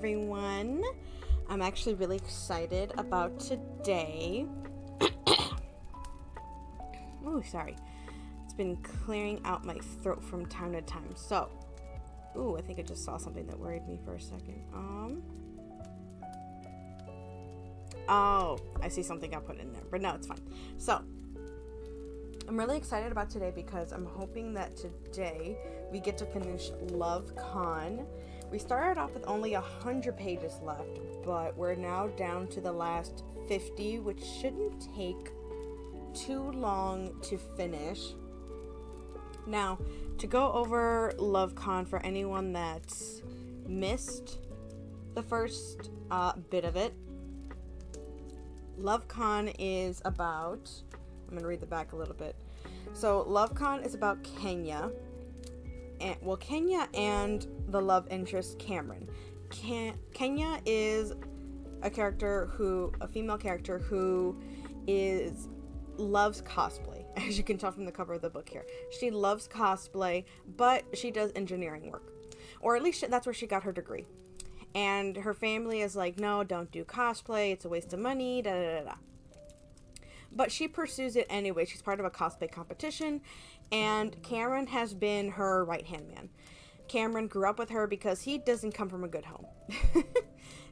everyone. I'm actually really excited about today. Oh, sorry. It's been clearing out my throat from time to time. So, I think I just saw something that worried me for a second. Oh, I see something got put in there, but no, it's fine. So, I'm really excited about today because I'm hoping that today we get to finish Love Con. We started off with only 100 pages left, but we're now down to the last 50, which shouldn't take too long to finish. Now, to go over Love Con for anyone that's missed the first bit of it, Love Con is about... I'm going to read the back a little bit. So, Love Con is about Kenya. Kenya and the love interest, Cameron. Kenya is a female character who loves cosplay. As you can tell from the cover of the book here. She loves cosplay, but she does engineering work. Or at least that's where she got her degree. And her family is like, no, don't do cosplay. It's a waste of money, da-da-da-da. But she pursues it anyway. She's part of a cosplay competition, and Cameron has been her right-hand man. Cameron grew up with her because he doesn't come from a good home.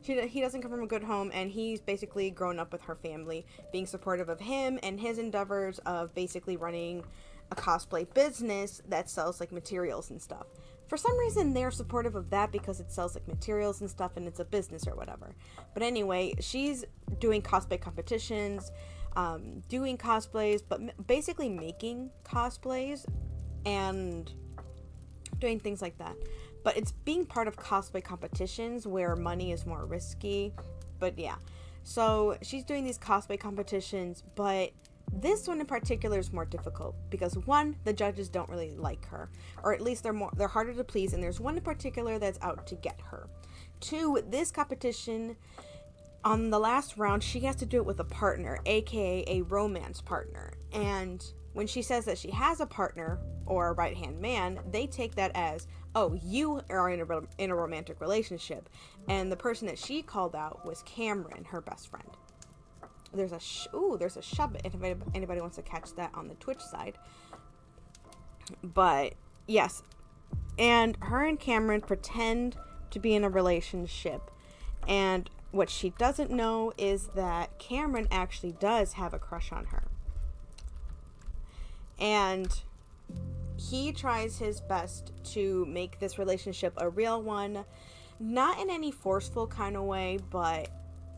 He doesn't come from a good home, and he's basically grown up with her family, being supportive of him and his endeavors of basically running a cosplay business that sells, like, materials and stuff. For some reason, they're supportive of that because it sells, like, materials and stuff, and it's a business or whatever. But anyway, she's doing cosplay competitions, doing cosplays, but basically making cosplays and doing things like that. But it's being part of cosplay competitions where money is more risky. But yeah, so she's doing these cosplay competitions, but this one in particular is more difficult because one, the judges don't really like her, or at least they're harder to please, and there's one in particular that's out to get her. Two, this competition, on the last round, she has to do it with a partner, aka a romance partner. And when she says that she has a partner or a right-hand man, they take that as, oh, you are in a romantic relationship. And the person that she called out was Cameron, her best friend. There's a shove if anybody wants to catch that on the Twitch side. But yes, and her and Cameron pretend to be in a relationship, and what she doesn't know is that Cameron actually does have a crush on her. And he tries his best to make this relationship a real one. Not in any forceful kind of way, but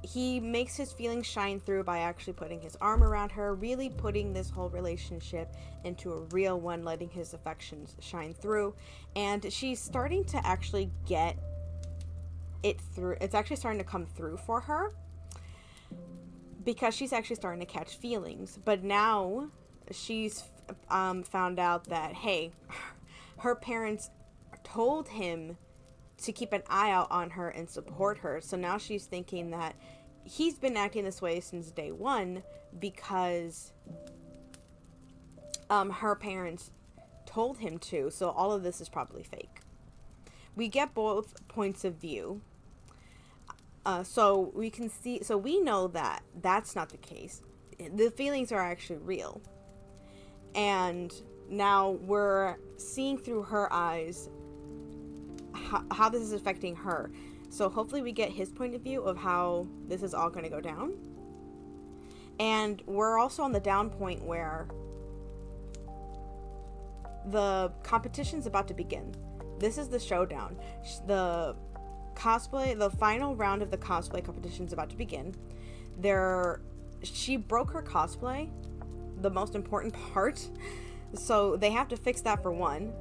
he makes his feelings shine through by actually putting his arm around her, really putting this whole relationship into a real one, letting his affections shine through. And she's starting to actually get it through. It's actually starting to come through for her because she's actually starting to catch feelings. But now she's found out that, hey, her parents told him to keep an eye out on her and support her. So now she's thinking that he's been acting this way since day one because her parents told him to. So all of this is probably fake. We get both points of view. So we know that that's not the case. The feelings are actually real. And now we're seeing through her eyes how this is affecting her. So hopefully we get his point of view of how this is all going to go down. And we're also on the down point where the competition's about to begin. This is the showdown. The final round of the cosplay competition is about to begin. She broke her cosplay, the most important part. So they have to fix that for one.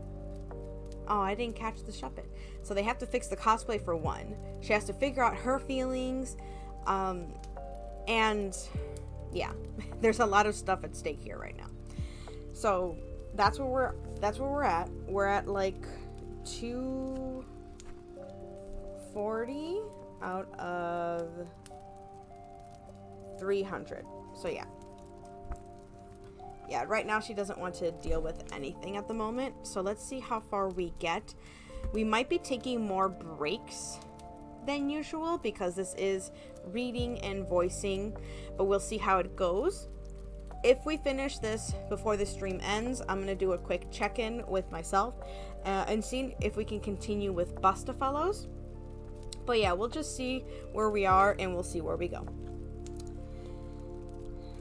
Oh, I didn't catch the shuppet. So they have to fix the cosplay for one. She has to figure out her feelings. And yeah, there's a lot of stuff at stake here right now. So that's where we're at. We're at like 240 out of 300. So yeah, right now she doesn't want to deal with anything at the moment. So let's see how far we get. We might be taking more breaks than usual because this is reading and voicing, but we'll see how it goes. If we finish this before the stream ends, I'm going to do a quick check-in with myself and see if we can continue with Bustafellows. But yeah, we'll just see where we are and we'll see where we go.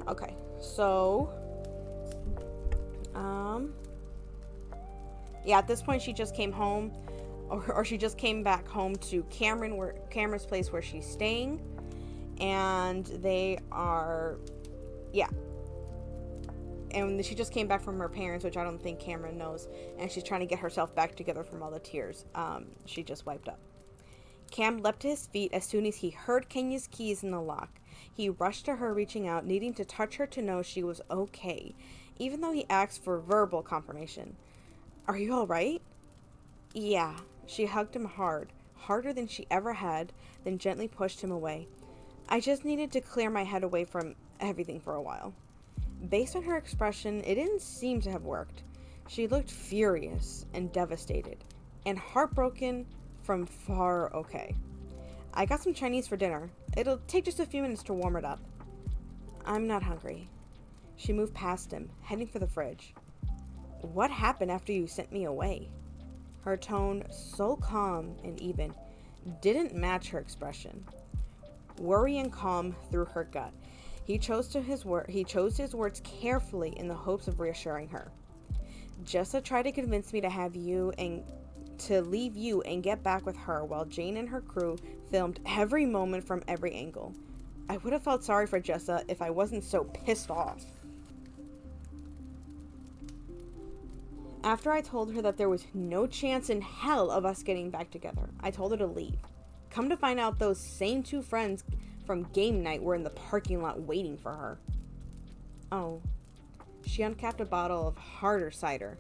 Okay, so yeah, at this point she just came home, or she just came back home to Cameron's place where she's staying, and they are, yeah. And she just came back from her parents, which I don't think Cameron knows, and she's trying to get herself back together from all the tears she just wiped up. Cam leapt to his feet as soon as he heard Kenya's keys in the lock. He rushed to her, reaching out, needing to touch her to know she was okay, even though he asked for verbal confirmation. "Are you all right?" "Yeah." She hugged him hard, harder than she ever had, then gently pushed him away. "I just needed to clear my head away from everything for a while." Based on her expression, it didn't seem to have worked. She looked furious and devastated, and heartbroken from far okay. "I got some Chinese for dinner. It'll take just a few minutes to warm it up." "I'm not hungry." She moved past him, heading for the fridge. "What happened after you sent me away?" Her tone, so calm and even, didn't match her expression. Worry and calm through her gut. He chose his words carefully in the hopes of reassuring her. "Jessa tried to convince me to have you and to leave you and get back with her while Jane and her crew filmed every moment from every angle. I would have felt sorry for Jessa if I wasn't so pissed off." "After I told her that there was no chance in hell of us getting back together, I told her to leave. Come to find out, those same two friends from game night were in the parking lot waiting for her." "Oh." She uncapped a bottle of harder cider.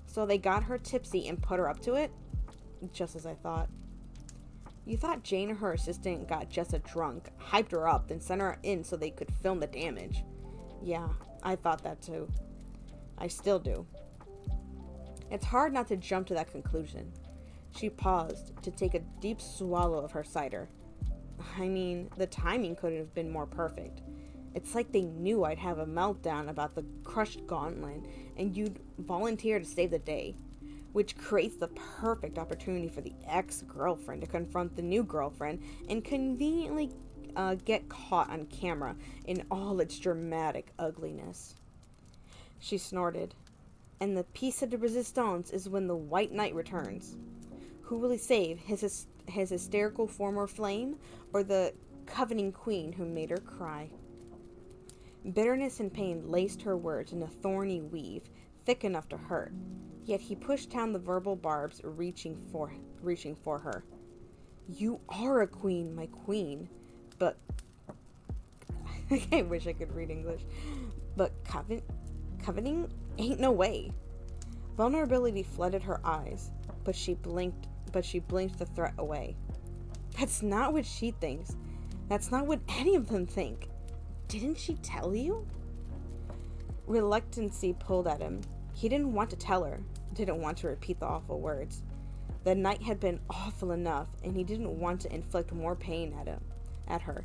"So they got her tipsy and put her up to it?" "Just as I thought." "You thought Jane or her assistant got Jessa drunk, hyped her up, then sent her in so they could film the damage?" "Yeah, I thought that too. I still do." It's hard not to jump to that conclusion. She paused to take a deep swallow of her cider. I mean, the timing couldn't have been more perfect. It's like they knew I'd have a meltdown about the crushed gauntlet, and you'd volunteer to save the day, which creates the perfect opportunity for the ex-girlfriend to confront the new girlfriend and conveniently get caught on camera in all its dramatic ugliness. She snorted. "And the piece de resistance is when the White Knight returns. Who will he save, his hysterical former flame, or the coveting queen who made her cry?" Bitterness and pain laced her words in a thorny weave, thick enough to hurt. Yet he pushed down the verbal barbs, reaching for her. "You are a queen, my queen, but..." I wish I could read English. "But coveting? Ain't no way." Vulnerability flooded her eyes, but she blinked the threat away. "That's not what she thinks. That's not what any of them think. Didn't she tell you?" Reluctancy pulled at him. He didn't want to tell her, didn't want to repeat the awful words. The night had been awful enough, and he didn't want to inflict more pain at her.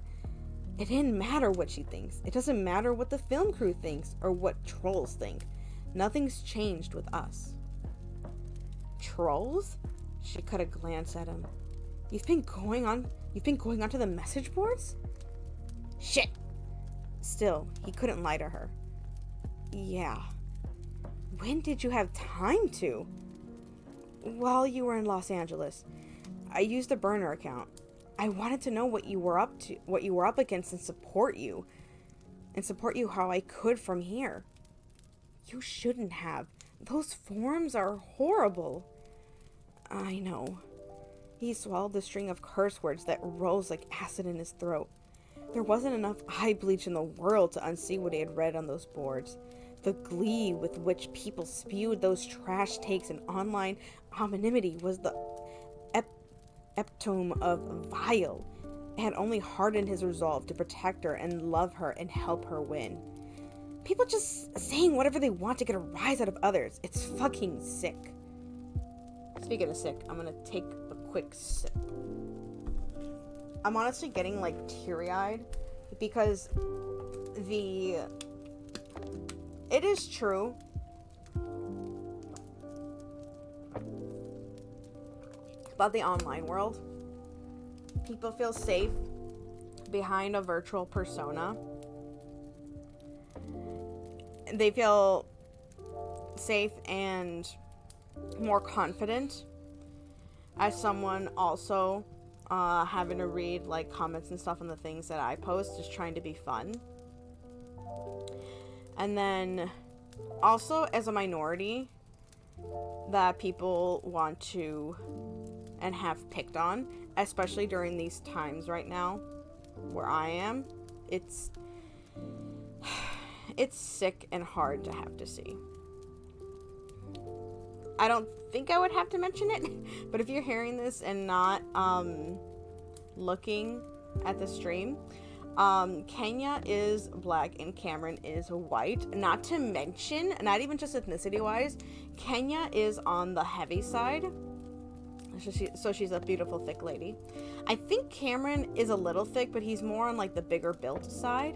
It didn't matter what she thinks. It doesn't matter what the film crew thinks or what trolls think. Nothing's changed with us. "Trolls?" She cut a glance at him. You've been going onto the message boards?" "Shit!" Still, he couldn't lie to her. "Yeah." "When did you have time to?" "While you were in Los Angeles. I used the burner account. I wanted to know what you were up against, and support you how I could from here." "You shouldn't have. Those forums are horrible." "I know." He swallowed the string of curse words that rose like acid in his throat. There wasn't enough eye bleach in the world to unsee what he had read on those boards. The glee with which people spewed those trash takes and online anonymity was the epitome of vile. It had only hardened his resolve to protect her and love her and help her win. People just saying whatever they want to get a rise out of others. It's fucking sick. Speaking of sick, I'm gonna take a quick sip. I'm honestly getting like teary-eyed because it is true. About the online world. People feel safe behind a virtual persona. They feel safe and more confident. As someone also having to read like comments and stuff on the things that I post, just trying to be fun. And then also as a minority that people want to and have picked on, especially during these times right now where I am, it's sick and hard to have to see. I don't think I would have to mention it, but if you're hearing this and not looking at the stream, Kenya is black and Cameron is white. Not to mention, not even just ethnicity wise, Kenya is on the heavy side. So she's a beautiful thick lady. I think Cameron is a little thick, but he's more on like the bigger built side.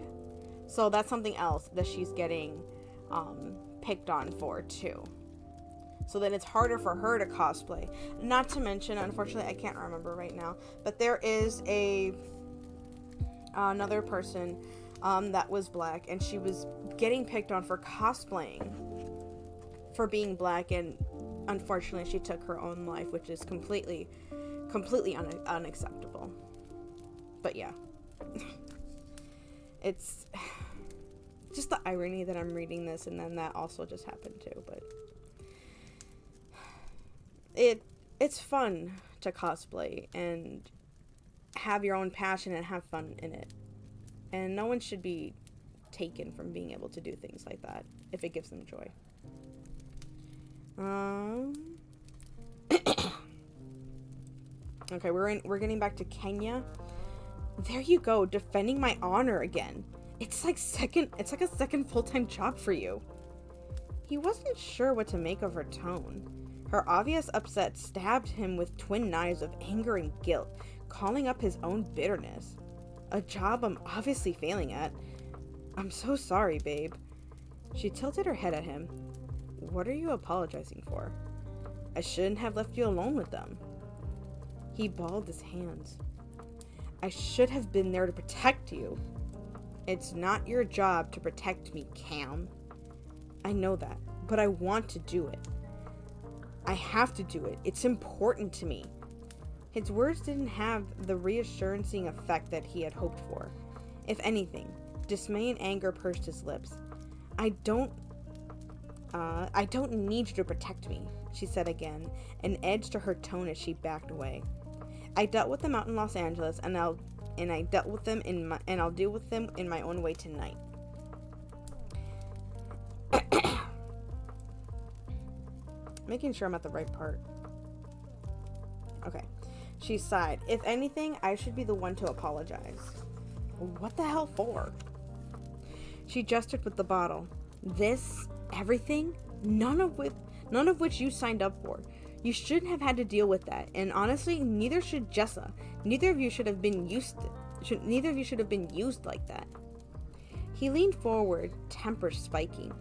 So that's something else that she's getting picked on for too. So then it's harder for her to cosplay. Not to mention, unfortunately, I can't remember right now, but there is another person that was black, and she was getting picked on for cosplaying for being black, and unfortunately she took her own life, which is completely unacceptable. But yeah. It's just the irony that I'm reading this and then that also just happened too, but it's fun to cosplay and have your own passion and have fun in it. And no one should be taken from being able to do things like that if it gives them joy. Okay, we're getting back to Kenya. There you go, defending my honor again. It's like a second full-time job for you. He wasn't sure what to make of her tone. Her obvious upset stabbed him with twin knives of anger and guilt, calling up his own bitterness. A job I'm obviously failing at. I'm so sorry, babe. She tilted her head at him. What are you apologizing for? I shouldn't have left you alone with them. He balled his hands. I should have been there to protect you. It's not your job to protect me, Cam. I know that, but I want to do it. I have to do it. It's important to me. His words didn't have the reassuring effect that he had hoped for. If anything, dismay and anger pursed his lips. I don't need you to protect me, she said again, an edge to her tone as she backed away. I dealt with them out in Los Angeles, and I'll deal with them in my own way tonight. Making sure I'm at the right part. Okay. She sighed. If anything, I should be the one to apologize. What the hell for? She gestured with the bottle. This, everything, none of which you signed up for. You shouldn't have had to deal with that. And honestly, neither should Jessa. Neither of you should have been used like that. He leaned forward, temper spiking.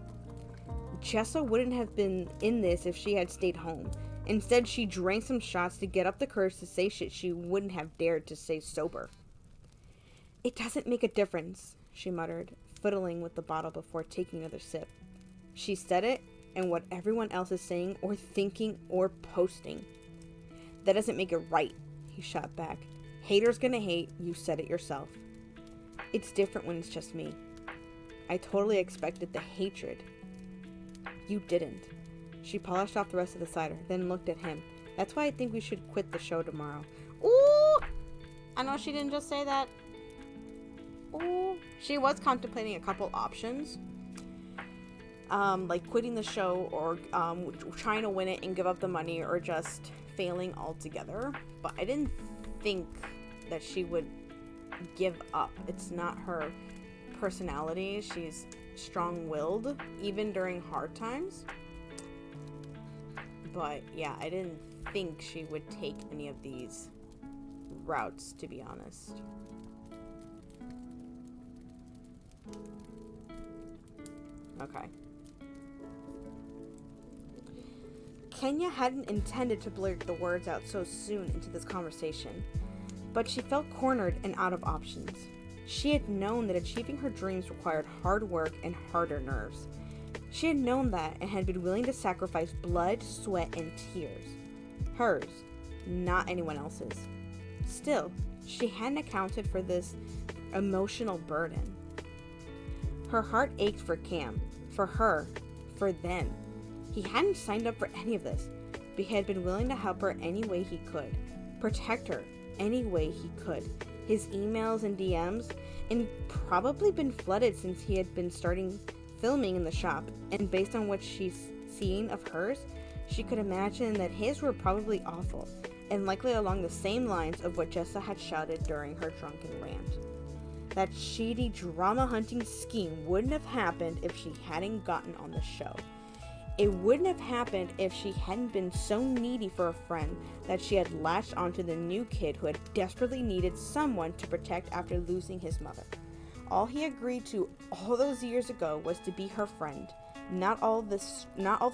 Jessa wouldn't have been in this if she had stayed home. Instead, she drank some shots to get up the courage to say shit she wouldn't have dared to say sober. It doesn't make a difference, she muttered, fiddling with the bottle before taking another sip. She said it, and what everyone else is saying or thinking or posting. That doesn't make it right, he shot back. Haters gonna hate, you said it yourself. It's different when it's just me. I totally expected the hatred. You didn't. She polished off the rest of the cider, then looked at him. That's why I think we should quit the show tomorrow. Ooh! I know she didn't just say that. Ooh. She was contemplating a couple options. Like quitting the show or trying to win it and give up the money or just failing altogether. But I didn't think that she would give up. It's not her personality. She's strong-willed, even during hard times. But yeah, I didn't think she would take any of these routes, to be honest. Okay. Kenya hadn't intended to blurt the words out so soon into this conversation, but she felt cornered and out of options. She had known that achieving her dreams required hard work and harder nerves. She had known that and had been willing to sacrifice blood, sweat, and tears. Hers, not anyone else's. Still, she hadn't accounted for this emotional burden. Her heart ached for Cam, for her, for them. He hadn't signed up for any of this, but he had been willing to help her any way he could, protect her any way he could. His emails and DMs, and probably been flooded since he had been starting filming in the shop, and based on what she's seen of hers, she could imagine that his were probably awful, and likely along the same lines of what Jessa had shouted during her drunken rant. That shady drama-hunting scheme wouldn't have happened if she hadn't gotten on the show. It wouldn't have happened if she hadn't been so needy for a friend that she had latched onto the new kid who had desperately needed someone to protect after losing his mother. All he agreed to all those years ago was to be her friend, not all the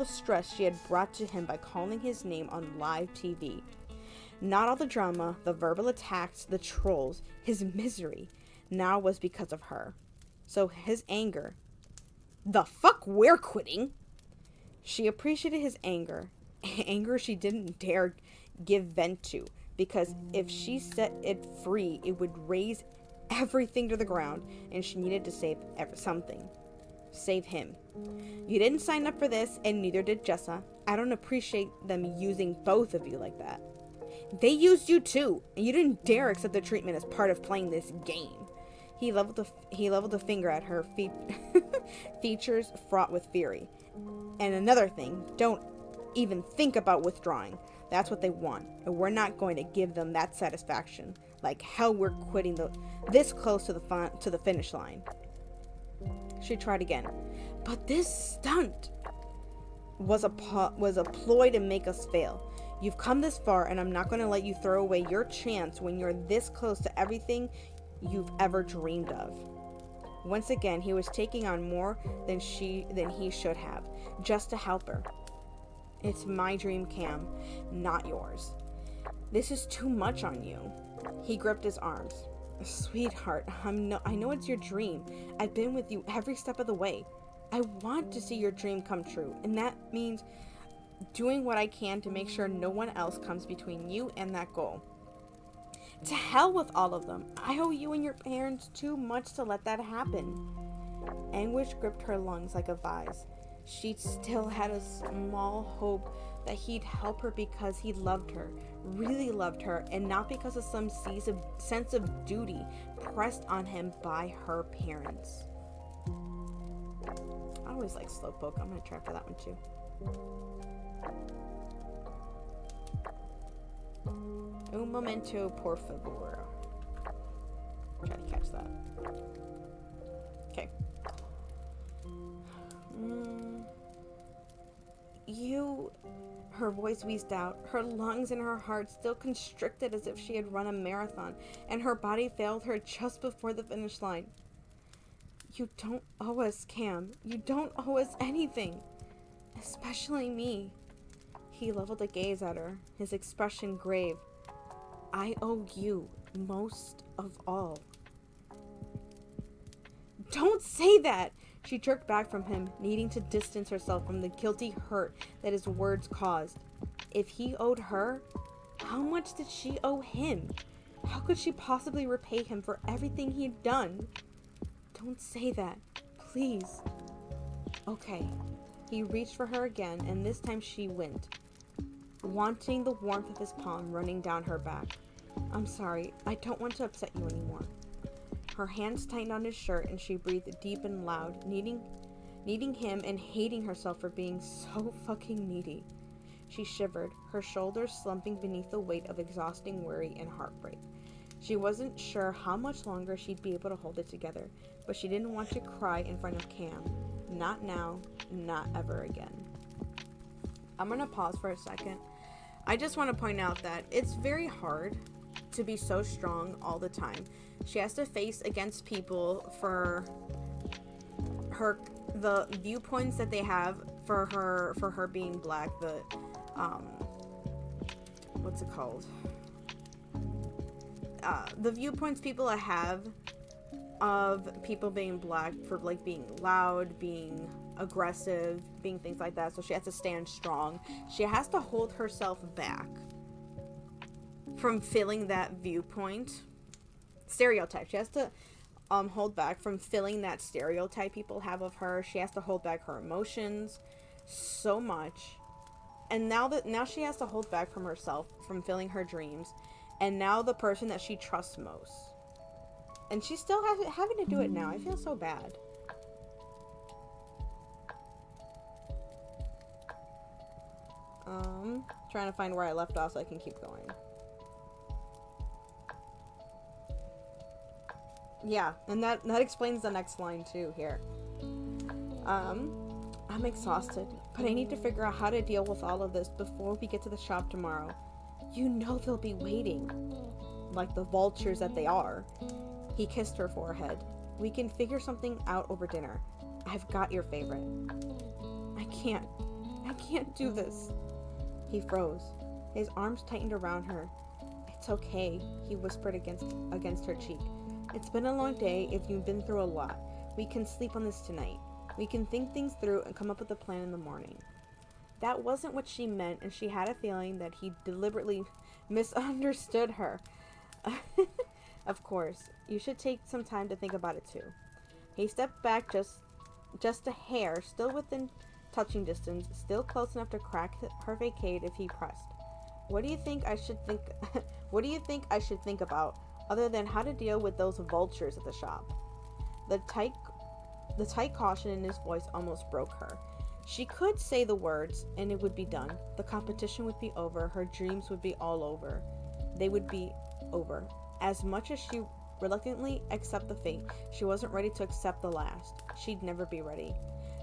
stress she had brought to him by calling his name on live TV. Not all the drama, the verbal attacks, the trolls, his misery, now was because of her. So his anger, the fuck, we're quitting! She appreciated his anger she didn't dare give vent to, because if she set it free, it would raise everything to the ground, and she needed to save something. Save him. You didn't sign up for this, and neither did Jessa. I don't appreciate them using both of you like that. They used you too, and you didn't dare accept the treatment as part of playing this game. He leveled a finger at her features fraught with fury. And another thing, don't even think about withdrawing. That's what they want, and we're not going to give them that satisfaction. Like hell, we're quitting this close to the finish line. She tried again, but this stunt was a ploy to make us fail. You've come this far, and I'm not going to let you throw away your chance when you're this close to everything you've ever dreamed of. Once again, he was taking on more than he should have, just to help her. It's my dream, Cam, not yours. This is too much on you. He gripped his arms. Sweetheart, I know it's your dream. I've been with you every step of the way. I want to see your dream come true, and that means doing what I can to make sure no one else comes between you and that goal. To hell with all of them. I owe you and your parents too much to let that happen. Anguish gripped her lungs like a vise. She still had a small hope that he'd help her because he loved her, really loved her, and not because of some sense of duty pressed on him by her parents. I always like Slowpoke. I'm going to try for that one too. Un momento, por favor. Try to catch that. Okay. Her voice wheezed out, her lungs and her heart still constricted as if she had run a marathon, and her body failed her just before the finish line. You don't owe us, Cam. You don't owe us anything. Especially me. He leveled a gaze at her, his expression grave. I owe you most of all. Don't say that! She jerked back from him, needing to distance herself from the guilty hurt that his words caused. If he owed her, how much did she owe him? How could she possibly repay him for everything he had done? Don't say that, please. Okay. He reached for her again, and this time she went, wanting the warmth of his palm running down her back. I'm sorry, I don't want to upset you anymore. Her hands tightened on his shirt, and she breathed deep and loud, needing him and hating herself for being so fucking needy. She shivered, her shoulders slumping beneath the weight of exhausting worry and heartbreak. She wasn't sure how much longer she'd be able to hold it together, but she didn't want to cry in front of Cam. Not now, not ever again. I'm gonna pause for a second. I just want to point out that it's very hard to be so strong all the time. She has to face against people for the viewpoints that they have for her being black. The what's it called? The viewpoints people have of people being black, for like being loud, being aggressive, being things like that. So she has to stand strong. She has to hold herself back from feeling that viewpoint stereotype. She has to hold back from feeling that stereotype people have of her. She has to hold back her emotions so much. And now she has to hold back from herself, from feeling her dreams. And now the person that she trusts most. And she's still having to do it now. I feel so bad. Trying to find where I left off so I can keep going. Yeah, and that explains the next line too here. I'm exhausted, but I need to figure out how to deal with all of this before we get to the shop tomorrow. You know they'll be waiting, like the vultures that they are. He kissed her forehead. We can figure something out over dinner. I've got your favorite. I can't do this. He froze. His arms tightened around her. It's okay, he whispered against her cheek. It's been a long day if you've been through a lot. We can sleep on this tonight. We can think things through and come up with a plan in the morning. That wasn't what she meant, and she had a feeling that he deliberately misunderstood her. Of course, you should take some time to think about it too. He stepped back just a hair, still within touching distance, still close enough to crack her facade if he pressed. What do you think I should think What do you think I should think about, other than how to deal with those vultures at the shop? The tight caution in his voice almost broke her. She could say the words, and it would be done. The competition would be over. Her dreams would be all over. They would be over. As much as she reluctantly accepted the fate, she wasn't ready to accept the last. She'd never be ready.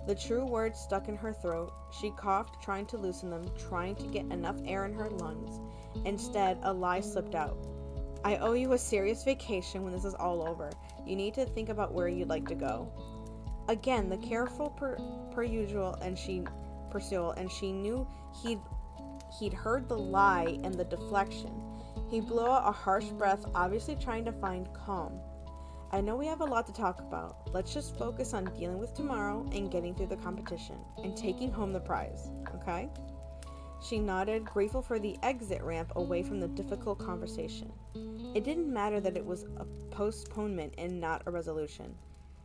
The true words stuck in her throat. She coughed, trying to loosen them, trying to get enough air in her lungs. Instead, a lie slipped out. I owe you a serious vacation when this is all over. You need to think about where you'd like to go. Again, the careful per usual, and she knew he'd heard the lie and the deflection. He blew out a harsh breath, obviously trying to find calm. I know we have a lot to talk about. Let's just focus on dealing with tomorrow and getting through the competition and taking home the prize, okay? She nodded, grateful for the exit ramp away from the difficult conversation. It didn't matter that it was a postponement and not a resolution.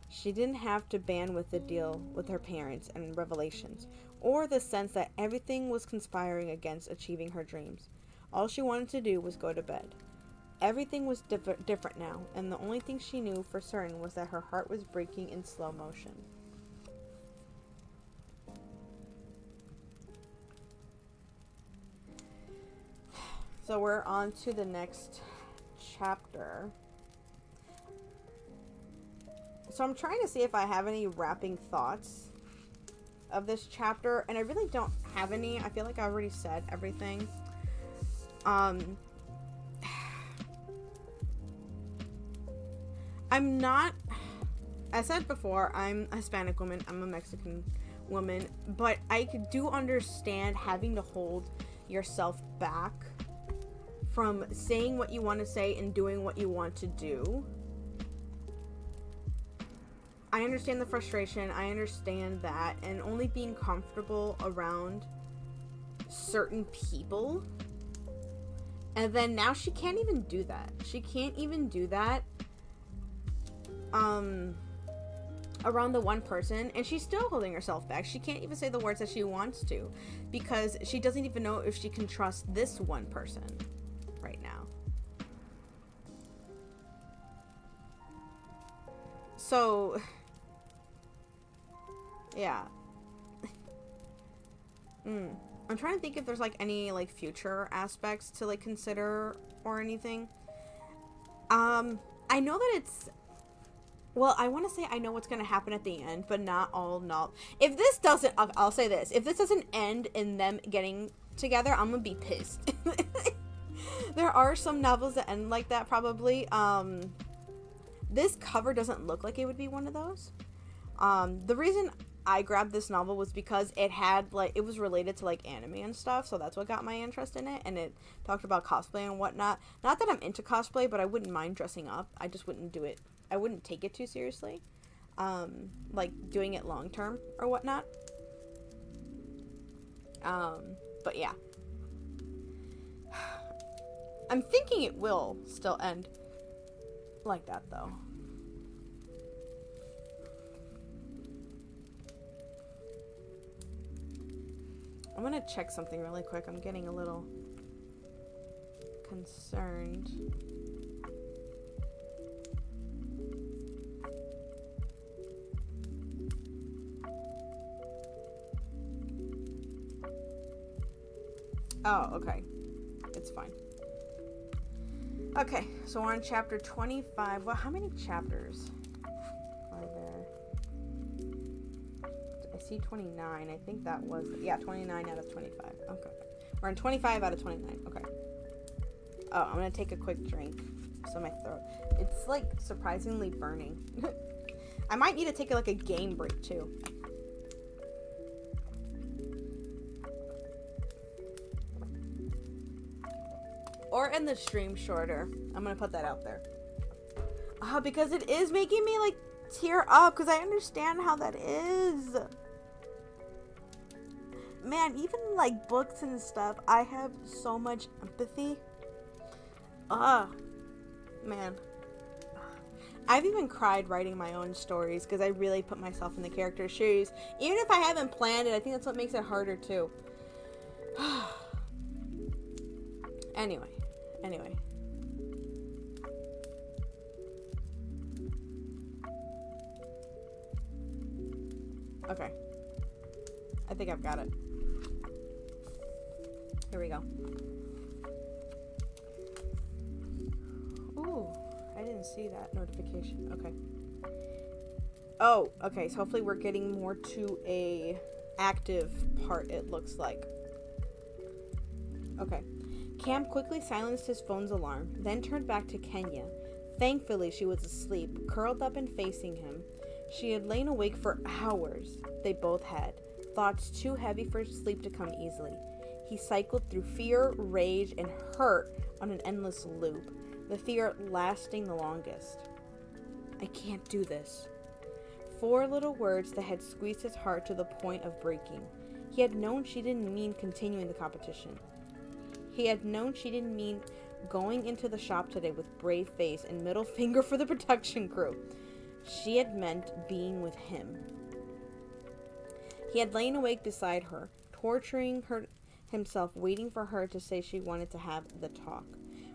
She didn't have to band with the deal with her parents and revelations, or the sense that everything was conspiring against achieving her dreams. All she wanted to do was go to bed. Everything was different now, and the only thing she knew for certain was that her heart was breaking in slow motion. So we're on to the next chapter. So I'm trying to see if I have any wrapping thoughts of this chapter, and I really don't have any. I feel like I already said everything. I'm not, as I said before, I'm a Hispanic woman, I'm a Mexican woman, but I do understand having to hold yourself back from saying what you want to say and doing what you want to do. I understand the frustration, I understand that, and only being comfortable around certain people. And then now she can't even do that. She can't even do that around the one person, and she's still holding herself back. She can't even say the words that she wants to, because she doesn't even know if she can trust this one person right now. So yeah. I'm trying to think if there's like any like future aspects to like consider or anything. I know that it's, well, I want to say I know what's going to happen at the end, but not all, no. If this doesn't, I'll say this. If this doesn't end in them getting together, I'm going to be pissed. There are some novels that end like that, probably. This cover doesn't look like it would be one of those. The reason I grabbed this novel was because it had, like, it was related to, like, anime and stuff, so that's what got my interest in it, and it talked about cosplay and whatnot. Not that I'm into cosplay, but I wouldn't mind dressing up. I just wouldn't do it. I wouldn't take it too seriously. Like, doing it long term or whatnot. But yeah. I'm thinking it will still end like that, though. I'm gonna check something really quick. I'm getting a little concerned. Oh, okay. It's fine. Okay, so we're on chapter 25. Well, how many chapters are there? I see 29. I think that was... Yeah, 29 out of 25. Okay. We're on 25 out of 29. Okay. Oh, I'm going to take a quick drink. So my throat... It's, like, surprisingly burning. I might need to take, like, a game break, too. Or end the stream shorter. I'm gonna put that out there. Because it is making me, like, tear up. Because I understand how that is. Man, even, like, books and stuff, I have so much empathy. Man. I've even cried writing my own stories. Because I really put myself in the character's shoes. Even if I haven't planned it, I think that's what makes it harder, too. Anyway. Okay. I think I've got it. Here we go. Ooh, I didn't see that notification. Okay. Oh, okay. So hopefully we're getting more to a active part, it looks like. Okay. Cam quickly silenced his phone's alarm, then turned back to Kenya. Thankfully, she was asleep, curled up and facing him. She had lain awake for hours. They both had. Thoughts too heavy for sleep to come easily. He cycled through fear, rage, and hurt on an endless loop, the fear lasting the longest. I can't do this. 4 little words that had squeezed his heart to the point of breaking. He had known she didn't mean continuing the competition. He had known she didn't mean going into the shop today with brave face and middle finger for the production crew. She had meant being with him. He had lain awake beside her, torturing himself, waiting for her to say she wanted to have the talk.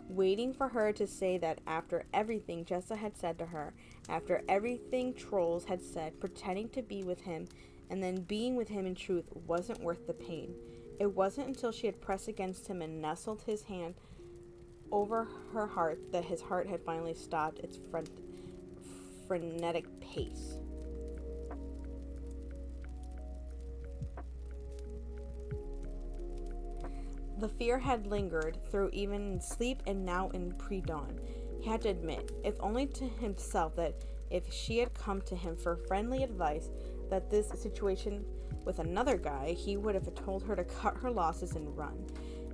Waiting for her to say that after everything Jessa had said to her, after everything Trolls had said, pretending to be with him and then being with him in truth wasn't worth the pain. It wasn't until she had pressed against him and nestled his hand over her heart that his heart had finally stopped its frenetic pace. The fear had lingered through even in sleep and now in pre-dawn. He had to admit, if only to himself, that if she had come to him for friendly advice, that this situation with another guy, he would have told her to cut her losses and run.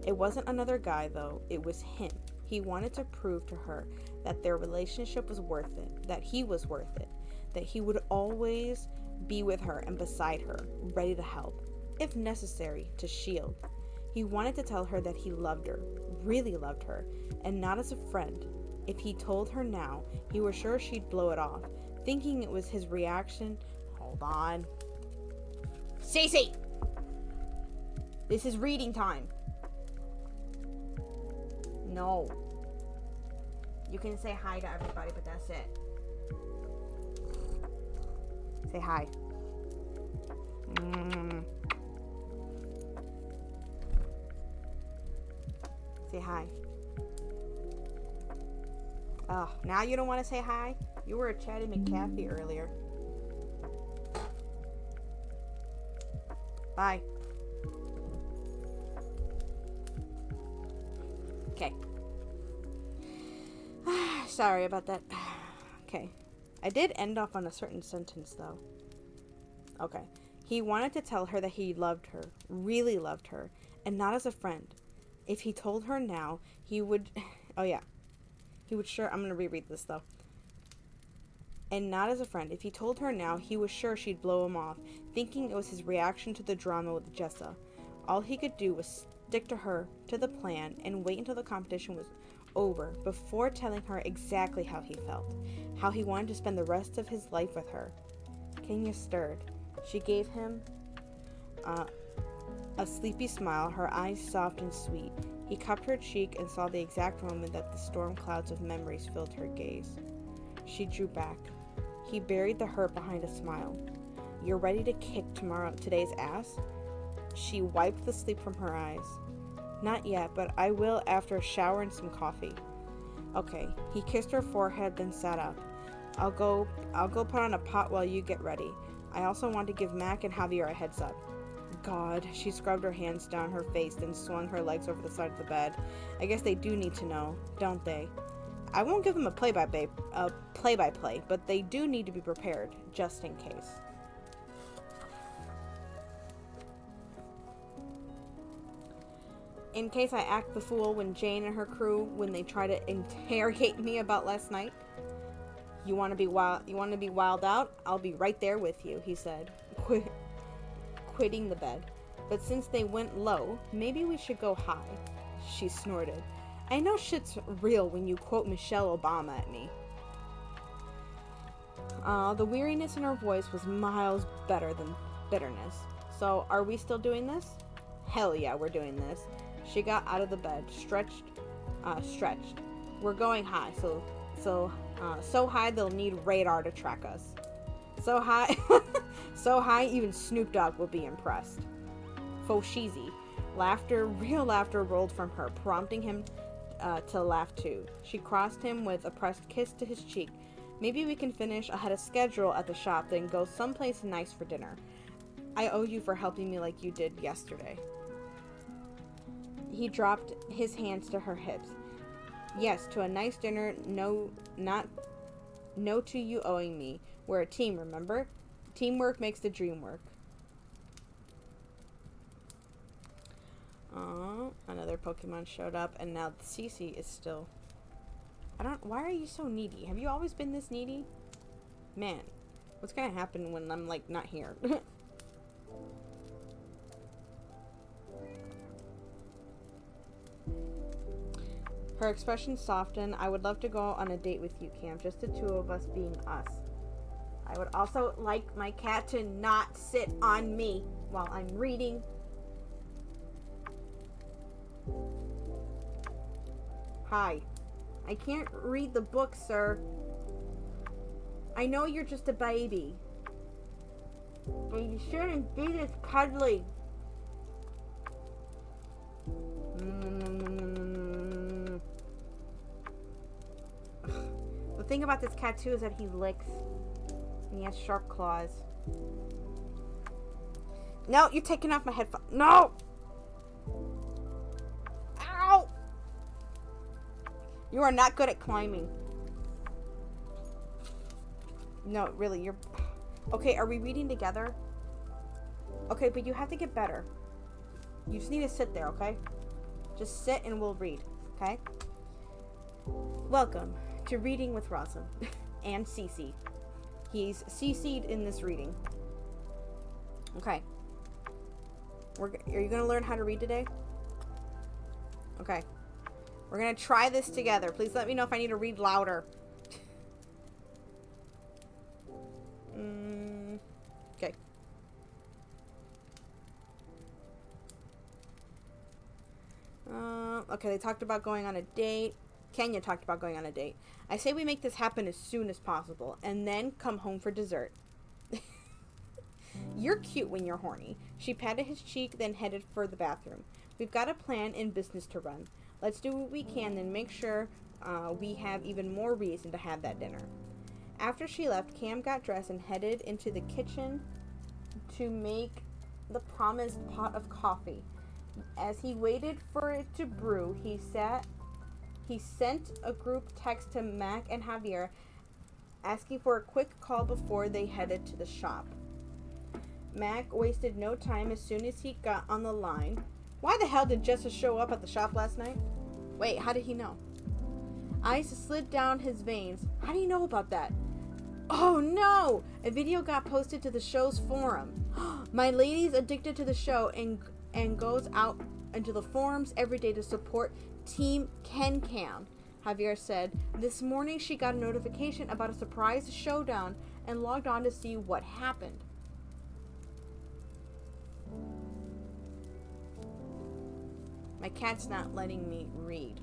It wasn't another guy, though. It was him. He wanted to prove to her that their relationship was worth it, that he was worth it, that he would always be with her and beside her, ready to help, if necessary, to shield. He wanted to tell her that he loved her, really loved her, and not as a friend. If he told her now, he was sure she'd blow it off, thinking it was his reaction. Hold on. Cece! This is reading time. No. You can say hi to everybody, but that's it. Say hi. Say hi. Oh, now you don't want to say hi? You were a Chatty McCaffey earlier. Bye. Okay. sorry about that. Okay. I did end off on a certain sentence, though. Okay. He wanted to tell her that he loved her, really loved her, and not as a friend. If he told her now, he would... Oh, yeah. He would sure... I'm going to reread this, though. And not as a friend. If he told her now, he was sure she'd blow him off, thinking it was his reaction to the drama with Jessa. All he could do was stick to her, to the plan, and wait until the competition was over before telling her exactly how he felt, how he wanted to spend the rest of his life with her. Kenya stirred. She gave him a sleepy smile, her eyes soft and sweet. He cupped her cheek and saw the exact moment that the storm clouds of memories filled her gaze. She drew back. He buried the hurt behind a smile. You're ready to kick today's ass? She wiped the sleep from her eyes. Not yet, but I will after a shower and some coffee. Okay. He kissed her forehead, then sat up. I'll go put on a pot while you get ready. I also want to give Mac and Javier a heads up. God, she scrubbed her hands down her face, then swung her legs over the side of the bed. I guess they do need to know, don't they? I won't give them a play-by-play, but they do need to be prepared, just in case. In case I act the fool when Jane and her crew, when they try to interrogate me about last night. You want to be wild out? I'll be right there with you, he said, quitting the bed. But since they went low, maybe we should go high. She snorted. I know shit's real when you quote Michelle Obama at me. The weariness in her voice was miles better than bitterness. So, are we still doing this? Hell yeah, we're doing this. She got out of the bed, stretched. We're going high, so high they'll need radar to track us. So high, even Snoop Dogg will be impressed. Foshizi. Real laughter rolled from her, prompting him to laugh too. She crossed him with a pressed kiss to his cheek. Maybe we can finish ahead of schedule at the shop, then go someplace nice for dinner. I owe you for helping me like you did yesterday. He dropped his hands to her hips. Yes, to a nice dinner, no to you owing me. We're a team, remember? Teamwork makes the dream work. Another Pokemon showed up, and now Cece is still... Why are you so needy? Have you always been this needy? Man, what's gonna happen when I'm, like, not here? Her expression softened. I would love to go on a date with you, Cam. Just the two of us being us. I would also like my cat to not sit on me while I'm reading. Hi. I can't read the book, sir. I know you're just a baby. But you shouldn't be this cuddly. The thing about this cat too is that he licks. And he has sharp claws. No, you're taking off my headphones. No! Ow! You are not good at climbing. No, really, you're... Okay, are we reading together? Okay, but you have to get better. You just need to sit there, okay? Just sit and we'll read, okay? Welcome to Reading with Roslyn and Cece. He's CC'd in this reading. Okay. Are you going to learn how to read today? Okay. We're going to try this together. Please let me know if I need to read louder. Okay. Okay, they talked about going on a date. Kenya talked about going on a date. I say we make this happen as soon as possible, and then come home for dessert. You're cute when you're horny. She patted his cheek, then headed for the bathroom. We've got a plan and business to run. Let's do what we can, then make sure we have even more reason to have that dinner. After she left, Cam got dressed and headed into the kitchen to make the promised pot of coffee. As he waited for it to brew, he sat He sent a group text to Mac and Javier asking for a quick call before they headed to the shop. Mac wasted no time as soon as he got on the line. Why the hell did Jessa show up at the shop last night? Wait, how did he know? Ice slid down his veins. How do you know about that? Oh no! A video got posted to the show's forum. My lady's addicted to the show and goes out into the forums every day to support Team KenCam, Javier said. This morning she got a notification about a surprise showdown and logged on to see what happened. My cat's not letting me read.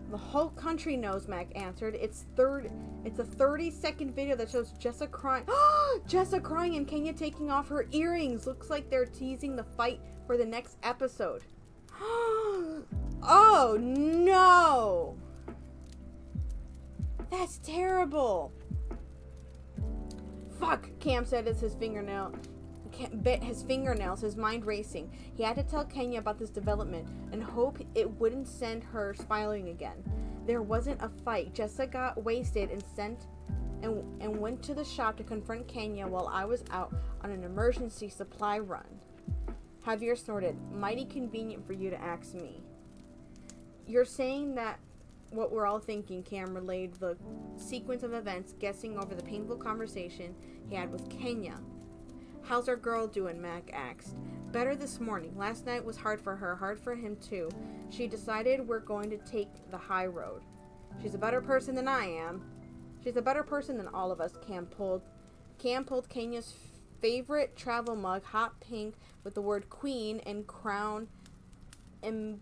The whole country knows, Mac answered. It's a 30-second video that shows Jessa crying. Jessa crying and Kenya taking off her earrings. Looks like they're teasing the fight for the next episode. Oh no! That's terrible. Fuck, Cam said as his fingernail bit his fingernails, his mind racing. He had to tell Kenya about this development and hope it wouldn't send her spiraling again. There wasn't a fight. Jessa got wasted and went to the shop to confront Kenya while I was out on an emergency supply run. Javier snorted. Mighty convenient for you to ask me. You're saying that what we're all thinking, Cam relayed the sequence of events, guessing over the painful conversation he had with Kenya. How's our girl doing, Mac asked. Better this morning. Last night was hard for her, hard for him too. She decided we're going to take the high road. She's a better person than I am. She's a better person than all of us, Cam pulled Kenya's favorite travel mug, hot pink, with the word queen and crown I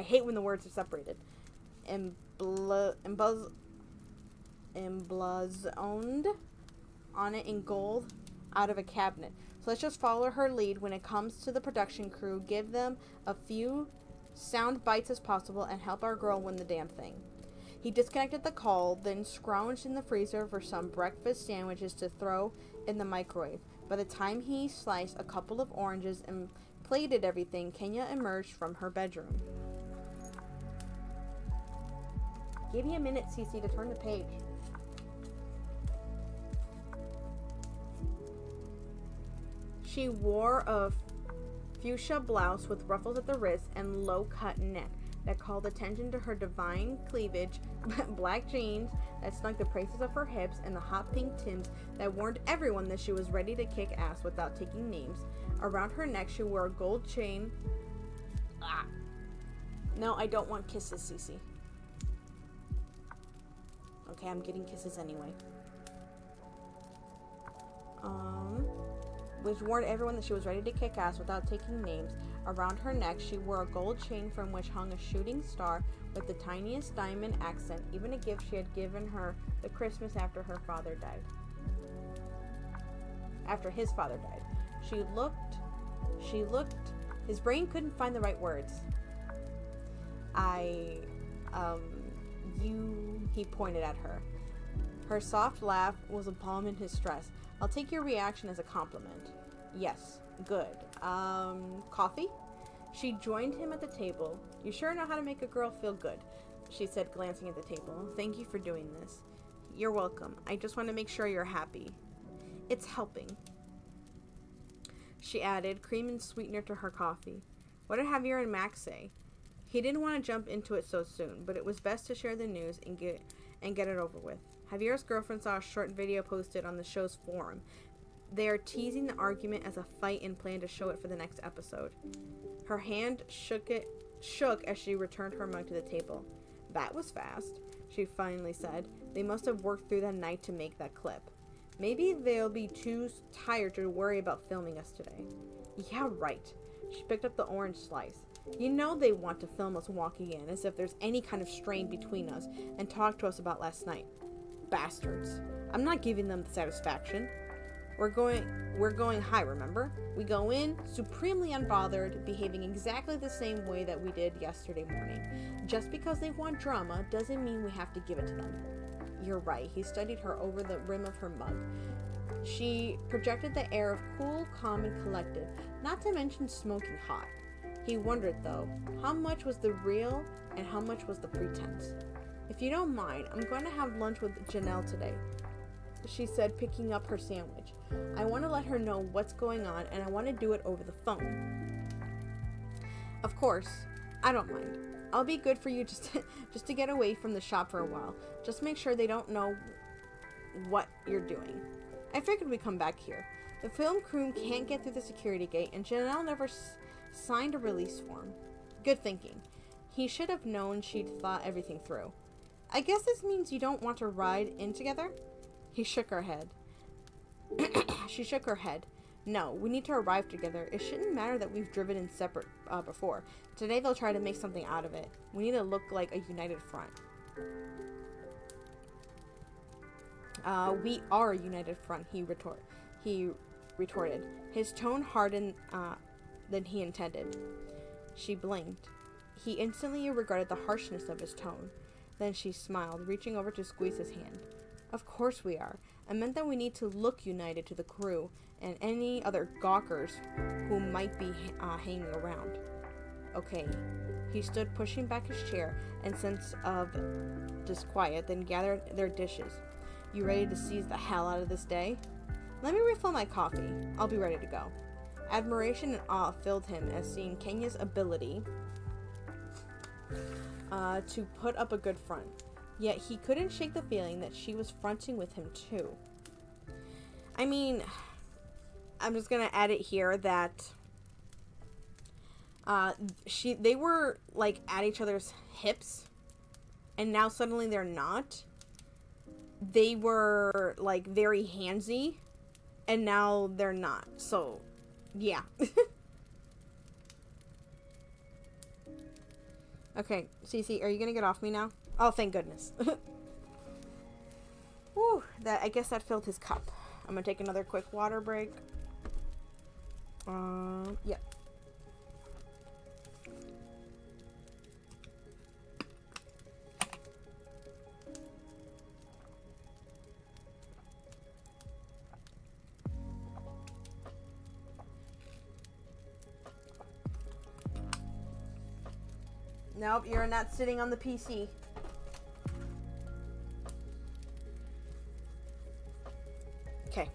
hate when the words are separated. Emblazoned on it in gold out of a cabinet. So let's just follow her lead when it comes to the production crew, give them a few sound bites as possible, and help our girl win the damn thing. He disconnected the call, then scrounged in the freezer for some breakfast sandwiches to throw in the microwave. By the time he sliced a couple of oranges and plated everything, Kenya emerged from her bedroom. Give me a minute, Cece, to turn the page. She wore a fuchsia blouse with ruffles at the wrist and low-cut neck that called attention to her divine cleavage, black jeans that snug the braces of her hips, and the hot pink Timbs that warned everyone that she was ready to kick ass without taking names. Around her neck, she wore a gold chain. No, I don't want kisses, Cece. Okay, I'm getting kisses anyway. Which warned everyone that she was ready to kick ass without taking names. Around her neck, she wore a gold chain from which hung a shooting star with the tiniest diamond accent, even a gift she had given her the Christmas after her father died. After his father died. She looked, his brain couldn't find the right words. He pointed at her. Her soft laugh was a balm in his stress. I'll take your reaction as a compliment. Yes, good. Coffee? She joined him at the table. You sure know how to make a girl feel good, she said, glancing at the table. Thank you for doing this. You're welcome. I just want to make sure you're happy. It's helping, she added, cream and sweetener to her coffee. What did Javier and Max say? He didn't want to jump into it so soon, but it was best to share the news and get it over with. Javier's girlfriend saw a short video posted on the show's forum. They are teasing the argument as a fight and plan to show it for the next episode. Her hand shook as she returned her mug to the table. That was fast, she finally said. They must have worked through the night to make that clip. Maybe they'll be too tired to worry about filming us today. Yeah, right. She picked up the orange slice. You know they want to film us walking in, as if there's any kind of strain between us, and talk to us about last night. Bastards. I'm not giving them the satisfaction. We're going high, remember? We go in, supremely unbothered, behaving exactly the same way that we did yesterday morning. Just because they want drama doesn't mean we have to give it to them. You're right. He studied her over the rim of her mug. She projected the air of cool, calm, and collected, not to mention smoking hot. He wondered, though, how much was the real and how much was the pretense. "If you don't mind, I'm going to have lunch with Janelle today," she said, picking up her sandwich. "I want to let her know what's going on, and I want to do it over the phone." "Of course, I don't mind. I'll be good for you just to get away from the shop for a while. Just make sure they don't know what you're doing. I figured we'd come back here. The film crew can't get through the security gate, and Janelle never signed a release form." Good thinking. He should have known she'd thought everything through. "I guess this means you don't want to ride in together?" He shook her head. She shook her head. "No, we need to arrive together. It shouldn't matter that we've driven in separate before. Today they'll try to make something out of it. We need to look like a united front." "We are a united front," he retorted. His tone hardened than he intended. She blinked. He instantly regretted the harshness of his tone. Then she smiled, reaching over to squeeze his hand. "Of course we are. I meant that we need to look united to the crew and any other gawkers who might be hanging around." "Okay." He stood, pushing back his chair and sense of disquiet, then gathered their dishes. "You ready to seize the hell out of this day?" "Let me refill my coffee. I'll be ready to go." Admiration and awe filled him as seeing Kenya's ability to put up a good front. Yet he couldn't shake the feeling that she was fronting with him too. I mean, I'm just gonna add it here that they were like at each other's hips, and now suddenly they're not. They were like very handsy, and now they're not. So, yeah. Okay, Cece, are you gonna get off me now? Oh, thank goodness. Whew, I guess that filled his cup. I'm gonna take another quick water break. Yep. Nope, you're not sitting on the PC. Okay.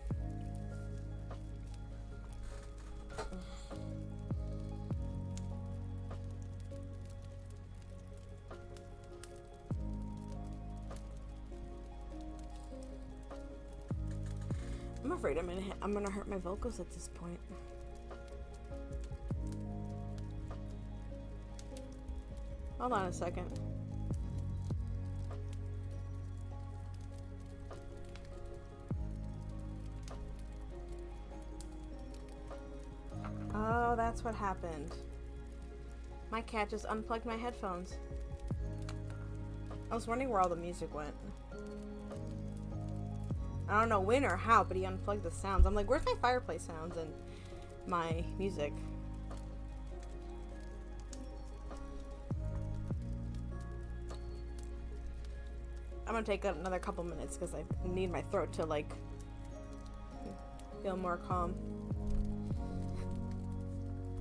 I'm afraid I'm gonna hurt my vocals at this point. Hold on a second. Oh, that's what happened. My cat just unplugged my headphones. I was wondering where all the music went. I don't know when or how, but he unplugged the sounds. I'm like, where's my fireplace sounds and my music? I'm gonna take another couple minutes because I need my throat to like feel more calm.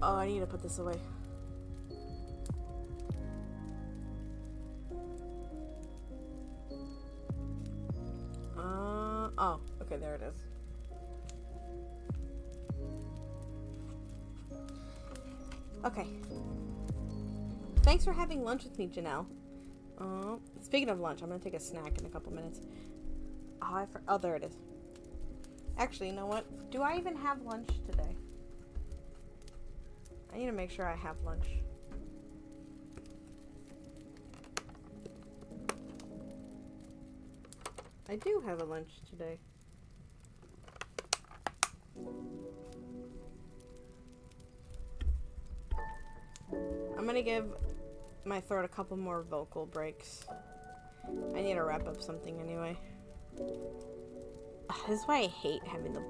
Oh, I need to put this away. Oh, okay, there it is. Okay. Thanks for having lunch with me, Janelle. Speaking of lunch, I'm gonna take a snack in a couple minutes. Oh, there it is. Actually, you know what? Do I even have lunch today? I need to make sure I have lunch. I do have a lunch today. I'm gonna give my throat a couple more vocal breaks. I need to wrap up something anyway. This is why I hate having the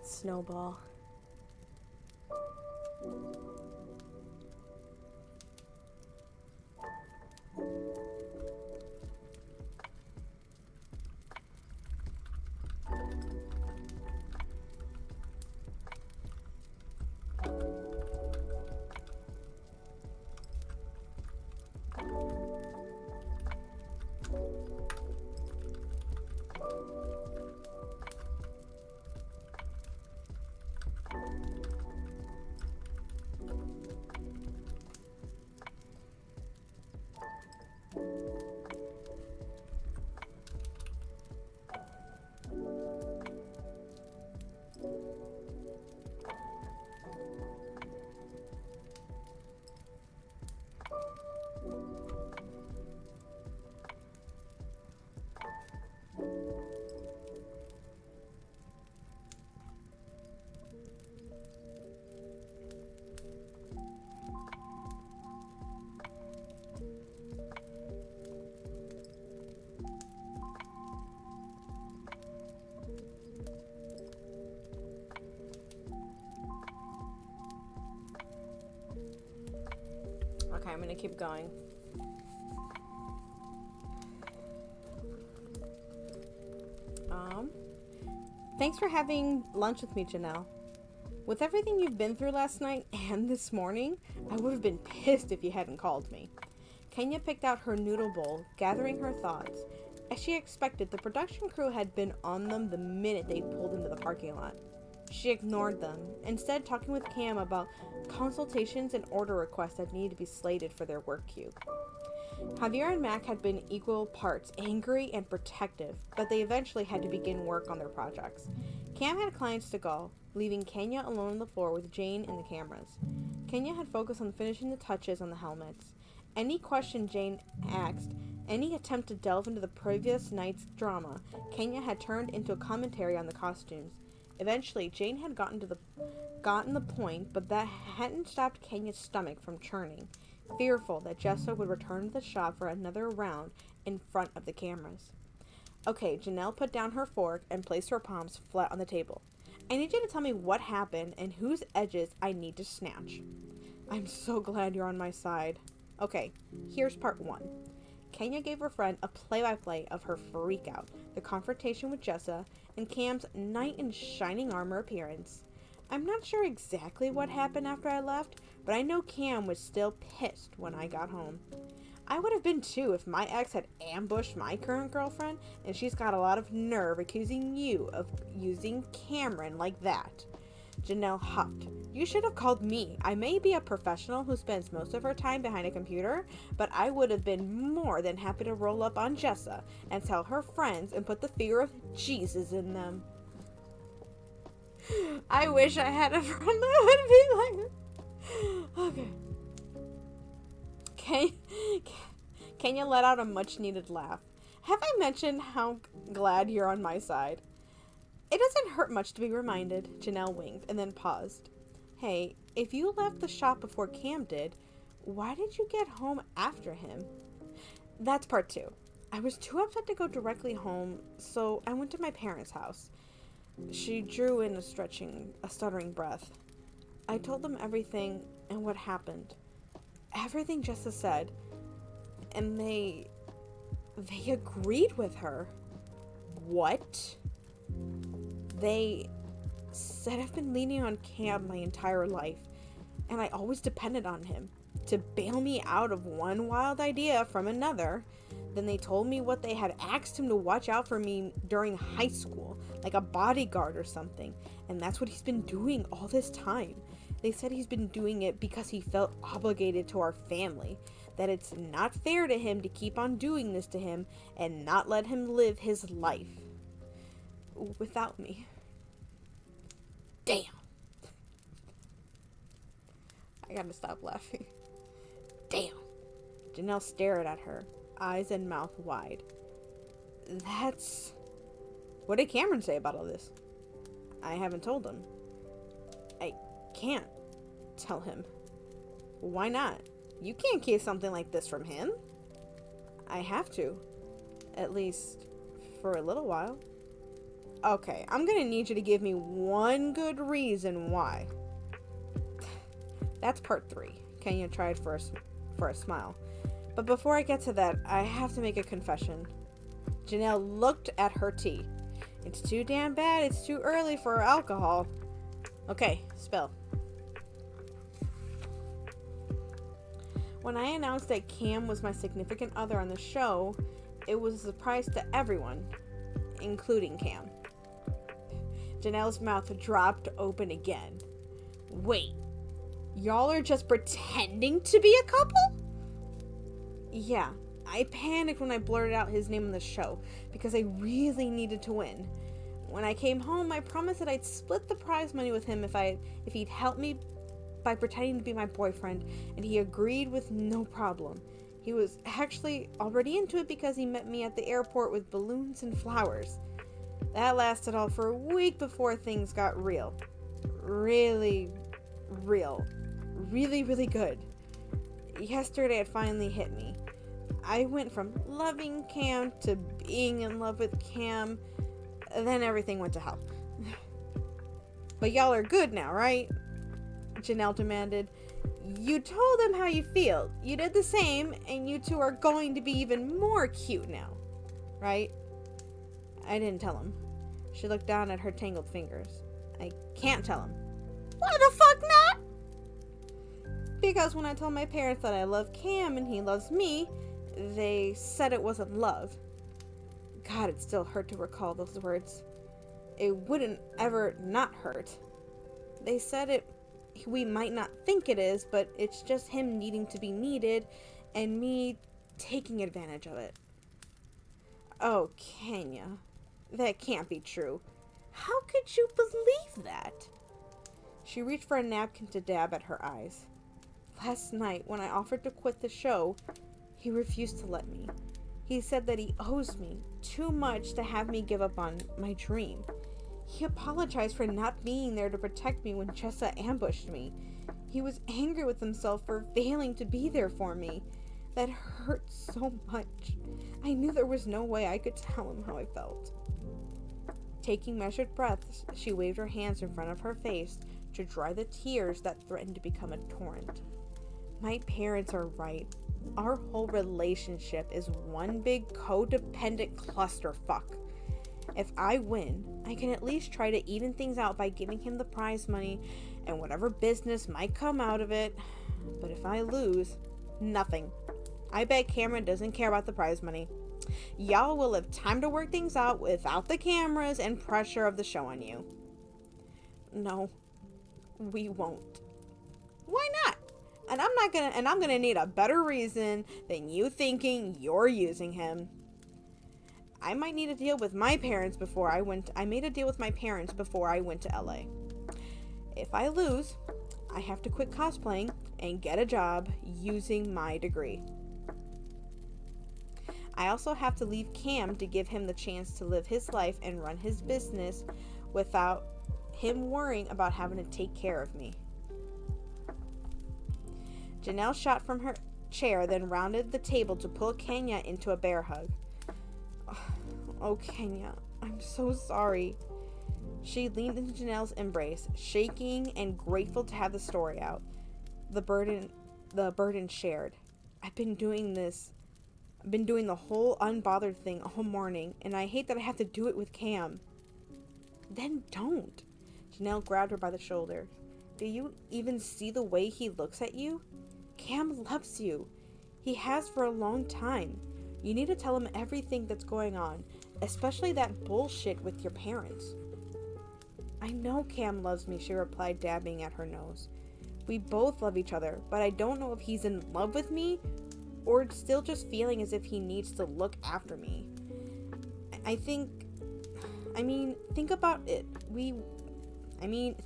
snowball. gonna keep going. Thanks for having lunch with me, Janelle. With everything you've been through last night and this morning, I would have been pissed if you hadn't called me. Kenya picked out her noodle bowl, gathering her thoughts. As she expected, the production crew had been on them the minute they pulled into the parking lot. She ignored them, instead talking with Cam about consultations and order requests that needed to be slated for their work queue. Javier and Mac had been equal parts angry and protective, but they eventually had to begin work on their projects. Cam had clients to go, leaving Kenya alone on the floor with Jane and the cameras. Kenya had focused on finishing the touches on the helmets. Any question Jane asked, any attempt to delve into the previous night's drama, Kenya had turned into a commentary on the costumes. Eventually, Jane had gotten the point, but that hadn't stopped Kenya's stomach from churning, fearful that Jessa would return to the shop for another round in front of the cameras. Okay, Janelle put down her fork and placed her palms flat on the table. I need you to tell me what happened and whose edges I need to snatch. I'm so glad you're on my side. Okay, here's part 1. Kenya gave her friend a play-by-play of her freak-out, the confrontation with Jessa, and Cam's knight in shining armor appearance. I'm not sure exactly what happened after I left, but I know Cam was still pissed when I got home. I would have been too if my ex had ambushed my current girlfriend, and she's got a lot of nerve accusing you of using Cameron like that. Janelle huffed. You should have called me. I may be a professional who spends most of her time behind a computer, but I would have been more than happy to roll up on Jessa and tell her friends and put the fear of Jesus in them. I wish I had a friend that would be like... Okay. Kenya let out a much-needed laugh. Have I mentioned how glad you're on my side? It doesn't hurt much to be reminded, Janelle winked, and then paused. Hey, if you left the shop before Cam did, why did you get home after him? That's part 2. I was too upset to go directly home, so I went to my parents' house. She drew in a stuttering breath. I told them everything and what happened. Everything Jessa said, and they agreed with her. What? They said I've been leaning on Cam my entire life, and I always depended on him to bail me out of one wild idea from another. Then they told me what they had asked him to watch out for me during high school, like a bodyguard or something, and that's what he's been doing all this time. They said he's been doing it because he felt obligated to our family, that it's not fair to him to keep on doing this to him and not let him live his life without me. Damn. I gotta stop laughing. Damn. Janelle stared at her, eyes and mouth wide. What did Cameron say about all this? I haven't told him. I can't tell him. Why not? You can't keep something like this from him. I have to. At least for a little while. Okay, I'm gonna need you to give me one good reason why. That's part 3. Kenya tried for a smile. But before I get to that, I have to make a confession. Janelle looked at her tea. It's too damn bad it's too early for alcohol. Okay, spill. When I announced that Cam was my significant other on the show, it was a surprise to everyone, including Cam. Janelle's mouth dropped open again. Wait, y'all are just pretending to be a couple? Yeah, I panicked when I blurted out his name on the show because I really needed to win. When I came home, I promised that I'd split the prize money with him if he'd help me by pretending to be my boyfriend, and he agreed with no problem. He was actually already into it because he met me at the airport with balloons and flowers. That lasted all for a week before things got real. Really real. Really, really good. Yesterday it finally hit me. I went from loving Cam to being in love with Cam. Then everything went to hell. But y'all are good now, right? Janelle demanded. You told him how you feel. You did the same, and you two are going to be even more cute now, right? I didn't tell him. She looked down at her tangled fingers. I can't tell him. Why the fuck not? Because when I told my parents that I love Cam and he loves me, they said it wasn't love. God, it still hurt to recall those words. It wouldn't ever not hurt. They said it, we might not think it is, but it's just him needing to be needed and me taking advantage of it. Oh, Kenya, that can't be true. How could you believe that? She reached for a napkin to dab at her eyes. Last night, when I offered to quit the show, he refused to let me. He said that he owes me too much to have me give up on my dream. He apologized for not being there to protect me when Chessa ambushed me. He was angry with himself for failing to be there for me. That hurt so much. I knew there was no way I could tell him how I felt. Taking measured breaths, she waved her hands in front of her face to dry the tears that threatened to become a torrent. My parents are right. Our whole relationship is one big codependent clusterfuck. If I win, I can at least try to even things out by giving him the prize money and whatever business might come out of it. But if I lose, nothing. I bet Cameron doesn't care about the prize money. Y'all will have time to work things out without the cameras and pressure of the show on you. No, we won't. Why not? And I'm gonna need a better reason than you thinking you're using him. I might need a deal with my parents before I made a deal with my parents before I went to LA. If I lose, I have to quit cosplaying and get a job using my degree. I also have to leave Cam to give him the chance to live his life and run his business without him worrying about having to take care of me. Janelle shot from her chair, then rounded the table to pull Kenya into a bear hug. Oh, Kenya, I'm so sorry. She leaned into Janelle's embrace, shaking and grateful to have the story out. The burden shared. I've been doing the whole unbothered thing all morning, and I hate that I have to do it with Cam. Then don't. Janelle grabbed her by the shoulder. Do you even see the way he looks at you? Cam loves you. He has for a long time. You need to tell him everything that's going on, especially that bullshit with your parents. I know Cam loves me, she replied, dabbing at her nose. We both love each other, but I don't know if he's in love with me or still just feeling as if he needs to look after me. Think about it.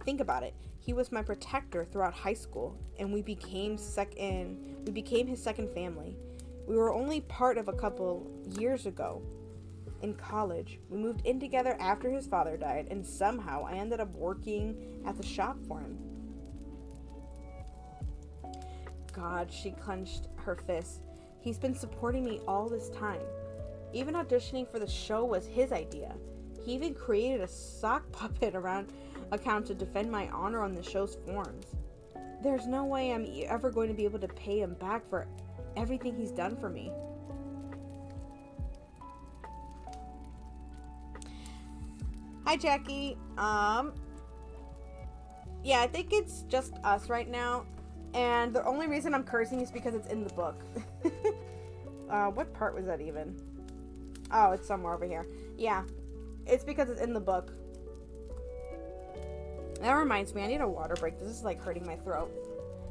Think about it. He was my protector throughout high school, and we became his second family. We were only part of a couple years ago. In college, we moved in together after his father died, and somehow I ended up working at the shop for him. God, she clenched her fists. He's been supporting me all this time. Even auditioning for the show was his idea. He even created a sock puppet account to defend my honor on the show's forums. There's no way I'm ever going to be able to pay him back for everything he's done for me. Hi, Jackie. Yeah, I think it's just us right now. And the only reason I'm cursing is because it's in the book. What part was that even? Oh, it's somewhere over here. Yeah, it's because it's in the book. That reminds me, I need a water break. This is like hurting my throat.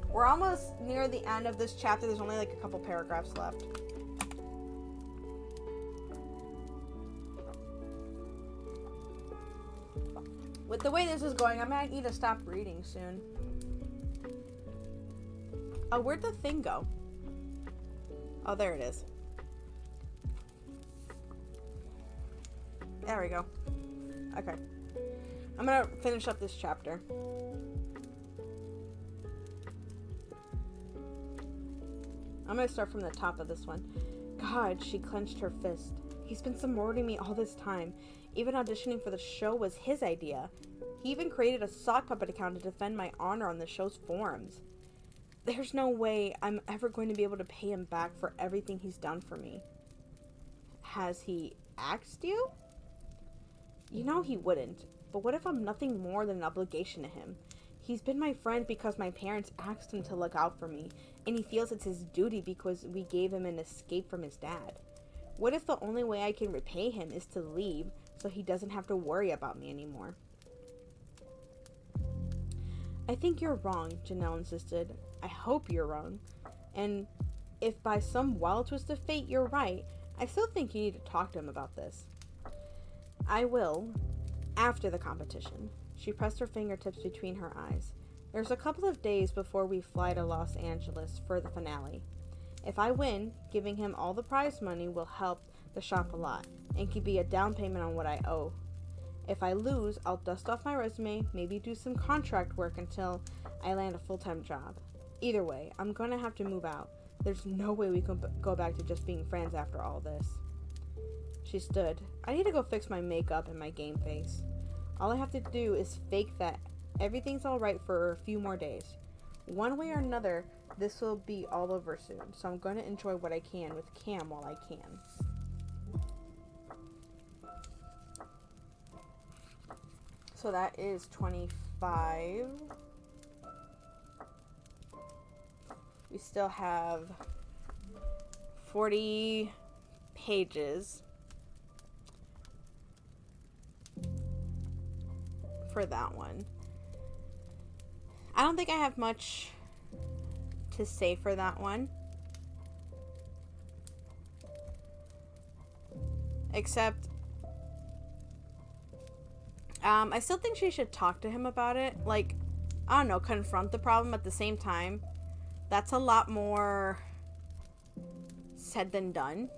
We're almost near the end of this chapter. There's only like a couple paragraphs left. With the way this is going, I might need to stop reading soon. Oh, where'd the thing go? Oh, there it is. There we go. Okay. I'm gonna finish up this chapter. I'm gonna start from the top of this one. God, she clenched her fist. He's been supporting me all this time. Even auditioning for the show was his idea. He even created a sock puppet account to defend my honor on the show's forums. there's no way I'm ever going to be able to pay him back for everything he's done for me. Has he asked you? You know he wouldn't. But what if I'm nothing more than an obligation to him? He's been my friend because my parents asked him to look out for me, and he feels it's his duty because we gave him an escape from his dad. What if the only way I can repay him is to leave so he doesn't have to worry about me anymore? I think you're wrong, Janelle insisted. I hope you're wrong. And if by some wild twist of fate you're right, I still think you need to talk to him about this. I will, after the competition. She pressed her fingertips between her eyes. There's a couple of days before we fly to Los Angeles for the finale. If I win, giving him all the prize money will help the shop a lot and can be a down payment on what I owe. If I lose, I'll dust off my resume, maybe do some contract work until I land a full-time job. Either way, I'm going to have to move out. There's no way we can go back to just being friends after all this. She stood. I need to go fix my makeup and my game face. All I have to do is fake that everything's alright for a few more days. One way or another, this will be all over soon, so I'm going to enjoy what I can with Cam while I can. So that is 25. We still have 40 pages for that one. I don't think I have much to say for that one. Except, I still think she should talk to him about it. Like, I don't know, confront the problem at the same time. That's a lot more said than done.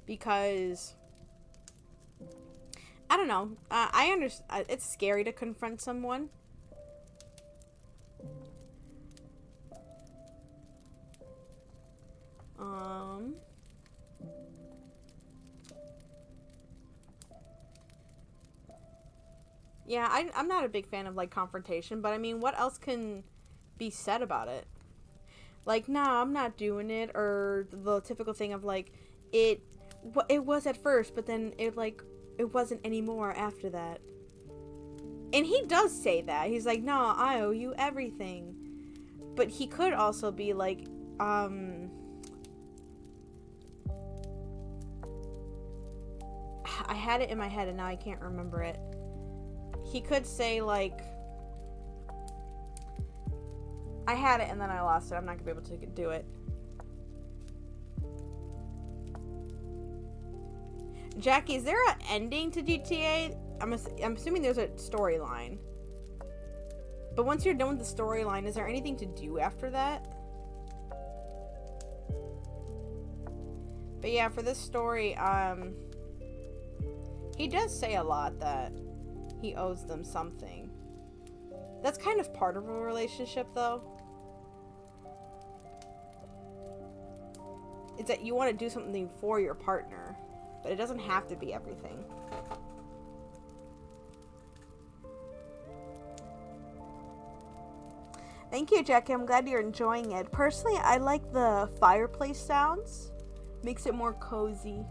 Because, I don't know. I understand. It's scary to confront someone. Yeah, I'm not a big fan of, like, confrontation, but I mean, what else can be said about it? Like, nah, I'm not doing it, or the typical thing of, like, it was at first, but then it wasn't anymore after that. And he does say that. He's like, no, I owe you everything. But he could also be like, I had it in my head and now I can't remember it. He could say, like, I had it and then I lost it. I'm not going to be able to do it. Jackie, is there an ending to GTA? I'm assuming there's a storyline. But once you're done with the storyline, is there anything to do after that? But yeah, for this story, he does say a lot that he owes them something. That's kind of part of a relationship, though. It's that you want to do something for your partner, but it doesn't have to be everything. Thank you, Jackie. I'm glad you're enjoying it. Personally, I like the fireplace sounds. Makes it more cozy.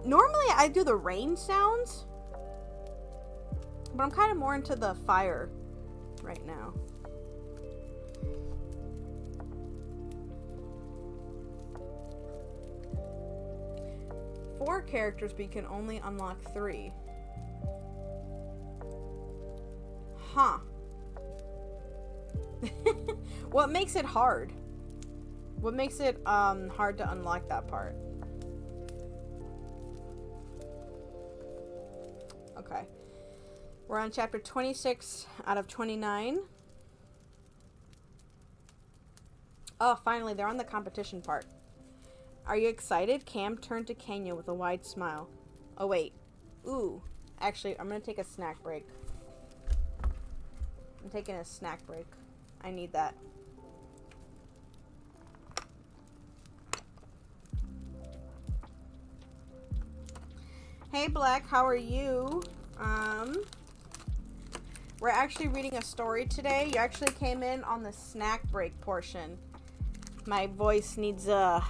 Normally, I do the rain sounds, but I'm kind of more into the fire right now. Four characters, but you can only unlock 3. Huh. What makes it hard? What makes it hard to unlock that part? Okay. We're on chapter 26 out of 29. Oh, finally, they're on the competition part. Are you excited? Cam turned to Kenya with a wide smile. Oh, wait. Ooh. Actually, I'm going to take a snack break. I'm taking a snack break. I need that. Hey, Black, how are you? We're actually reading a story today. You actually came in on the snack break portion. My voice needs a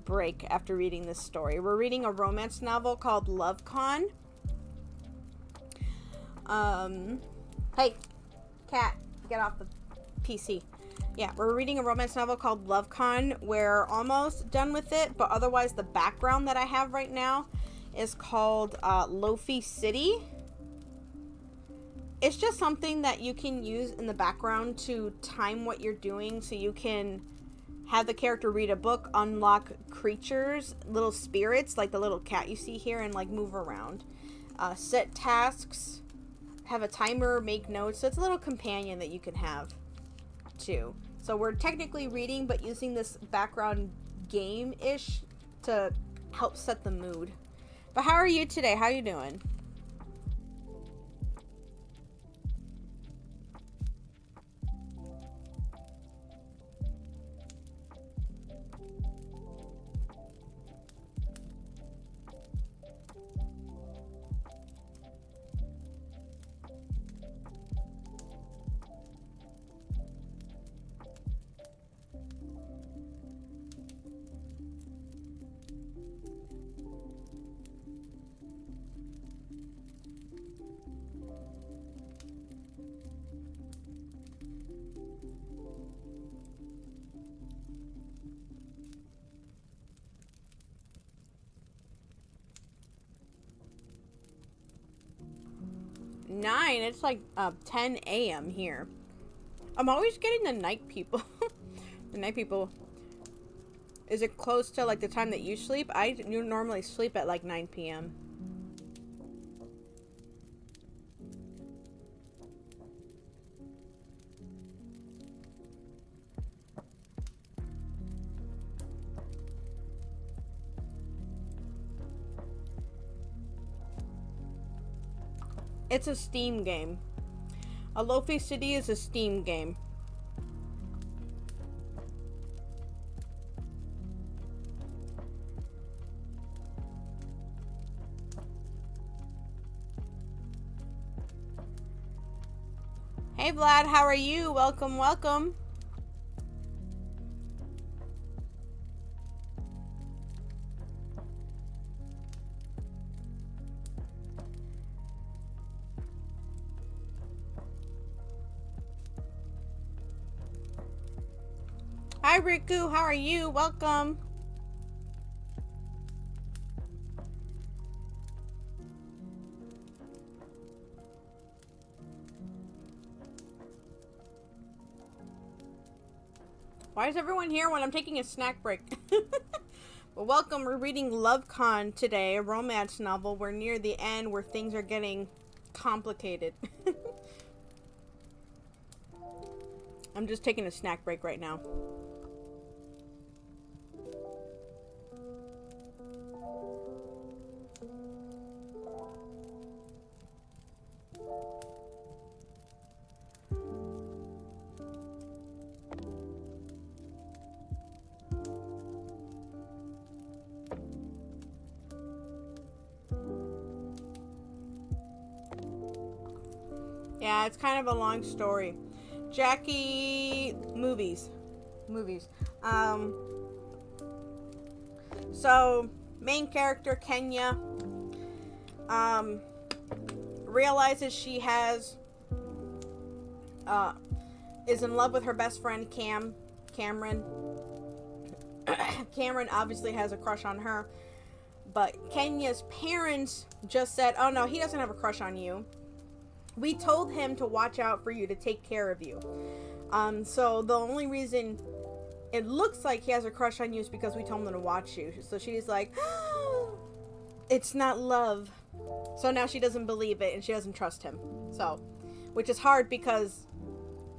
break after reading this story. We're reading a romance novel called Love Con. Hey, cat, get off the PC. Yeah, we're reading a romance novel called Love Con. We're almost done with it, but otherwise the background that I have right now is called Lofi City. It's just something that you can use in the background to time what you're doing, so you can have the character read a book, unlock creatures, little spirits, like the little cat you see here, and like move around. Set tasks, have a timer, make notes. So it's a little companion that you can have too. So we're technically reading, but using this background game-ish to help set the mood. But how are you today? How are you doing? Nine. It's like 10 a.m. here. I'm always getting the night people. The night people. Is it close to like the time that you sleep? You normally sleep at like 9 p.m. It's a Steam game. Alofi City is a Steam game. Hey Vlad, how are you? Welcome, welcome. Hi Riku, how are you? Welcome. Why is everyone here when I'm taking a snack break? Well, welcome. We're reading Love Con today, a romance novel. We're near the end where things are getting complicated. I'm just taking a snack break right now. Yeah, it's kind of a long story. Jackie, movies. So main character Kenya realizes she has is in love with her best friend Cameron. Cameron obviously has a crush on her, but Kenya's parents just said, "Oh no, he doesn't have a crush on you. We told him to watch out for you, to take care of you." So the only reason it looks like he has a crush on you is because we told him to watch you. So she's like, oh, it's not love. So now she doesn't believe it and she doesn't trust him. So, which is hard because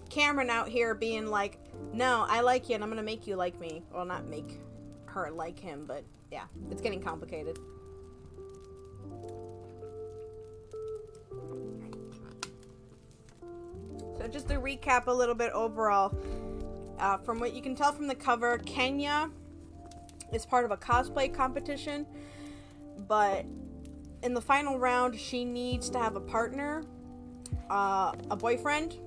Cameron out here being like, no, I like you and I'm going to make you like me. Well, not make her like him, but yeah, it's getting complicated. So just to recap a little bit overall, from what you can tell from the cover, Kenya is part of a cosplay competition, but in the final round, she needs to have a partner, a boyfriend.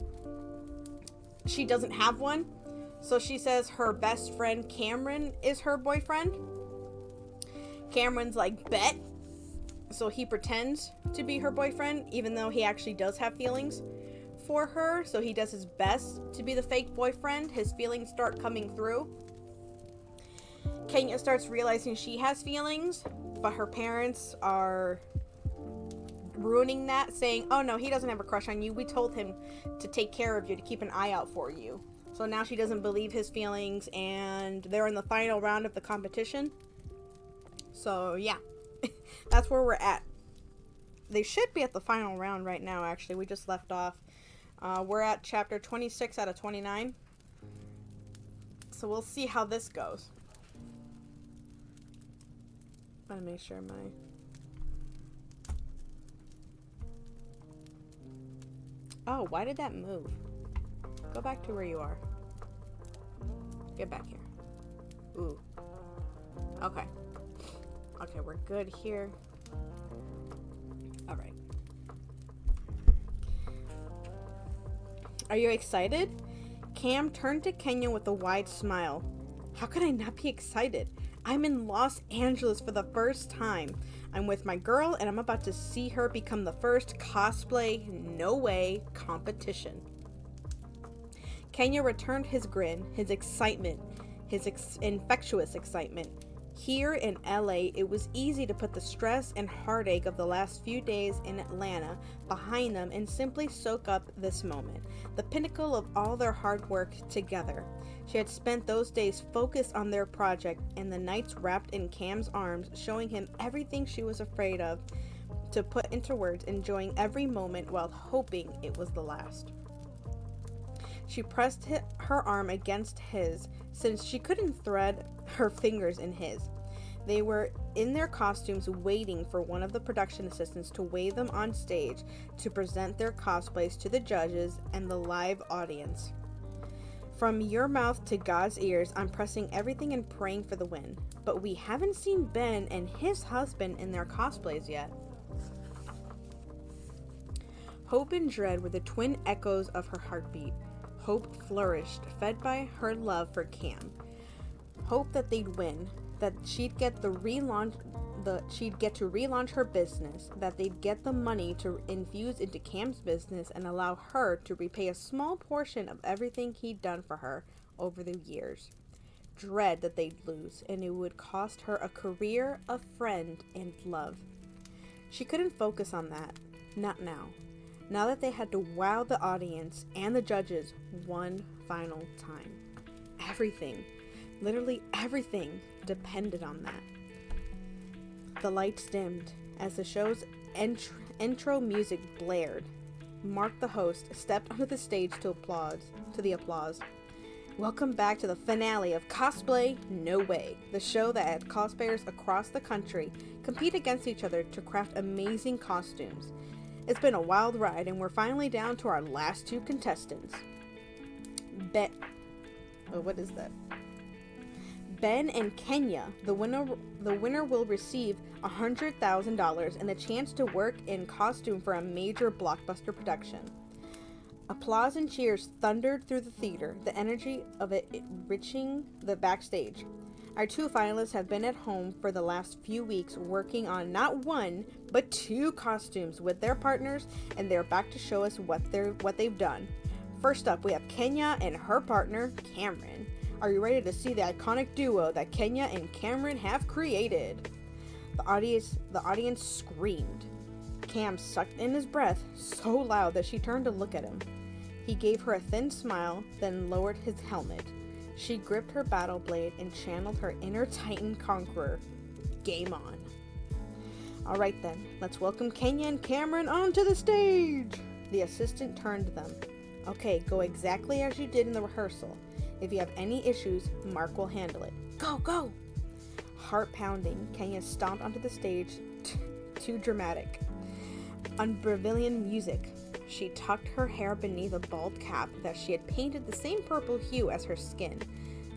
She doesn't have one. So she says her best friend Cameron is her boyfriend. Cameron's like, bet. So he pretends to be her boyfriend, even though he actually does have feelings for her. So he does his best to be the fake boyfriend. His feelings start coming through. Kenya starts realizing she has feelings, but her parents are ruining that, saying, oh no, he doesn't have a crush on you. We told him to take care of you, to keep an eye out for you. So now she doesn't believe his feelings, and they're in the final round of the competition. So yeah, that's where we're at. They should be at the final round right now, actually. We just left off. We're at chapter 26 out of 29. So we'll see how this goes. I'm gonna make sure my... Oh, why did that move? Go back to where you are. Get back here. Ooh. Okay. Okay, we're good here. Alright. Are you excited? Cam turned to Kenya with a wide smile. How could I not be excited? I'm in Los Angeles for the first time. I'm with my girl and I'm about to see her become the first cosplay no way competition. Kenya returned his grin, his excitement, his infectious excitement. Here in LA, it was easy to put the stress and heartache of the last few days in Atlanta behind them and simply soak up this moment, the pinnacle of all their hard work together. She had spent those days focused on their project and the nights wrapped in Cam's arms, showing him everything she was afraid of to put into words, enjoying every moment while hoping it was the last. She pressed her arm against his, since she couldn't thread her fingers in his. They were in their costumes waiting for one of the production assistants to wave them on stage to present their cosplays to the judges and the live audience. From your mouth to God's ears, I'm pressing everything and praying for the win. But we haven't seen Ben and his husband in their cosplays yet. Hope and dread were the twin echoes of her heartbeat. Hope flourished, fed by her love for Cam. Hope that they'd win, that she'd get to relaunch her business, that they'd get the money to infuse into Cam's business and allow her to repay a small portion of everything he'd done for her over the years. Dread that they'd lose, and it would cost her a career, a friend, and love. She couldn't focus on that. Not now. Now that they had to wow the audience and the judges one final time. Everything, literally everything, depended on that. The lights dimmed as the show's intro music blared. Mark, the host, stepped onto the stage to the applause. Welcome back to the finale of Cosplay No Way, the show that had cosplayers across the country compete against each other to craft amazing costumes. It's been a wild ride, and we're finally down to our last two contestants. What is that? Ben and Kenya. The winner will receive $100,000 and the chance to work in costume for a major blockbuster production. Applause and cheers thundered through the theater, the energy of it reaching the backstage. Our two finalists have been at home for the last few weeks working on not one, but two costumes with their partners, and they're back to show us what they've done. First up, we have Kenya and her partner, Cameron. Are you ready to see the iconic duo that Kenya and Cameron have created? The audience screamed. Cam sucked in his breath so loud that she turned to look at him. He gave her a thin smile, then lowered his helmet. She gripped her battle blade and channeled her inner Titan conqueror. Game on. Alright then, let's welcome Kenya and Cameron onto the stage! The assistant turned to them. Okay, go exactly as you did in the rehearsal. If you have any issues, Mark will handle it. Go, go! Heart pounding, Kenya stomped onto the stage. Too dramatic. On Brazilian music, she tucked her hair beneath a bald cap that she had painted the same purple hue as her skin,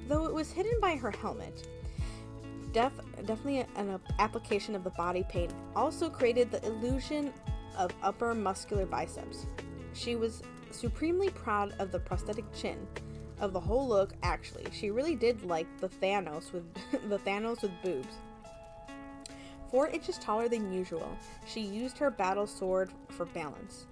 though it was hidden by her helmet. Definitely an application of the body paint also created the illusion of upper muscular biceps. She was supremely proud of the prosthetic chin, of the whole look. Actually, she really did like the Thanos with the Thanos with boobs. 4 inches taller than usual, she used her battle sword for balance,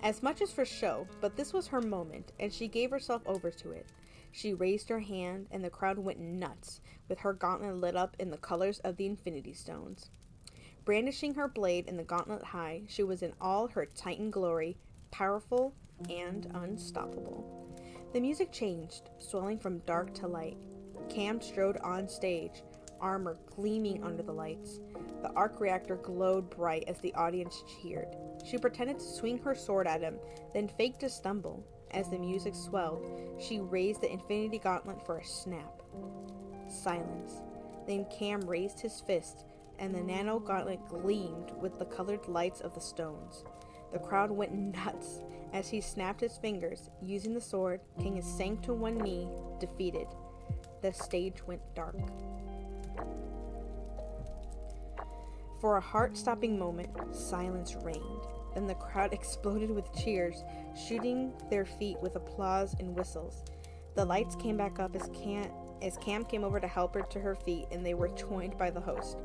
as much as for show, but this was her moment, and she gave herself over to it. She raised her hand, and the crowd went nuts, with her gauntlet lit up in the colors of the Infinity Stones. Brandishing her blade and the gauntlet high, she was in all her Titan glory, powerful and unstoppable. The music changed, swelling from dark to light. Cam strode on stage, armor gleaming under the lights. The arc reactor glowed bright as the audience cheered. She pretended to swing her sword at him, then faked a stumble. As the music swelled, she raised the Infinity Gauntlet for a snap. Silence. Then Cam raised his fist, and the nano gauntlet gleamed with the colored lights of the stones. The crowd went nuts. As he snapped his fingers, using the sword, King sank to one knee, defeated. The stage went dark. For a heart-stopping moment, silence reigned. Then the crowd exploded with cheers, shooting their feet with applause and whistles. The lights came back up as Cam came over to help her to her feet, and they were joined by the host.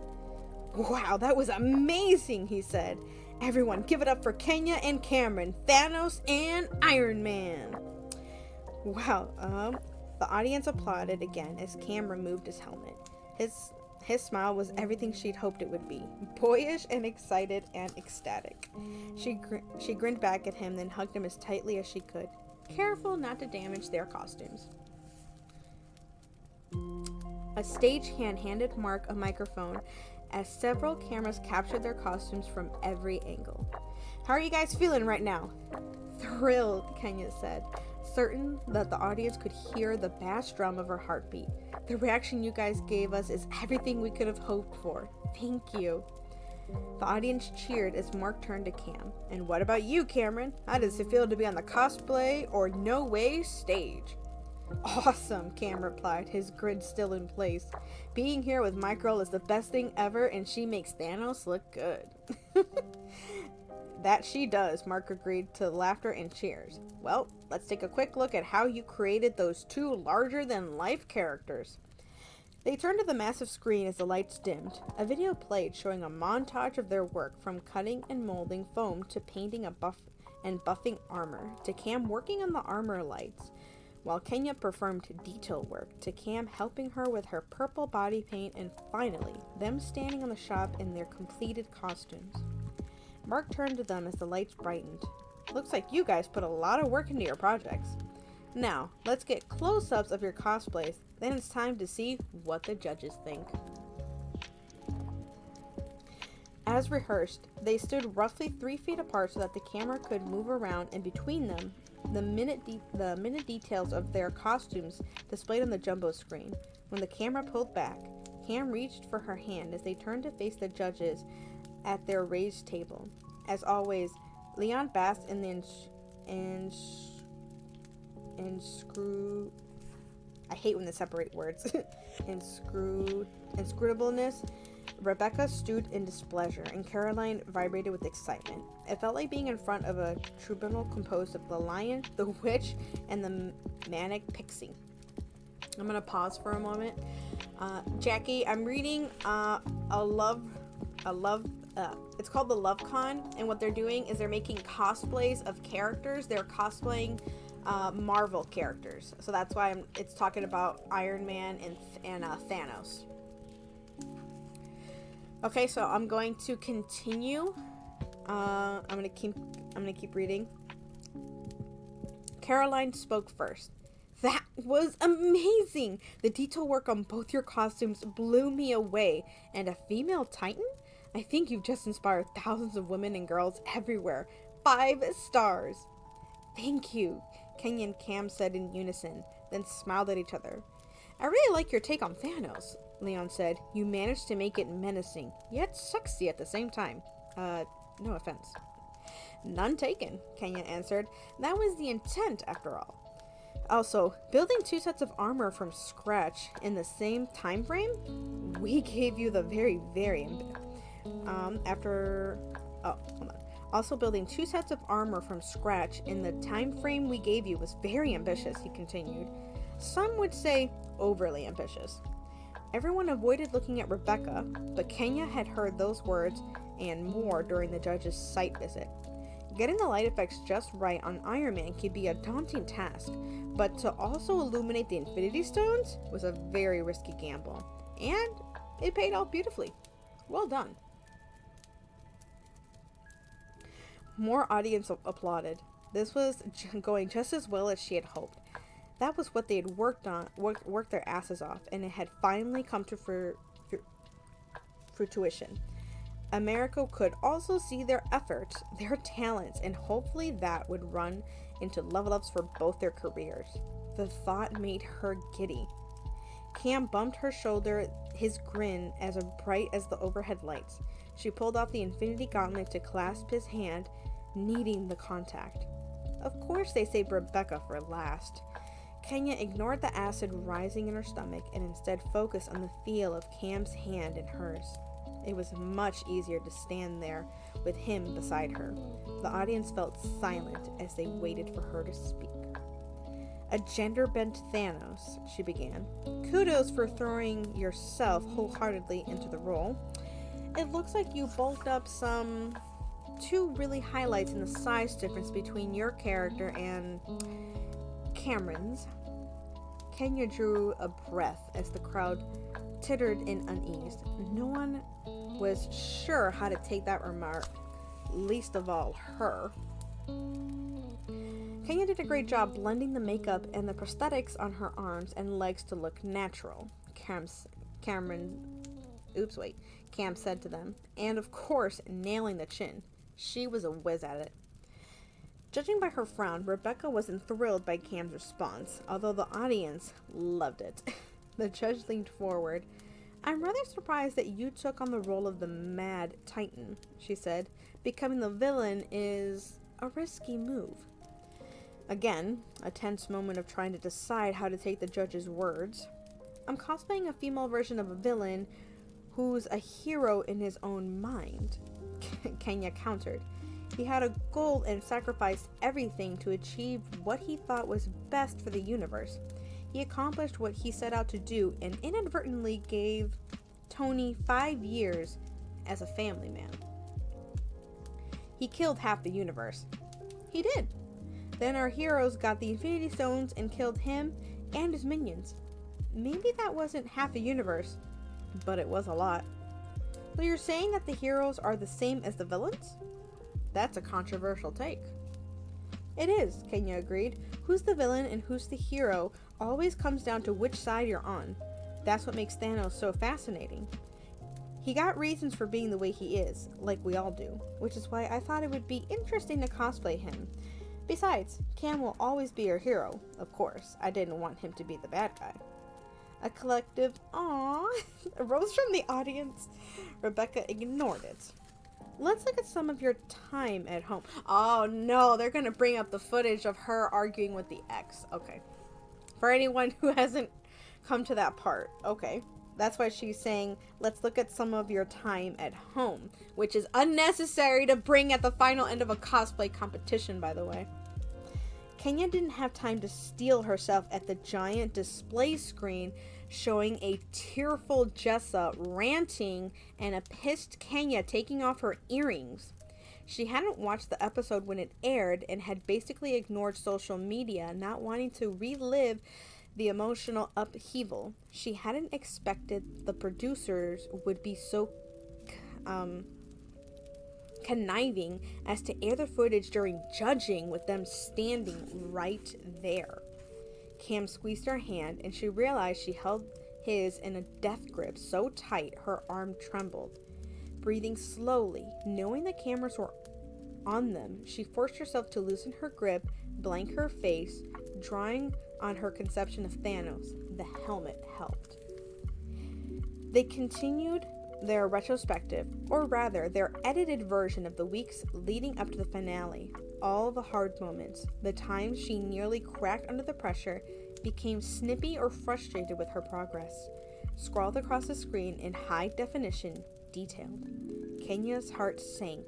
"Wow, that was amazing," he said. "Everyone, give it up for Kenya and Cameron, Thanos and Iron Man." Wow, the audience applauded again as Cam removed his helmet. His smile was everything she'd hoped it would be, boyish and excited and ecstatic. She grinned back at him, then hugged him as tightly as she could, careful not to damage their costumes. A stagehand handed Mark a microphone as several cameras captured their costumes from every angle. "How are you guys feeling right now?" "Thrilled," Kenya said, certain that the audience could hear the bass drum of her heartbeat. "The reaction you guys gave us is everything we could have hoped for. Thank you." The audience cheered as Mark turned to Cam. "And what about you, Cameron? How does it feel to be on the cosplay or no way stage?" "Awesome," Cam replied, his grin still in place. "Being here with my girl is the best thing ever, and she makes Thanos look good." "That she does," Mark agreed to laughter and cheers. "Well, let's take a quick look at how you created those 2 larger-than-life characters." They turned to the massive screen as the lights dimmed. A video played showing a montage of their work, from cutting and molding foam to painting and buffing armor, to Cam working on the armor lights, while Kenya performed detail work, to Cam helping her with her purple body paint, and finally, them standing on the shop in their completed costumes. Mark turned to them as the lights brightened. "Looks like you guys put a lot of work into your projects. Now, let's get close-ups of your cosplays, then it's time to see what the judges think." As rehearsed, they stood roughly 3 feet apart so that the camera could move around, and between them, the minute details of their costumes displayed on the jumbo screen. When the camera pulled back, Cam reached for her hand as they turned to face the judges at their raised table. As always, Leon basked in the I hate when they separate words. Inscrutableness. Rebecca stewed in displeasure, and Caroline vibrated with excitement. It felt like being in front of a tribunal composed of the lion, the witch, and the manic pixie. I'm gonna pause for a moment. Jackie, I'm reading it's called the Love Con, and what they're doing is they're making cosplays of characters. They're cosplaying Marvel characters, so that's why it's talking about Iron Man and Thanos. Okay, so I'm going to continue. I'm gonna keep reading. Caroline spoke first. "That was amazing! The detail work on both your costumes blew me away. And a female Titan? I think you've just inspired thousands of women and girls everywhere. 5 stars!" "Thank you," Kenya and Cam said in unison, then smiled at each other. "I really like your take on Thanos," Leon said. "You managed to make it menacing, yet sexy at the same time. No offense." "None taken," Kenya answered. "That was the intent, after all. Also, building 2 sets of armor from scratch in the same time frame? We gave you the very, very Also, building 2 sets of armor from scratch in the time frame we gave you was very ambitious, he continued. Some would say overly ambitious. Everyone avoided looking at Rebecca, but Kenya had heard those words and more during the judge's site visit. Getting the light effects just right on Iron Man could be a daunting task, but to also illuminate the Infinity Stones was a very risky gamble, and it paid off beautifully. Well done. More audience applauded. This was going just as well as she had hoped. That was what they had worked their asses off, and it had finally come to fruition. America could also see their efforts, their talents, and hopefully that would run into level ups for both their careers. The thought made her giddy. Cam bumped her shoulder, his grin as bright as the overhead lights. She pulled off the Infinity Gauntlet to clasp his hand, needing the contact. Of course they saved Rebecca for last. Kenya ignored the acid rising in her stomach and instead focused on the feel of Cam's hand in hers. It was much easier to stand there with him beside her. The audience felt silent as they waited for her to speak. A gender-bent Thanos, she began. Kudos for throwing yourself wholeheartedly into the role. It looks like you bulked up some 2 really highlights in the size difference between your character and Cameron's. Kenya drew a breath as the crowd tittered in unease. No one was sure how to take that remark, least of all her. Kenya did a great job blending the makeup and the prosthetics on her arms and legs to look natural, Cam said to them, and of course, nailing the chin. She was a whiz at it. Judging by her frown, Rebecca wasn't thrilled by Cam's response, although the audience loved it. The judge leaned forward. I'm rather surprised that you took on the role of the Mad Titan, she said. Becoming the villain is a risky move. Again, a tense moment of trying to decide how to take the judge's words. I'm cosplaying a female version of a villain who's a hero in his own mind, Kenya countered. He had a goal and sacrificed everything to achieve what he thought was best for the universe. He accomplished what he set out to do and inadvertently gave Tony 5 years as a family man. He killed half the universe. He did. Then our heroes got the Infinity Stones and killed him and his minions. Maybe that wasn't half a universe, but it was a lot. So you're saying that the heroes are the same as the villains? That's a controversial take. It is, Kenya agreed. Who's the villain and who's the hero always comes down to which side you're on. That's what makes Thanos so fascinating. He got reasons for being the way he is, like we all do, which is why I thought it would be interesting to cosplay him. Besides, Cam will always be our hero, of course. I didn't want him to be the bad guy. A collective "aww" arose from the audience. Rebecca ignored it. Let's look at some of your time at home. Oh no, they're gonna bring up the footage of her arguing with the ex. Okay. For anyone who hasn't come to that part. Okay. That's why she's saying, let's look at some of your time at home, which is unnecessary to bring at the final end of a cosplay competition, by the way. Kenya didn't have time to steel herself at the giant display screen showing a tearful Jessa ranting and a pissed Kenya taking off her earrings. She hadn't watched the episode when it aired and had basically ignored social media, not wanting to relive the emotional upheaval. She hadn't expected the producers would be so conniving as to air the footage during judging with them standing right there. Cam squeezed her hand and she realized she held his in a death grip so tight her arm trembled. Breathing slowly, knowing the cameras were on them, she forced herself to loosen her grip, blank her face, drawing on her conception of Thanos. The helmet helped. They continued their retrospective, or rather their edited version of the weeks leading up to the finale. All the hard moments, the times she nearly cracked under the pressure, became snippy or frustrated with her progress, scrawled across the screen in high definition, detailed. Kenya's heart sank.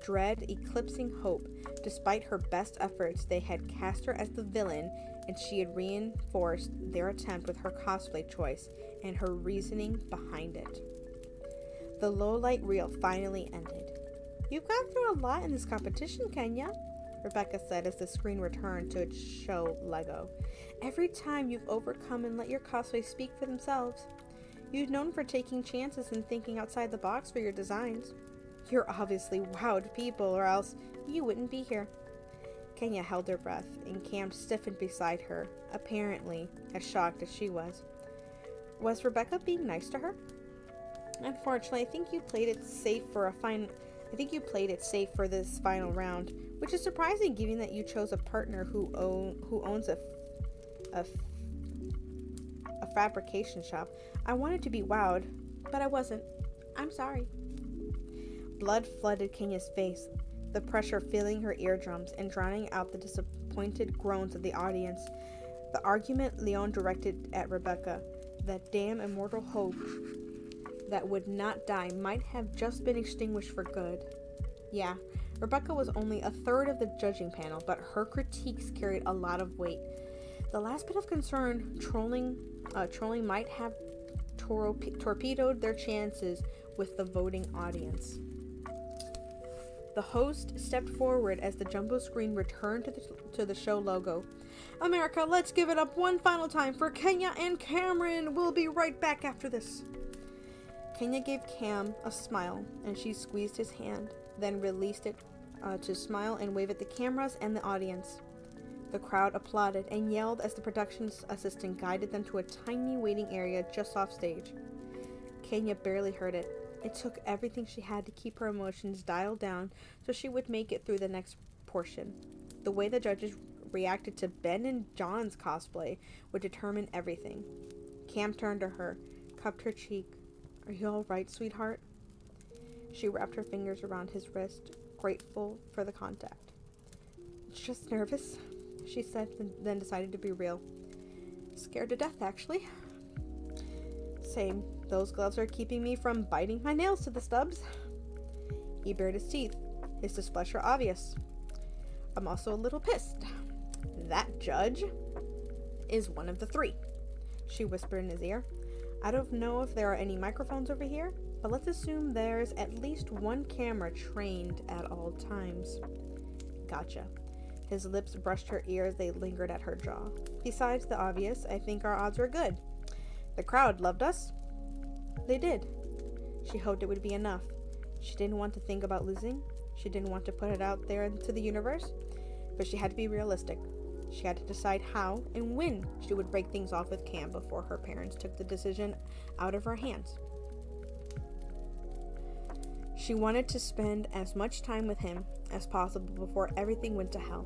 dread eclipsing hope. Despite her best efforts, they had cast her as the villain, and she had reinforced their attempt with her cosplay choice and her reasoning behind it. The low-light reel finally ended. "You've gone through a lot in this competition, Kenya," Rebecca said as the screen returned to its show Lego. "Every time you've overcome and let your cosplay speak for themselves. You're known for taking chances and thinking outside the box for your designs. You're obviously wowed people, or else you wouldn't be here." Kenya held her breath, and Cam stiffened beside her, apparently as shocked as she was. Was Rebecca being nice to her? "Unfortunately, I think you played it safe for this final round, which is surprising given that you chose a partner who owns a fabrication shop. I wanted to be wowed, but I wasn't. I'm sorry." Blood flooded Kenya's face, the pressure filling her eardrums and drowning out the disappointed groans of the audience. The argument Leon directed at Rebecca, that damn immortal hope that would not die, might have just been extinguished for good. Yeah, Rebecca was only a third of the judging panel, but her critiques carried a lot of weight. The last bit of concern, trolling might have torpedoed their chances with the voting audience. The host stepped forward as the jumbo screen returned to the show logo. "America, let's give it up one final time for Kenya and Cameron. We'll be right back after this." Kenya gave Cam a smile, and she squeezed his hand, then released it to smile and wave at the cameras and the audience. The crowd applauded and yelled as the production assistant guided them to a tiny waiting area just off stage. Kenya barely heard it. It took everything she had to keep her emotions dialed down so she would make it through the next portion. The way the judges reacted to Ben and John's cosplay would determine everything. Cam turned to her, cupped her cheek. "Are you all right, sweetheart?" She wrapped her fingers around his wrist, grateful for the contact. "Just nervous," she said, then decided to be real. "Scared to death, actually." "Same. Those gloves are keeping me from biting my nails to the stubs." He bared his teeth, his displeasure obvious. "I'm also a little pissed. That judge is one of the three," she whispered in his ear. "I don't know if there are any microphones over here, but let's assume there's at least one camera trained at all times." "Gotcha." His lips brushed her ear as they lingered at her jaw. "Besides the obvious, I think our odds were good. The crowd loved us." They did. She hoped it would be enough. She didn't want to think about losing. She didn't want to put it out there into the universe. But she had to be realistic. She had to decide how and when she would break things off with Cam before her parents took the decision out of her hands. She wanted to spend as much time with him as possible before everything went to hell.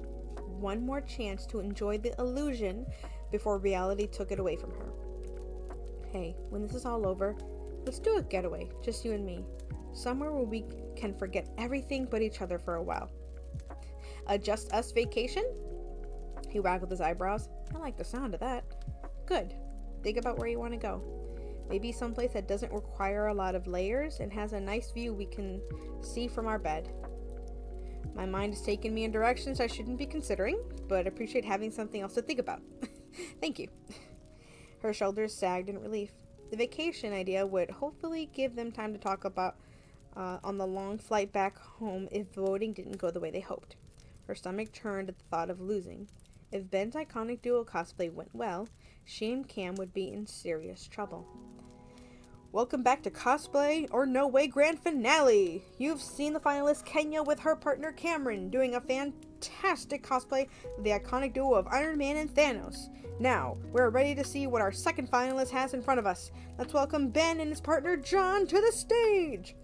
One more chance to enjoy the illusion before reality took it away from her. "Hey, when this is all over, let's do a getaway, just you and me. Somewhere where we can forget everything but each other for a while." "A just us vacation?" He waggled his eyebrows. "I like the sound of that." "Good. Think about where you want to go. Maybe someplace that doesn't require a lot of layers and has a nice view we can see from our bed." "My mind is taking me in directions I shouldn't be considering, but appreciate having something else to think about." "Thank you." Her shoulders sagged in relief. The vacation idea would hopefully give them time to talk about on the long flight back home if voting didn't go the way they hoped. Her stomach churned at the thought of losing. If Ben's iconic duo cosplay went well, she and Cam would be in serious trouble. Welcome back to Cosplay or No Way Grand Finale! You've seen the finalist Kenya with her partner Cameron doing a fantastic cosplay of the iconic duo of Iron Man and Thanos. Now, we're ready to see what our second finalist has in front of us. Let's welcome Ben and his partner John to the stage!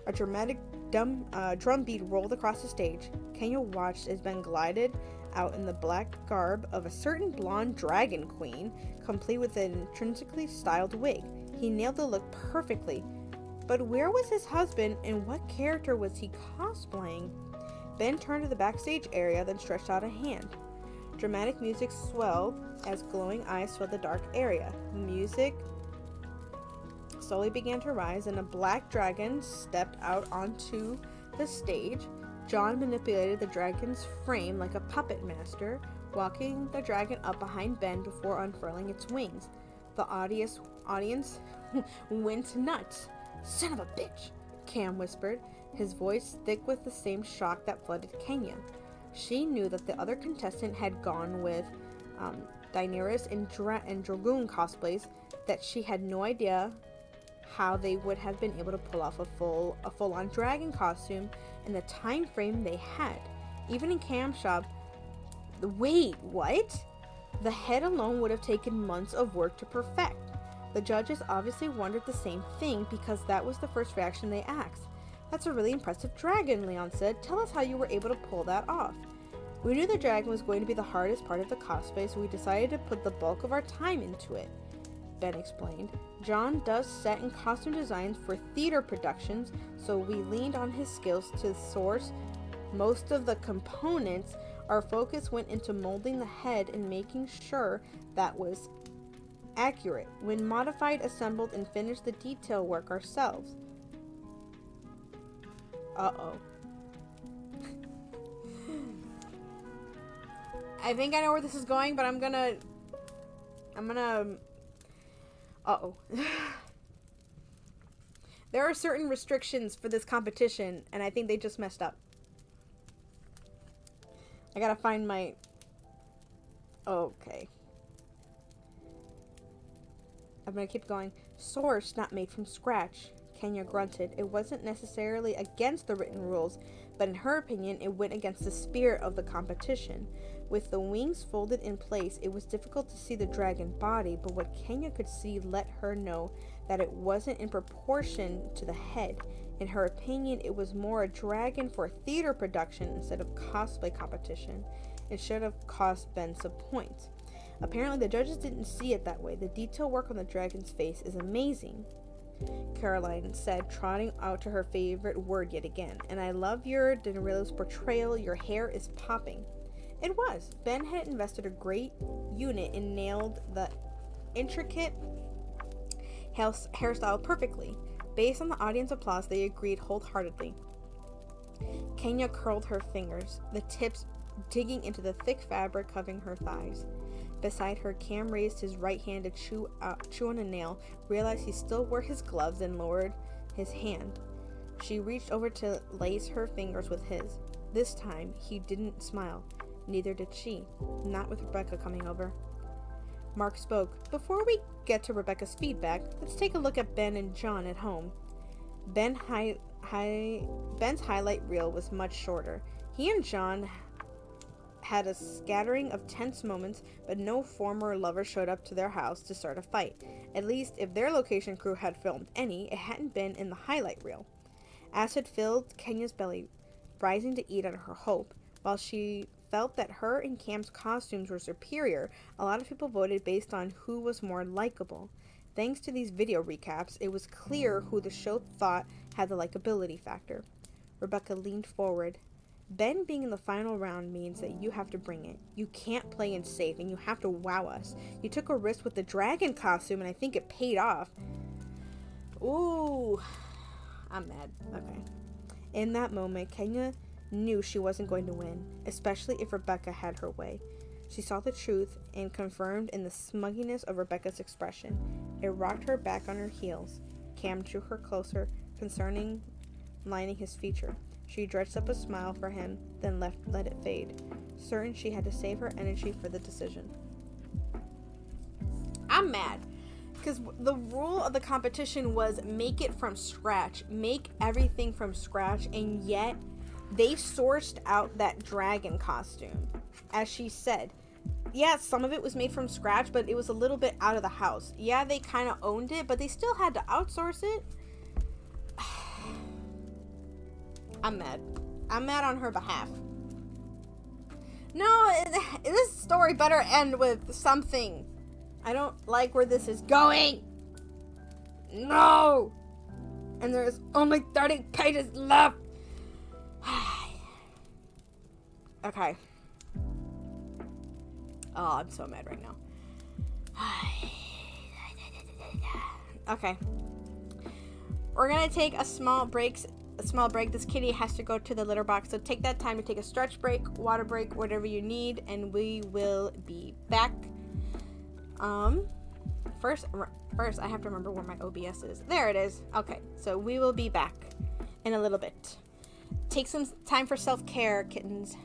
A dramatic drumbeat rolled across the stage. Kenya watched as Ben glided out in the black garb of a certain blonde dragon queen, complete with an intrinsically styled wig. He nailed the look perfectly. But where was his husband, and what character was he cosplaying? Ben turned to the backstage area, then stretched out a hand. Dramatic music swelled as glowing eyes filled the dark area. Music slowly began to rise, and a black dragon stepped out onto the stage. John manipulated the dragon's frame like a puppet master, walking the dragon up behind Ben before unfurling its wings. The audience went nuts. "Son of a bitch," Cam whispered, his voice thick with the same shock that flooded Kenya. She knew that the other contestant had gone with Daenerys and Dragoon cosplays, that she had no idea how they would have been able to pull off a full-on dragon costume in the time frame they had. Even in Cam's shop, wait, what? The head alone would have taken months of work to perfect. The judges obviously wondered the same thing because that was the first reaction they asked. "That's a really impressive dragon," Leon said. "Tell us how you were able to pull that off." "We knew the dragon was going to be the hardest part of the cosplay, so we decided to put the bulk of our time into it," Ben explained. "John does set and costume designs for theater productions, so we leaned on his skills to source most of the components. Our focus went into molding the head and making sure that was accurate. When modified, assembled, and finished the detail work ourselves." Uh-oh. I think I know where this is going, but I'm gonna uh-oh. There are certain restrictions for this competition, and I think they just messed up. I gotta find my... Okay. I'm gonna keep going. "Source, not made from scratch," Kenya grunted. It wasn't necessarily against the written rules, but in her opinion, it went against the spirit of the competition. With the wings folded in place, it was difficult to see the dragon body, but what Kenya could see let her know that it wasn't in proportion to the head. In her opinion, it was more a dragon for theater production instead of cosplay competition. It should have cost Ben some points. Apparently, the judges didn't see it that way. "The detail work on the dragon's face is amazing," Caroline said, trotting out to her favorite word yet again. "And I love your Daenerys portrayal. Your hair is popping." It was. Ben had invested a great unit and nailed the intricate hairstyle perfectly. Based on the audience applause, they agreed wholeheartedly. Kenya curled her fingers, the tips digging into the thick fabric covering her thighs. Beside her, Cam raised his right hand to chew on a nail, realized he still wore his gloves, and lowered his hand. She reached over to lace her fingers with his. This time, he didn't smile. Neither did she. Not with Rebecca coming over. Mark spoke. "Before we get to Rebecca's feedback, let's take a look at Ben and John at home." Ben's highlight reel was much shorter. He and John had a scattering of tense moments, but no former lover showed up to their house to start a fight. At least, if their location crew had filmed any, it hadn't been in the highlight reel. Acid filled Kenya's belly, rising to eat at her hope. While she felt that her and Cam's costumes were superior, a lot of people voted based on who was more likable. Thanks to these video recaps, it was clear who the show thought had the likability factor. Rebecca leaned forward. "Ben being in the final round means that you have to bring it. You can't play it safe, and you have to wow us. You took a risk with the dragon costume, and I think it paid off." Ooh, I'm mad. Okay. In that moment, Kenya knew she wasn't going to win, especially if Rebecca had her way. She saw the truth and confirmed in the smugginess of Rebecca's expression. It rocked her back on her heels. Cam drew her closer, concerning lining his feature. She dredged up a smile for him, then let it fade, certain she had to save her energy for the decision. I'm mad, because the rule of the competition was make it from scratch, make everything from scratch, and yet they sourced out that dragon costume. As she said, yeah, some of it was made from scratch, but it was a little bit out of the house. Yeah, they kind of owned it, but they still had to outsource it. I'm mad. I'm mad on her behalf. No, this story better end with something. I don't like where this is going. No! And there's only 30 pages left. Okay. Oh, I'm so mad right now. Okay. We're gonna take a small small break. This kitty has to go to the litter box, so take that time to take a stretch break, water break, whatever you need, and we will be back. First I have to remember where my OBS is. There it is. Okay, so we will be back in a little bit. Take some time for self-care, kittens.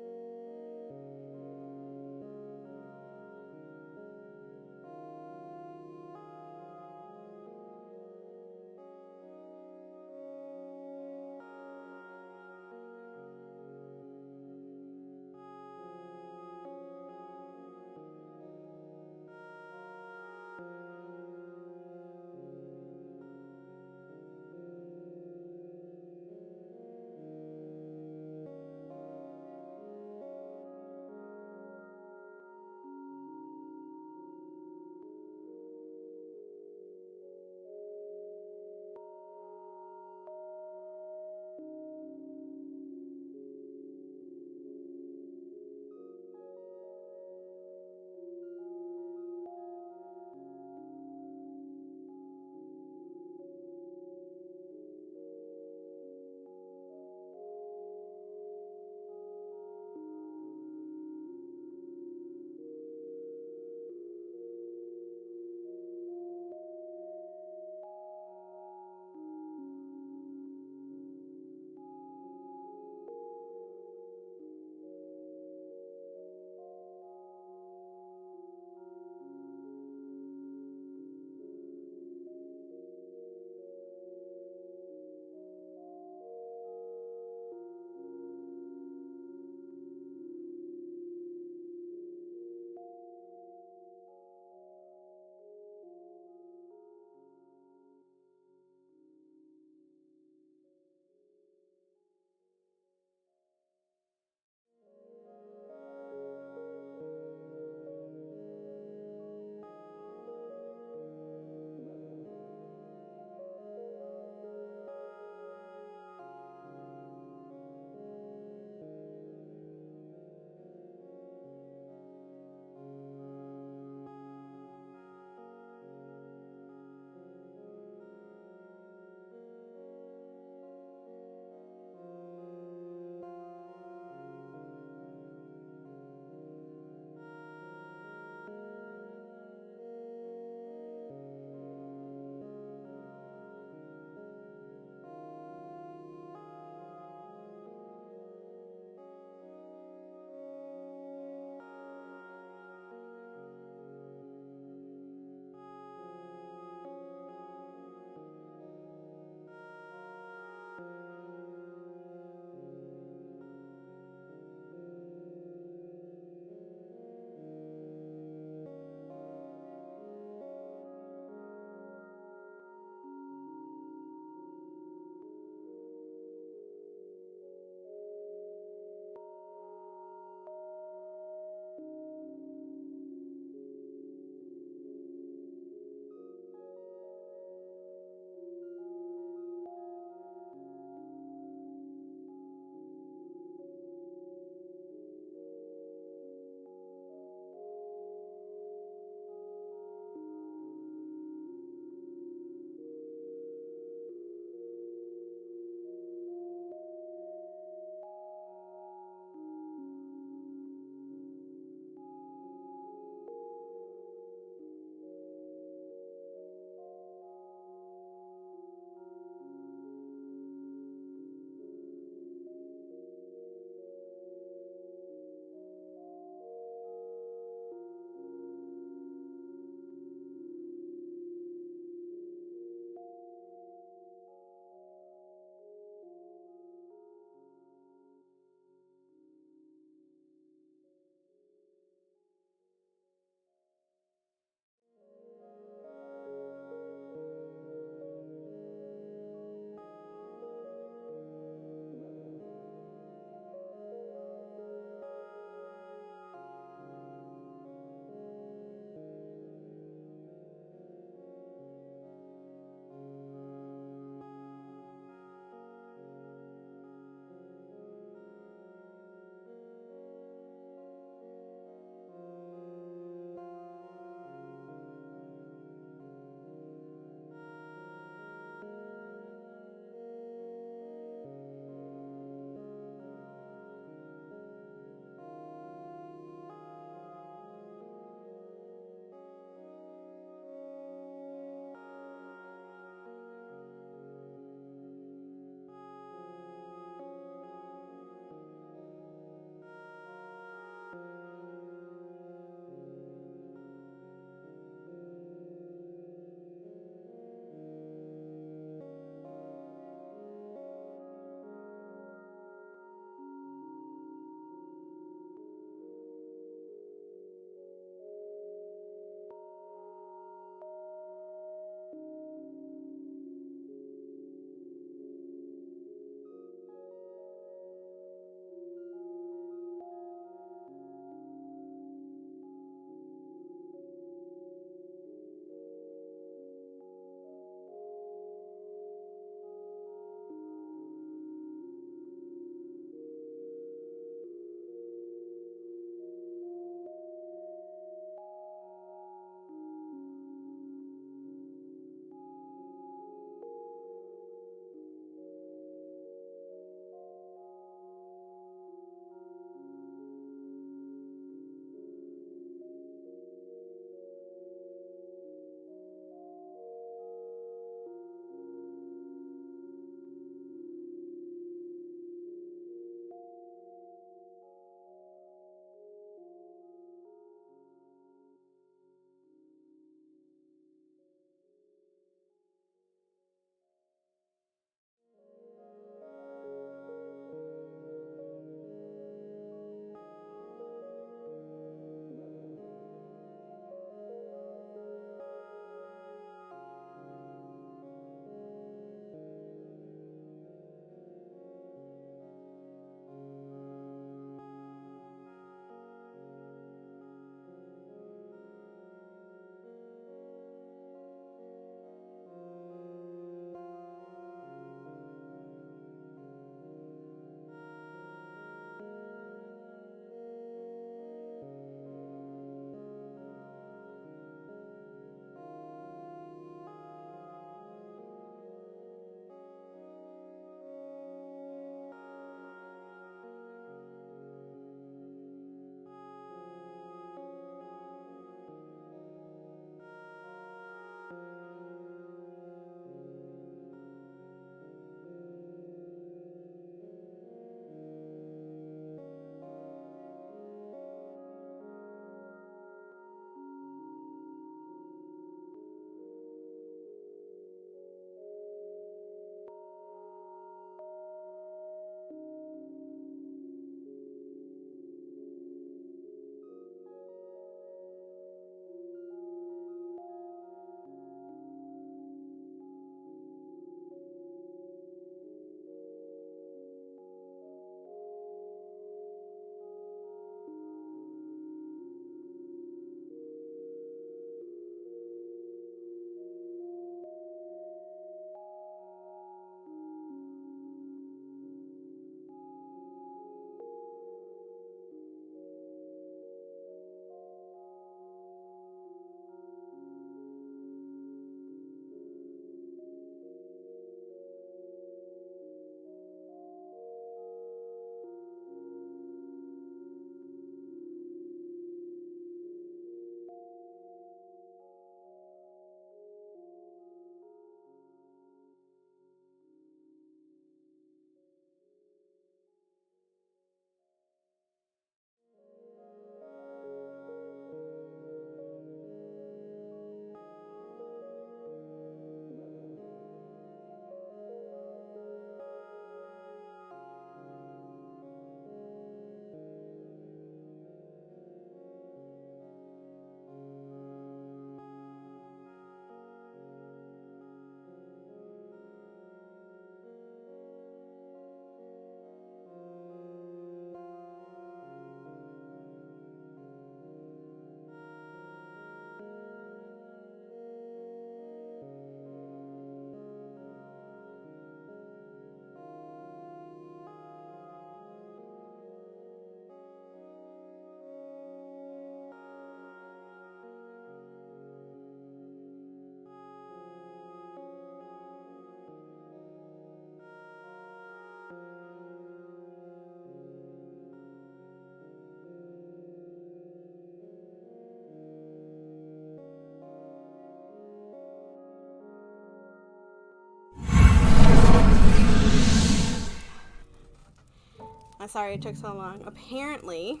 sorry it took so long. Apparently,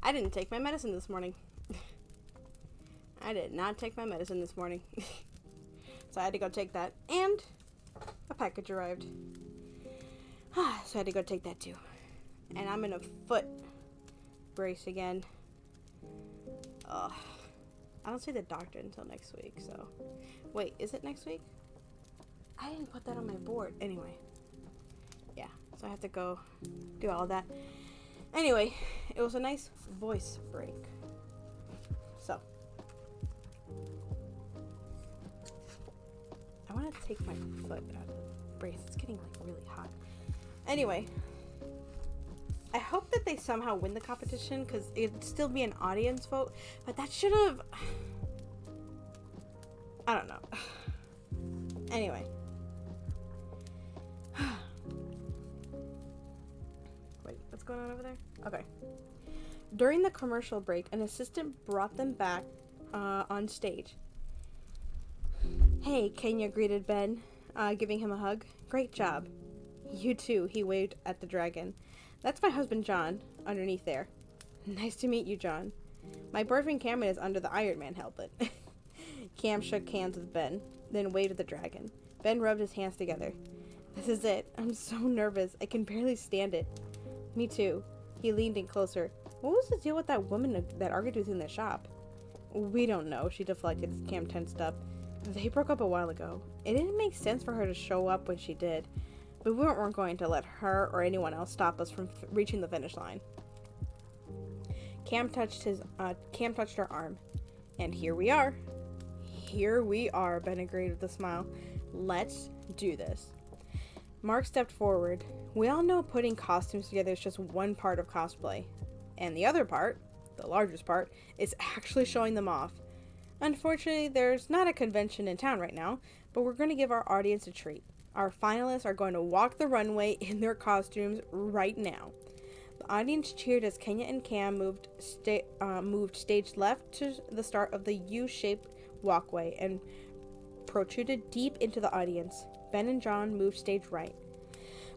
I didn't take my medicine this morning. I did not take my medicine this morning. So I had to go take that. And a package arrived. So I had to go take that too. And I'm in a foot brace again. Ugh. I don't see the doctor until next week, so. Wait, is it next week? I didn't put that on my board. Anyway. Yeah, so I have to go do all that. Anyway, it was a nice voice break. So. I want to take my foot out of the brace. It's getting like really hot. Anyway. I hope that they somehow win the competition, because it'd still be an audience vote, but that should have... I don't know. Anyway. Wait, what's going on over there? Okay. During the commercial break, an assistant brought them back on stage. Hey, Kenya greeted Ben, giving him a hug. Great job. You too, he waved at the dragon. That's my husband, John, underneath there. Nice to meet you, John. My boyfriend Cameron is under the Iron Man helmet. Cam shook hands with Ben, then waved at the dragon. Ben rubbed his hands together. This is it. I'm so nervous. I can barely stand it. Me too. He leaned in closer. What was the deal with that woman that argued with you in the shop? We don't know, she deflected as Cam tensed up. They broke up a while ago. It didn't make sense for her to show up when she did. But we weren't going to let her or anyone else stop us from reaching the finish line. Cam touched her arm. And here we are. Here we are, Ben agreed with a smile. Let's do this. Mark stepped forward. We all know putting costumes together is just one part of cosplay. And the other part, the largest part, is actually showing them off. Unfortunately, there's not a convention in town right now, but we're going to give our audience a treat. Our finalists are going to walk the runway in their costumes right now. The audience cheered as Kenya and Cam moved stage left to the start of the U-shaped walkway and protruded deep into the audience. Ben and John moved stage right.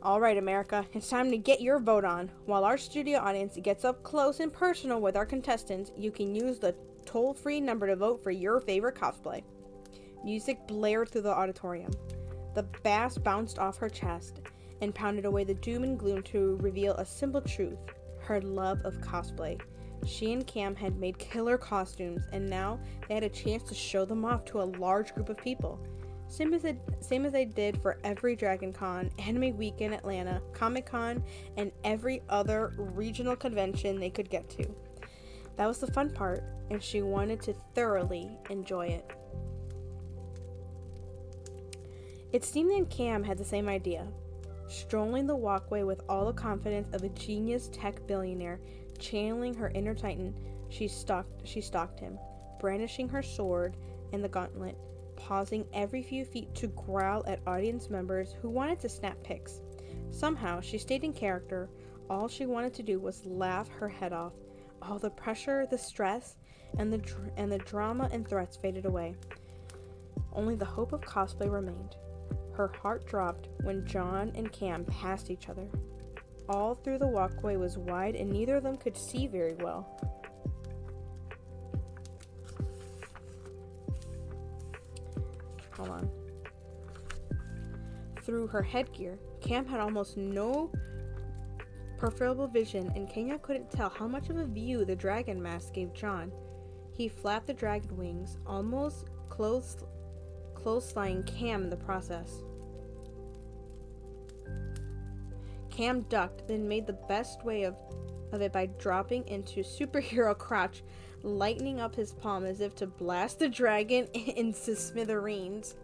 All right, America, it's time to get your vote on. While our studio audience gets up close and personal with our contestants, you can use the toll-free number to vote for your favorite cosplay. Music blared through the auditorium. The bass bounced off her chest and pounded away the doom and gloom to reveal a simple truth, her love of cosplay. She and Cam had made killer costumes, and now they had a chance to show them off to a large group of people. Same as they did for every Dragon Con, Anime Week in Atlanta, Comic Con, and every other regional convention they could get to. That was the fun part, and she wanted to thoroughly enjoy it. It seemed that Cam had the same idea. Strolling the walkway with all the confidence of a genius tech billionaire, channeling her inner titan, she stalked him, brandishing her sword and the gauntlet, pausing every few feet to growl at audience members who wanted to snap pics. Somehow, she stayed in character. All she wanted to do was laugh her head off. All the pressure, the stress, and the drama and threats faded away. Only the hope of cosplay remained. Her heart dropped when John and Cam passed each other. All through the walkway was wide and neither of them could see very well. Hold on. Through her headgear, Cam had almost no peripheral vision, and Kenya couldn't tell how much of a view the dragon mask gave John. He flapped the dragon wings, almost close-flying Cam in the process. Cam ducked, then made the best way of it by dropping into superhero crouch, lightening up his palm as if to blast the dragon into smithereens.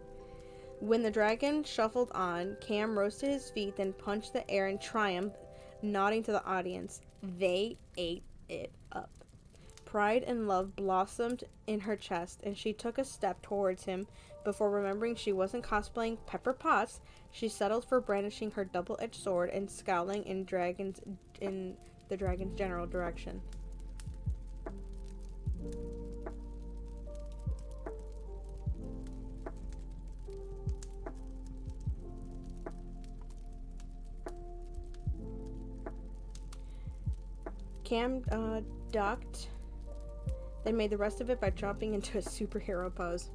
When the dragon shuffled on, Cam rose to his feet, then punched the air in triumph, nodding to the audience. They ate it up. Pride and love blossomed in her chest, and she took a step towards him. Before remembering she wasn't cosplaying Pepper Potts, she settled for brandishing her double-edged sword and scowling in the dragon's general direction. Cam ducked, then made the rest of it by dropping into a superhero pose.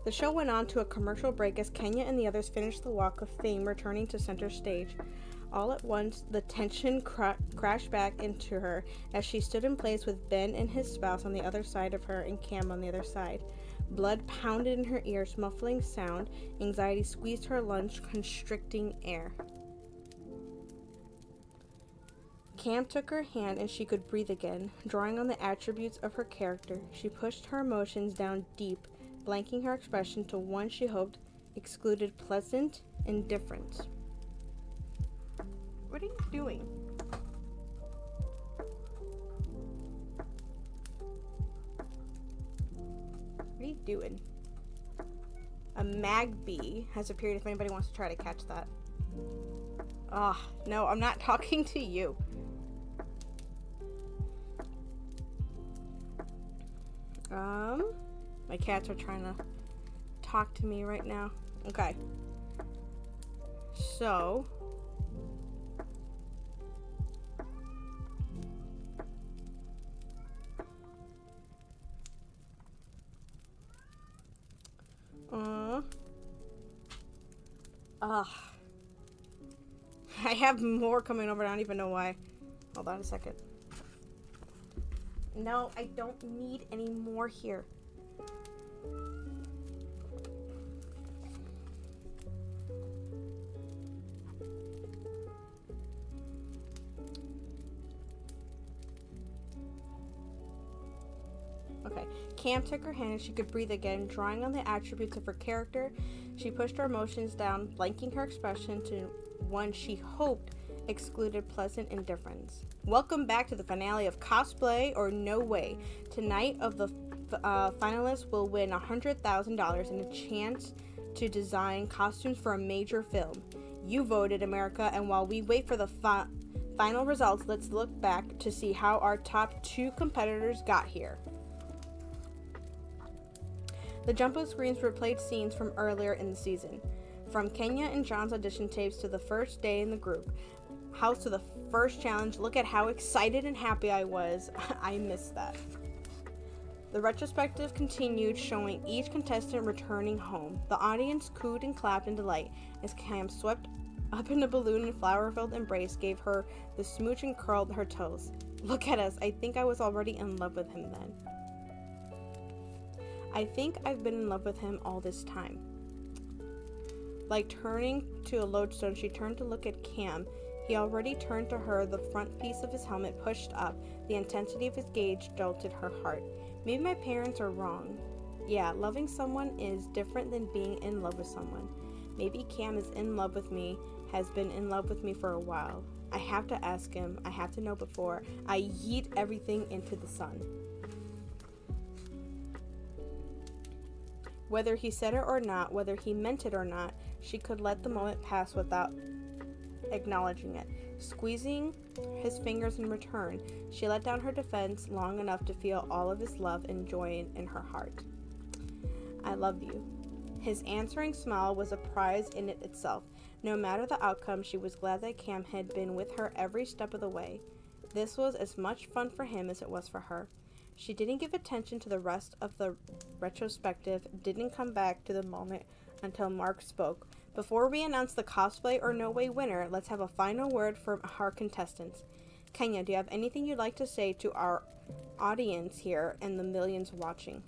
The show went on to a commercial break as Kenya and the others finished the Walk of Fame, returning to center stage. All at once, the tension crashed back into her as she stood in place with Ben and his spouse on the other side of her and Cam on the other side. Blood pounded in her ears, muffling sound. Anxiety squeezed her lungs, constricting air. Cam took her hand and she could breathe again. Drawing on the attributes of her character, she pushed her emotions down deep, blanking her expression to one she hoped excluded pleasant indifference. What are you doing? What are you doing? A Magpie has appeared if anybody wants to try to catch that. Ah, no, I'm not talking to you. My cats are trying to talk to me right now. Okay. So, I have more coming over. I don't even know why. Hold on a second. No, I don't need any more here. Okay. Cam took her hand and she could breathe again. Drawing on the attributes of her character, she pushed her emotions down, blanking her expression to one she hoped excluded pleasant indifference. Welcome back to the finale of Cosplay or No Way. Tonight, of the finalists will win $100,000 and a chance to design costumes for a major film. You voted, America, and while we wait for the final results, let's look back to see how our top 2 competitors got here. The jumbo screens replayed scenes from earlier in the season. From Kenya and John's audition tapes to the first day in the group house to the first challenge, look at how excited and happy I was. I missed that. The retrospective continued, showing each contestant returning home. The audience cooed and clapped in delight as Cam swept up in a balloon and flower-filled embrace, gave her the smooch and curled her toes. Look at us. I think I was already in love with him then. I think I've been in love with him all this time. Like turning to a lodestone, she turned to look at Cam. He already turned to her, the front piece of his helmet pushed up. The intensity of his gaze jolted her heart. Maybe my parents are wrong. Yeah, loving someone is different than being in love with someone. Maybe Cam is in love with me, has been in love with me for a while. I have to ask him. I have to know before I yeet everything into the sun. Whether he said it or not, whether he meant it or not, she could let the moment pass without acknowledging it. Squeezing his fingers in return, she let down her defense long enough to feel all of his love and joy in her heart. I love you. His answering smile was a prize in it itself. No matter the outcome, she was glad that Cam had been with her every step of the way. This was as much fun for him as it was for her. She didn't give attention to the rest of the retrospective, didn't come back to the moment until Mark spoke. Before we announce the Cosplay or No Way winner, let's have a final word from our contestants. Kenya, do you have anything you'd like to say to our audience here and the millions watching?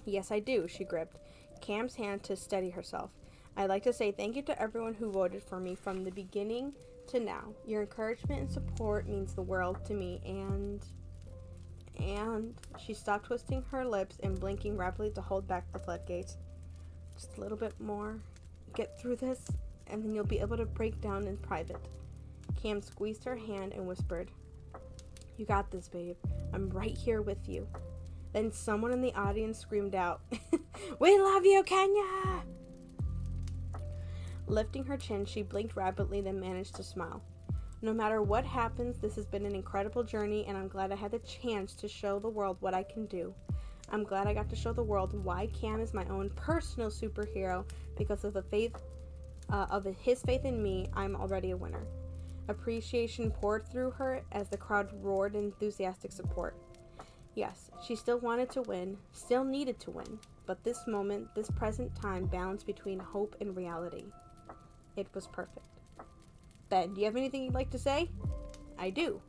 Yes, I do, she gripped Cam's hand to steady herself. I'd like to say thank you to everyone who voted for me from the beginning to now. Your encouragement and support means the world to me, and she stopped twisting her lips and blinking rapidly to hold back the floodgates. Just a little bit more. Get through this, and then you'll be able to break down in private. Cam squeezed her hand and whispered, You got this, babe. I'm right here with you. Then someone in the audience screamed out, We love you, Kenya! Lifting her chin, she blinked rapidly, then managed to smile. No matter what happens, this has been an incredible journey, and I'm glad I had the chance to show the world what I can do. I'm glad I got to show the world why Cam is my own personal superhero. Because of the faith of his faith in me, I'm already a winner. Appreciation poured through her as the crowd roared in enthusiastic support. Yes, she still wanted to win, still needed to win, but this moment, this present time, balanced between hope and reality. It was perfect. Ben, do you have anything you'd like to say? I do.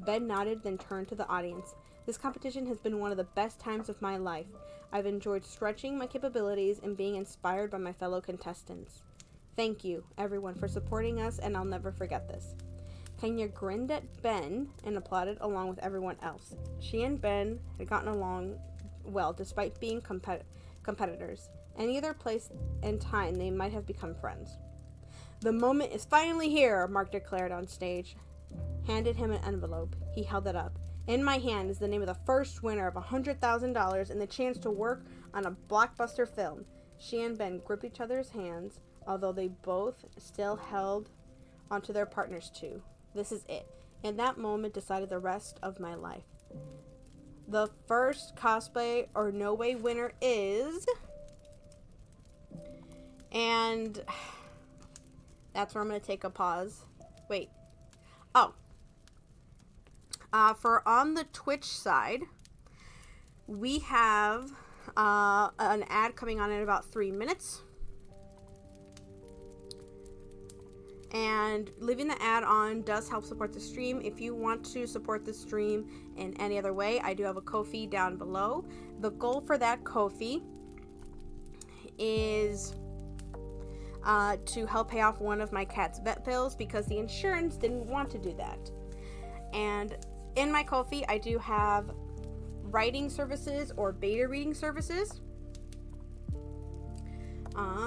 Ben nodded, then turned to the audience. This competition has been one of the best times of my life. I've enjoyed stretching my capabilities and being inspired by my fellow contestants. Thank you, everyone, for supporting us, and I'll never forget this. Kenya grinned at Ben and applauded along with everyone else. She and Ben had gotten along well despite being competitors. Any other place and time, they might have become friends. The moment is finally here, Mark declared on stage. Handed him an envelope. He held it up. In my hand is the name of the first winner of $100,000 and the chance to work on a blockbuster film. She and Ben gripped each other's hands, although they both still held onto their partners too. This is it. And that moment decided the rest of my life. The first cosplay or no way winner is... And that's where I'm going to take a pause. Wait. Oh. For on the Twitch side, we have an ad coming on in about 3 minutes. And leaving the ad on does help support the stream. If you want to support the stream in any other way, I do have a Ko-fi down below. The goal for that Ko-fi is to help pay off one of my cat's vet bills because the insurance didn't want to do that. And in my Ko-fi, I do have writing services or beta reading services.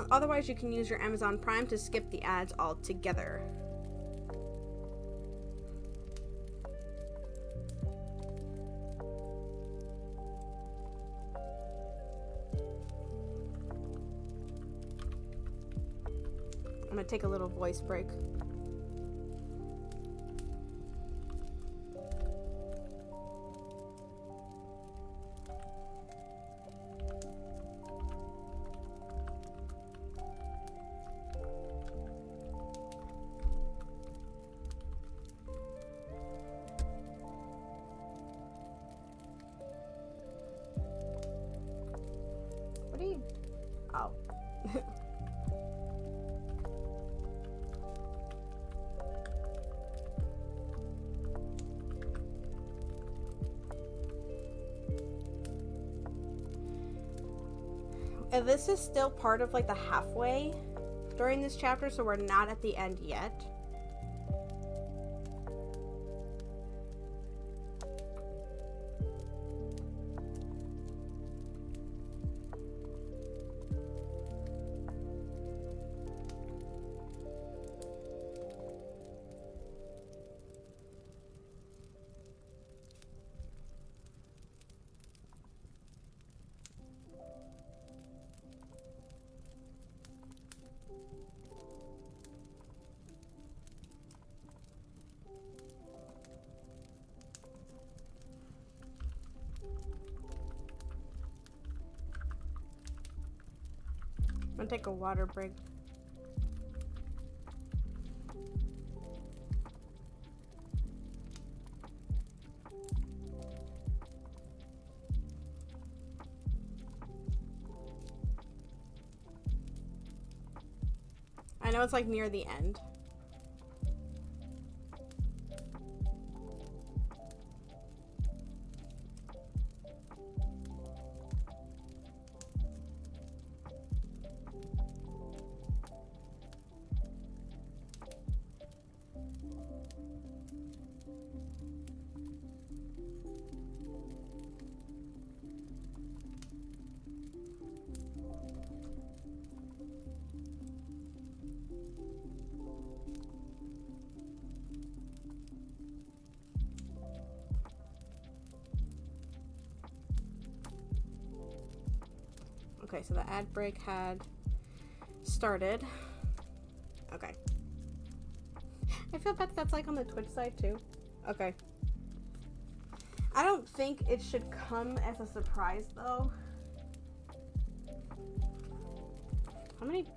Otherwise, you can use your Amazon Prime to skip the ads altogether. I'm going to take a little voice break. What are you... Oh. And this is still part of like the halfway during this chapter, so we're not at the end yet. I'm gonna take a water break. I know it's like near the end. Okay, so the ad break had started. Okay. I feel bad that's like on the Twitch side too. Okay. I don't think it should come as a surprise, though. How many...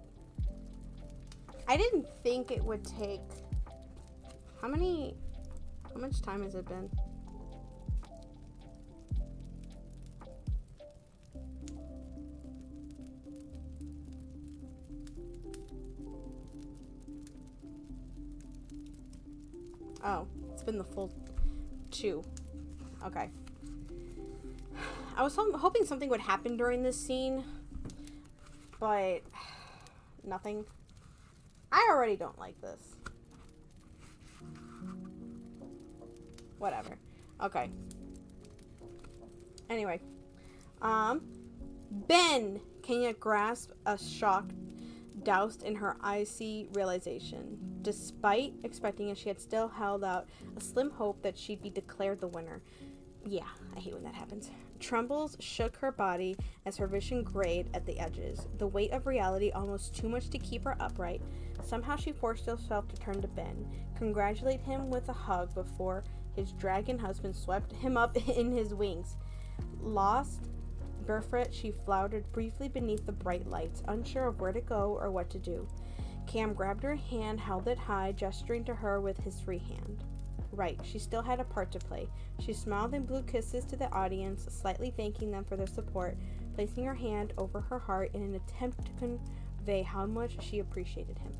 I didn't think it would take... How much time has it been? Oh, it's been the full 2. Okay. I was hoping something would happen during this scene, but nothing. I already don't like this. Whatever. Okay. Anyway. Ben! Kenya grasped a shock doused in her icy realization. Despite expecting it, she had still held out a slim hope that she'd be declared the winner. Yeah, I hate when that happens. Trembles shook her body as her vision grayed at the edges. The weight of reality almost too much to keep her upright. Somehow she forced herself to turn to Ben, congratulate him with a hug before his dragon husband swept him up in his wings. Lost, barefoot, she floundered briefly beneath the bright lights, unsure of where to go or what to do. Cam grabbed her hand, held it high, gesturing to her with his free hand. Right, she still had a part to play. She smiled and blew kisses to the audience, slightly thanking them for their support, placing her hand over her heart in an attempt to convey how much she appreciated him.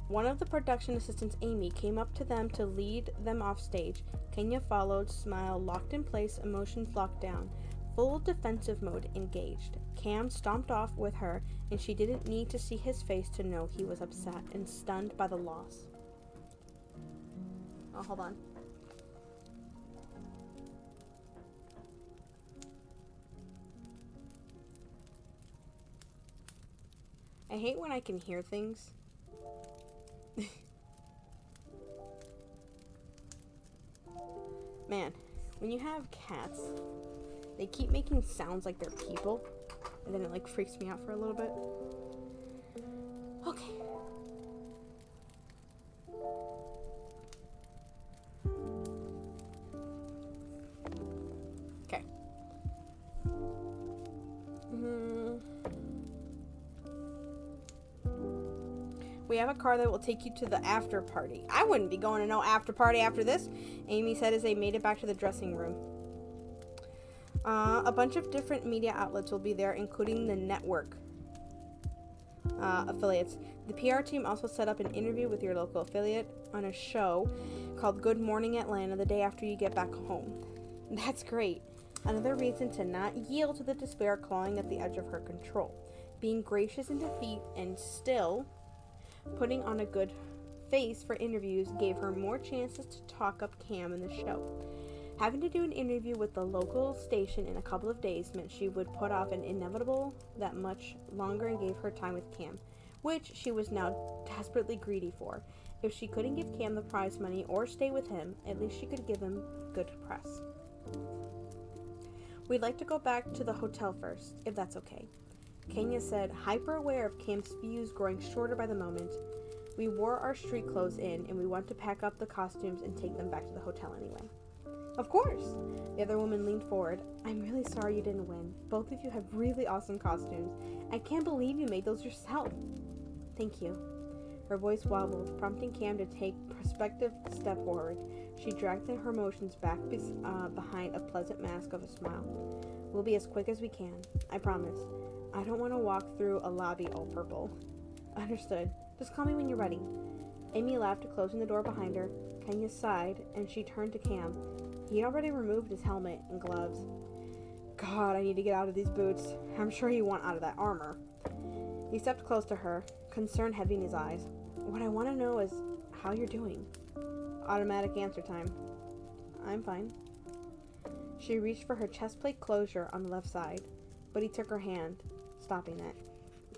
One of the production assistants, Amy, came up to them to lead them off stage. Kenya followed, smile locked in place, emotions locked down. Full defensive mode engaged. Cam stomped off with her, and she didn't need to see his face to know he was upset and stunned by the loss. Oh, hold on. I hate when I can hear things. Man, when you have cats, they keep making sounds like they're people, and then it like freaks me out for a little bit. Okay. Okay. We have a car that will take you to the after party. I wouldn't be going to no after party after this, Amy said as they made it back to the dressing room. A bunch of different media outlets will be there, including the network affiliates. The PR team also set up an interview with your local affiliate on a show called Good Morning Atlanta the day after you get back home. That's great. Another reason to not yield to the despair clawing at the edge of her control. Being gracious in defeat and still putting on a good face for interviews gave her more chances to talk up Cam in the show. Having to do an interview with the local station in a couple of days meant she would put off an inevitable that much longer and gave her time with Cam, which she was now desperately greedy for. If she couldn't give Cam the prize money or stay with him, at least she could give him good press. We'd like to go back to the hotel first, if that's okay, Kenya said, hyper aware of Cam's views growing shorter by the moment. We wore our street clothes in, and we want to pack up the costumes and take them back to the hotel anyway. Of course! The other woman leaned forward. I'm really sorry you didn't win. Both of you have really awesome costumes. I can't believe you made those yourself. Thank you. Her voice wobbled, prompting Cam to take a prospective step forward. She dragged her emotions back behind a pleasant mask of a smile. We'll be as quick as we can. I promise. I don't want to walk through a lobby all purple. Understood. Just call me when you're ready. Amy laughed, closing the door behind her. Kenya sighed, and she turned to Cam. He'd already removed his helmet and gloves. God, I need to get out of these boots. I'm sure you want out of that armor. He stepped close to her, concern heavy in his eyes. What I want to know is how you're doing. Automatic answer time. I'm fine. She reached for her chest plate closure on the left side, but he took her hand, stopping it.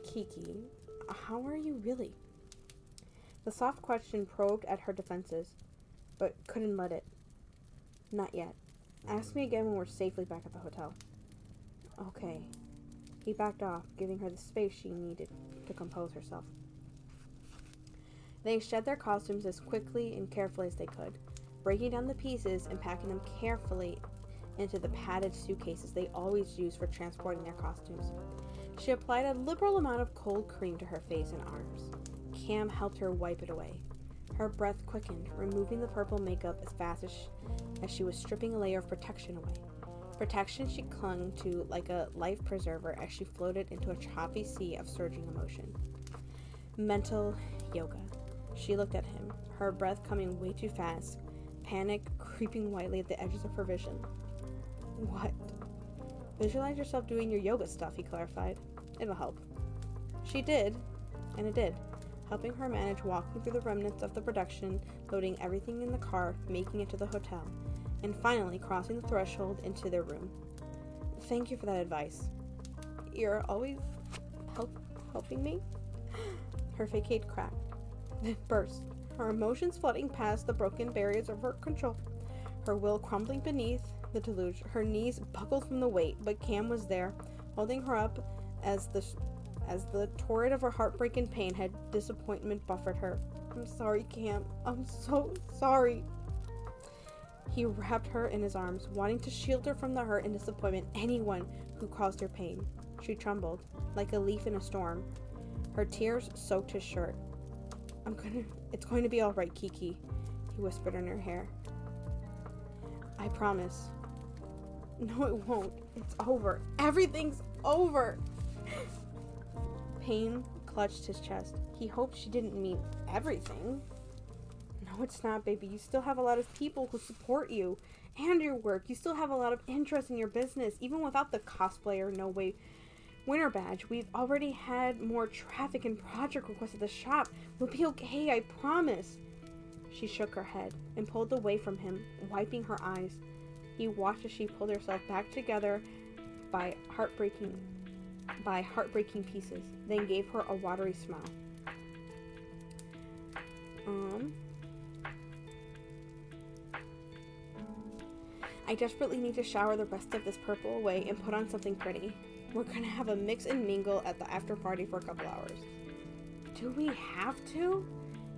Kiki, how are you really? The soft question probed at her defenses, but couldn't let it. Not yet. Ask me again when we're safely back at the hotel. Okay. He backed off, giving her the space she needed to compose herself. They shed their costumes as quickly and carefully as they could. breaking down the pieces and packing them carefully into the padded suitcases they always use for transporting their costumes. She applied a liberal amount of cold cream to her face and arms. Cam helped her wipe it away. Her breath quickened, removing the purple makeup as fast as she was stripping a layer of protection away. Protection she clung to like a life preserver as she floated into a choppy sea of surging emotion. Mental yoga. She looked at him, her breath coming way too fast, panic creeping whitely at the edges of her vision. What? Visualize yourself doing your yoga stuff, he clarified. It'll help. She did, and it did, helping her manage walking through the remnants of the production, loading everything in the car, making it to the hotel, and finally crossing the threshold into their room. Thank you for that advice. You're always helping me? Her facade cracked, then burst, her emotions flooding past the broken barriers of her control, her will crumbling beneath the deluge. Her knees buckled from the weight, but Cam was there, holding her up as the torrent of her heartbreak and pain had disappointment buffered her. I'm sorry, Cam. I'm so sorry. He wrapped her in his arms, wanting to shield her from the hurt and disappointment anyone who caused her pain. She trembled, like a leaf in a storm. Her tears soaked his shirt. It's going to be all right, Kiki, he whispered in her hair. I promise. No, it won't. It's over. Everything's over. Pain clutched his chest. He hoped she didn't mean everything. No, it's not, baby. You still have a lot of people who support you and your work. You still have a lot of interest in your business. Even without the cosplayer no way winner badge, we've already had more traffic and project requests at the shop. We'll be okay, I promise. She shook her head and pulled away from him, wiping her eyes. He watched as she pulled herself back together by heartbreaking pieces, then gave her a watery smile. I desperately need to shower the rest of this purple away and put on something pretty. We're gonna have a mix and mingle at the after party for a couple hours. Do we have to?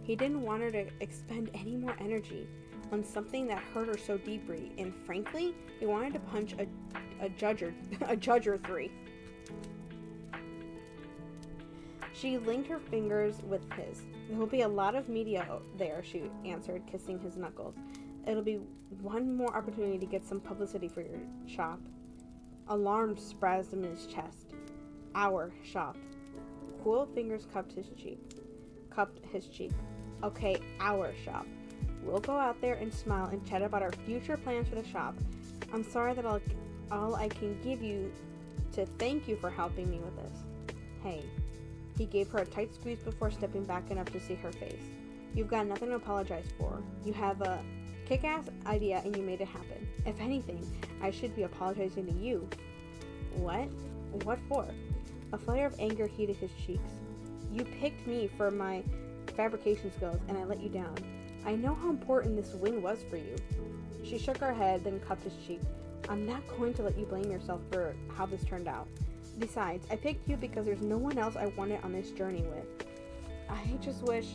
He didn't want her to expend any more energy on something that hurt her so deeply, and frankly, he wanted to punch a judge or three. She linked her fingers with his. There will be a lot of media there, she answered, kissing his knuckles. It'll be one more opportunity to get some publicity for your shop. Alarm spasmed in his chest. Our shop. Cool fingers cupped his cheek. Okay, our shop. We'll go out there and smile and chat about our future plans for the shop. I'm sorry that all I can give you to thank you for helping me with this. Hey. He gave her a tight squeeze before stepping back enough to see her face. You've got nothing to apologize for. You have a kick-ass idea and you made it happen. If anything, I should be apologizing to you. What? What for? A flare of anger heated his cheeks. You picked me for my fabrication skills and I let you down. I know how important this win was for you. She shook her head, then cupped his cheek. I'm not going to let you blame yourself for how this turned out. Besides, I picked you because there's no one else I wanted on this journey with. I just wish...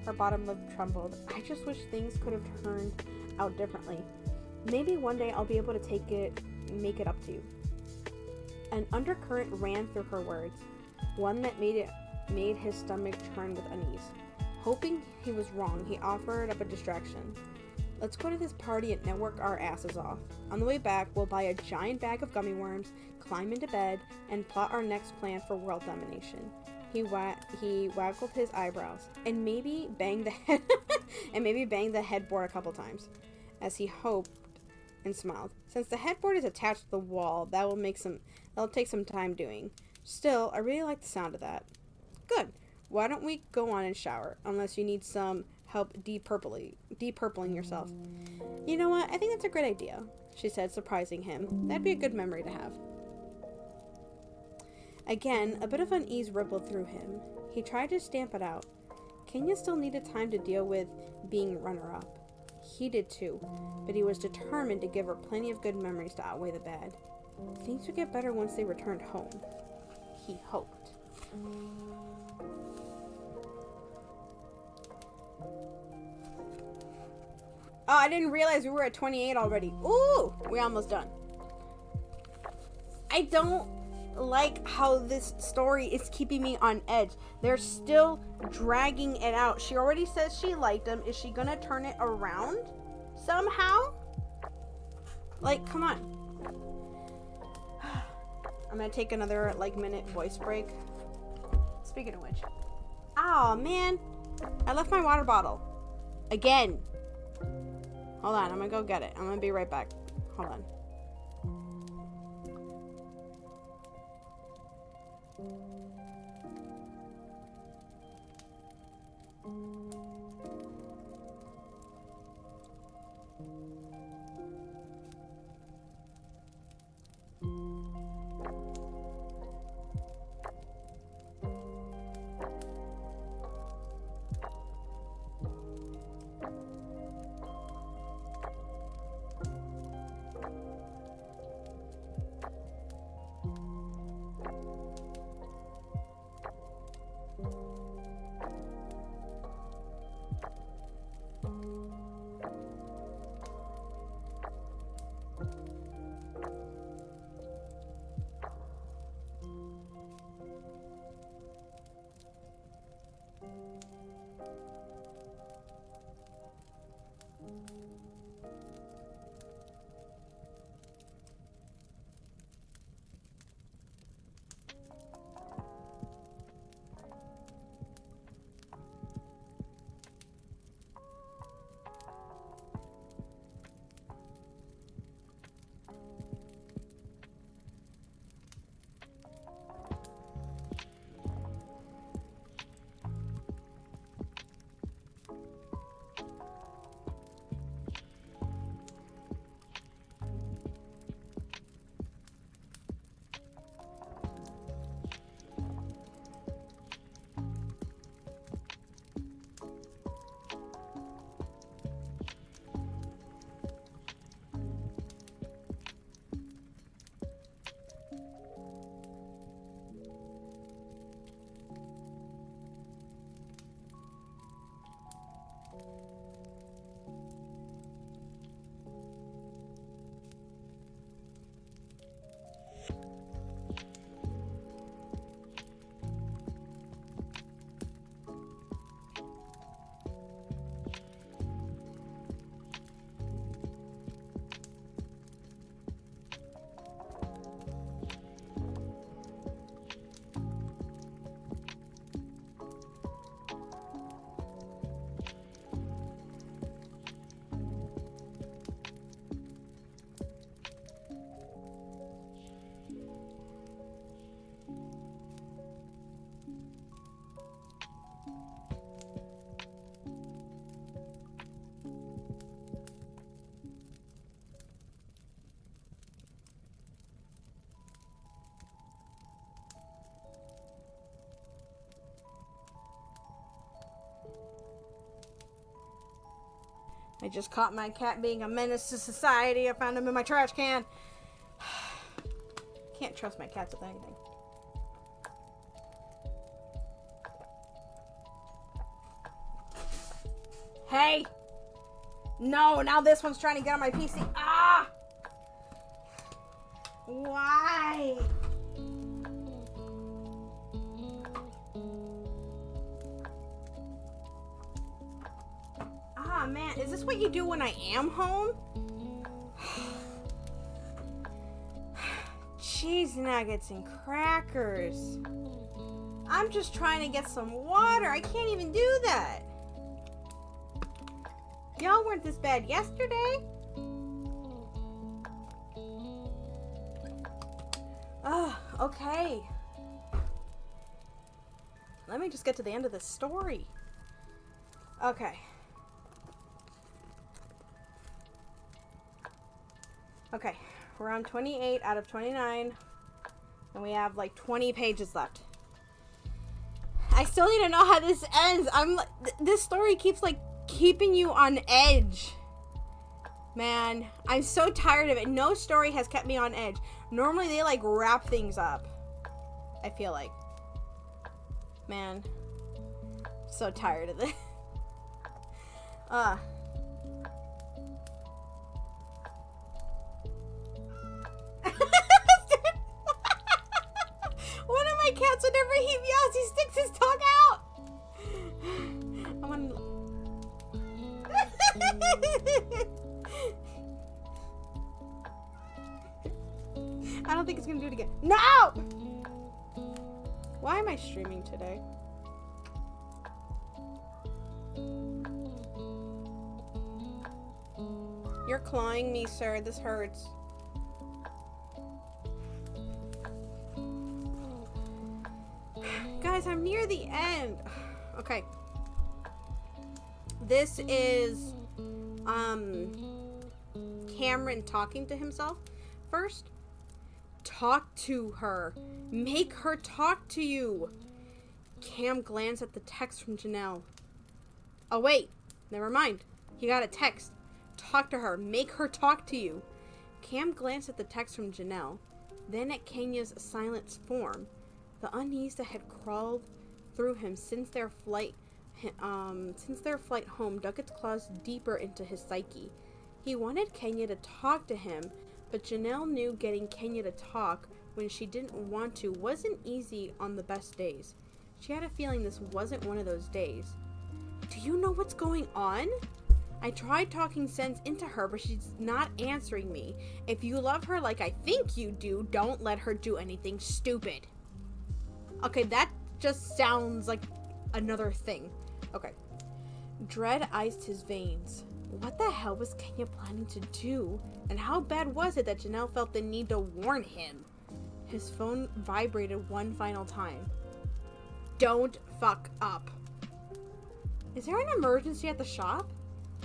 Her bottom lip trembled. I just wish things could have turned out differently. Maybe one day I'll be able to make it up to you. An undercurrent ran through her words, one that made his stomach churn with unease. Hoping he was wrong, he offered up a distraction. Let's go to this party and network our asses off. On the way back, we'll buy a giant bag of gummy worms, climb into bed, and plot our next plan for world domination. He waggled his eyebrows and maybe banged the headboard a couple times, as he hoped and smiled. Since the headboard is attached to the wall, that'll take some time doing. Still, I really like the sound of that. Good. Why don't we go on and shower, unless you need some help depurpling yourself. You know what? I think that's a great idea, she said, surprising him. That'd be a good memory to have. Again, a bit of unease rippled through him. He tried to stamp it out. Kenya still needed time to deal with being runner-up. He did too, but he was determined to give her plenty of good memories to outweigh the bad. Things would get better once they returned home. He hoped. Oh, I didn't realize we were at 28 already. Ooh, we're almost done. I don't like how this story is keeping me on edge. They're still dragging it out. She already says she liked him. Is she gonna turn it around somehow? Like, come on. I'm gonna take another like minute voice break. Speaking of which, oh man, I left my water bottle again. Hold on, I'm gonna go get it. I'm gonna be right back. Hold on. I just caught my cat being a menace to society. I found him in my trash can. Can't trust my cats with anything. Hey! No, now this one's trying to get on my PC. Ah! Why? Ah, man, is this what you do when I am home? Cheese nuggets and crackers. I'm just trying to get some water. I can't even do that. Y'all weren't this bad yesterday. Oh, okay. Let me just get to the end of this story. Okay. Okay, we're on 28 out of 29, and we have like 20 pages left. I still need to know how this ends. This story keeps like keeping you on edge. Man, I'm so tired of it. No story has kept me on edge. Normally they like wrap things up, I feel like. Man, I'm so tired of this. Whenever he meows, he sticks his tongue out. I'm gonna... I don't think it's gonna do it again. No! Why am I streaming today? You're clawing me, sir. This hurts. Guys, I'm near the end. Okay. This is Cameron talking to himself first. Talk to her. Make her talk to you. Cam glanced at the text from Janelle. Oh, wait. Never mind. He got a text. Talk to her. Make her talk to you. Cam glanced at the text from Janelle, then at Kenya's silent form. The unease that had crawled through him since their flight home dug its claws deeper into his psyche. He wanted Kenya to talk to him, but Janelle knew getting Kenya to talk when she didn't want to wasn't easy on the best days. She had a feeling this wasn't one of those days. Do you know what's going on? I tried talking sense into her, but she's not answering me. If you love her like I think you do, don't let her do anything stupid. Okay, that just sounds like another thing. Okay. Dread iced his veins. What the hell was Kenya planning to do? And how bad was it that Janelle felt the need to warn him? His phone vibrated one final time. Don't fuck up. Is there an emergency at the shop?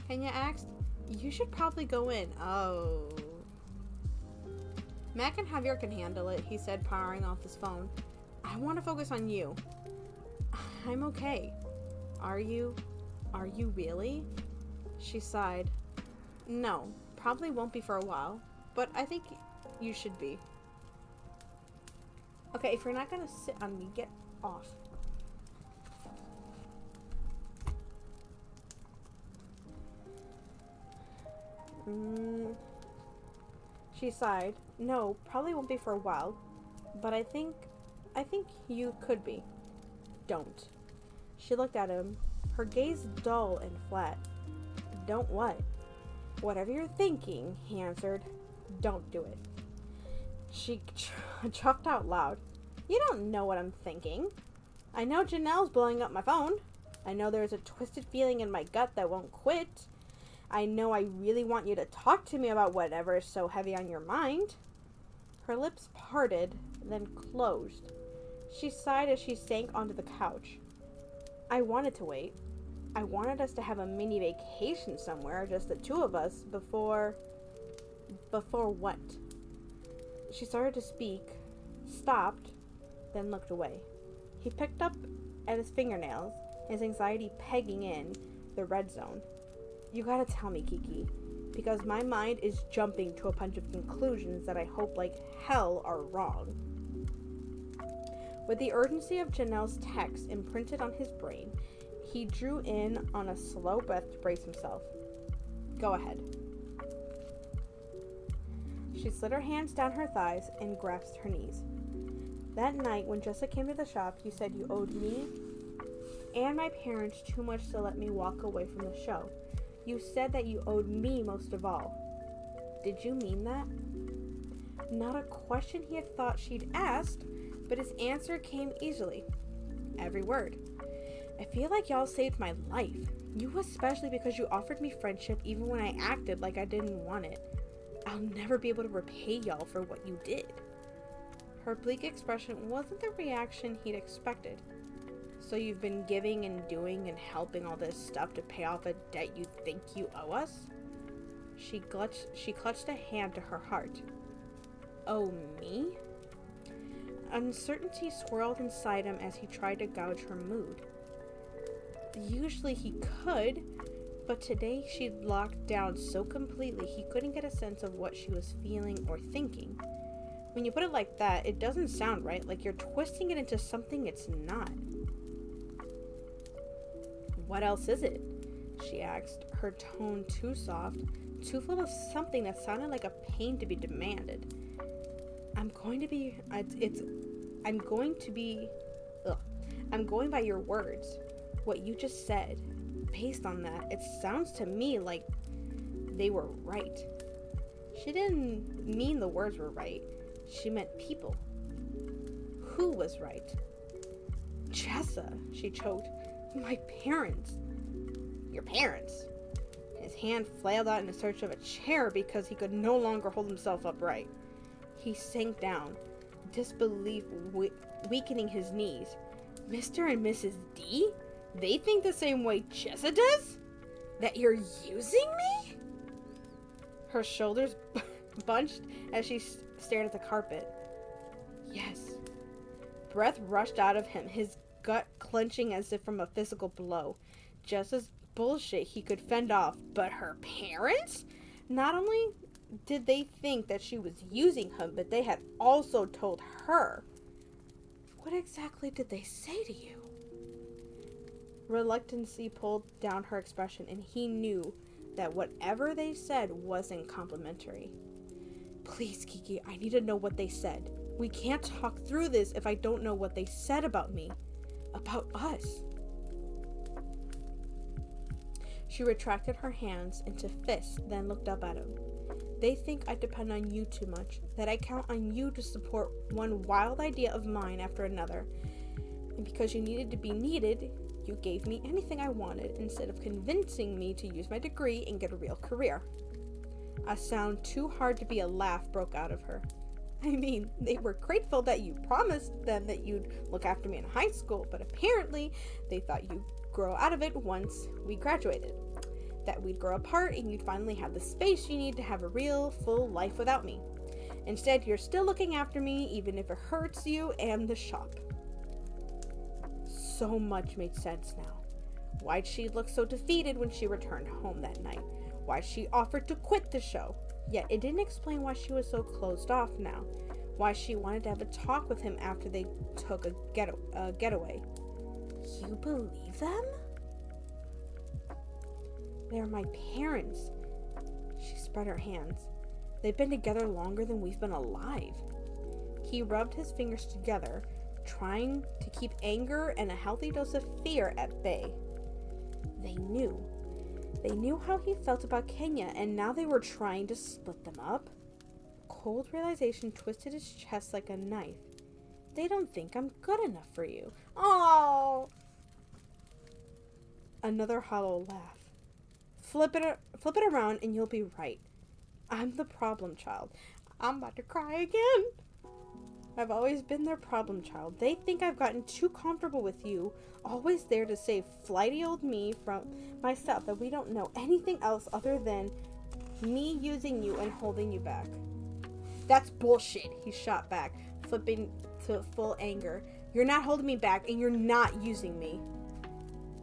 Kenya asked. You should probably go in. Oh. Mac and Javier can handle it, he said, powering off his phone. I want to focus on you. I'm okay. Are you? Are you really? She sighed. No, probably won't be for a while, but I think you should be. Okay, if you're not gonna sit on me, get off. She sighed. No, probably won't be for a while, but I think you could be. Don't. She looked at him, her gaze dull and flat. Don't what? Whatever you're thinking, he answered. Don't do it. She chucked out loud. You don't know what I'm thinking. I know Janelle's blowing up my phone. I know there's a twisted feeling in my gut that won't quit. I know I really want you to talk to me about whatever is so heavy on your mind. Her lips parted, then closed. She sighed as she sank onto the couch. I wanted to wait. I wanted us to have a mini vacation somewhere, just the two of us, before what? She started to speak, stopped, then looked away. He picked up at his fingernails, his anxiety pegging in the red zone. You gotta tell me, Kiki, because my mind is jumping to a bunch of conclusions that I hope like hell are wrong. With the urgency of Janelle's text imprinted on his brain, he drew in on a slow breath to brace himself. Go ahead. She slid her hands down her thighs and grasped her knees. That night, when Jessica came to the shop, you said you owed me and my parents too much to let me walk away from the show. You said that you owed me most of all. Did you mean that? Not a question he had thought she'd asked, but his answer came easily. Every word. I feel like y'all saved my life. You especially, because you offered me friendship even when I acted like I didn't want it. I'll never be able to repay y'all for what you did. Her bleak expression wasn't the reaction he'd expected. So you've been giving and doing and helping all this stuff to pay off a debt you think you owe us? She clutched a hand to her heart. Oh, me? Uncertainty swirled inside him as he tried to gauge her mood. Usually he could, but today she'd locked down so completely he couldn't get a sense of what she was feeling or thinking. When you put it like that, it doesn't sound right, like you're twisting it into something it's not. What else is it? She asked, her tone too soft, too full of something that sounded like a pain to be demanded. I'm going to be I'm going by your words. What you just said. Based on that, it sounds to me like they were right. She didn't mean the words were right. She meant people. Who was right? Jessa, she choked. My parents. Your parents? His hand flailed out in search of a chair because he could no longer hold himself upright. He sank down, disbelief weakening his knees. Mr. and Mrs. D? They think the same way Jessa does? That you're using me? Her shoulders bunched as she stared at the carpet. Yes. Breath rushed out of him, his gut clenching as if from a physical blow. Jessa's bullshit he could fend off, but her parents? Not only did they think that she was using him, but they had also told her. What exactly did they say to you? Reluctancy pulled down her expression, and he knew that whatever they said wasn't complimentary. Please, Kiki, I need to know what they said. We can't talk through this if I don't know what they said about me. About us. She retracted her hands into fists, then looked up at him. They think I depend on you too much, that I count on you to support one wild idea of mine after another. And because you needed to be needed, you gave me anything I wanted instead of convincing me to use my degree and get a real career. A sound too hard to be a laugh broke out of her. I mean, they were grateful that you promised them that you'd look after me in high school, but apparently they thought you'd grow out of it once we graduated. That we'd grow apart and you'd finally have the space you need to have a real, full life without me. Instead, you're still looking after me, even if it hurts you and the shop. So much made sense now. Why'd she look so defeated when she returned home that night? Why she offered to quit the show? Yet it didn't explain why she was so closed off now. Why she wanted to have a talk with him after they took a getaway. You believe them? They're my parents. She spread her hands. They've been together longer than we've been alive. He rubbed his fingers together, trying to keep anger and a healthy dose of fear at bay. They knew. They knew how he felt about Kenya, and now they were trying to split them up. Cold realization twisted his chest like a knife. They don't think I'm good enough for you. Oh! Another hollow laugh. Flip it around and you'll be right. I'm the problem child. I'm about to cry again. I've always been their problem child. They think I've gotten too comfortable with you, always there to save flighty old me from myself, that we don't know anything else other than me using you and holding you back. That's bullshit, he shot back, flipping to full anger. You're not holding me back and you're not using me.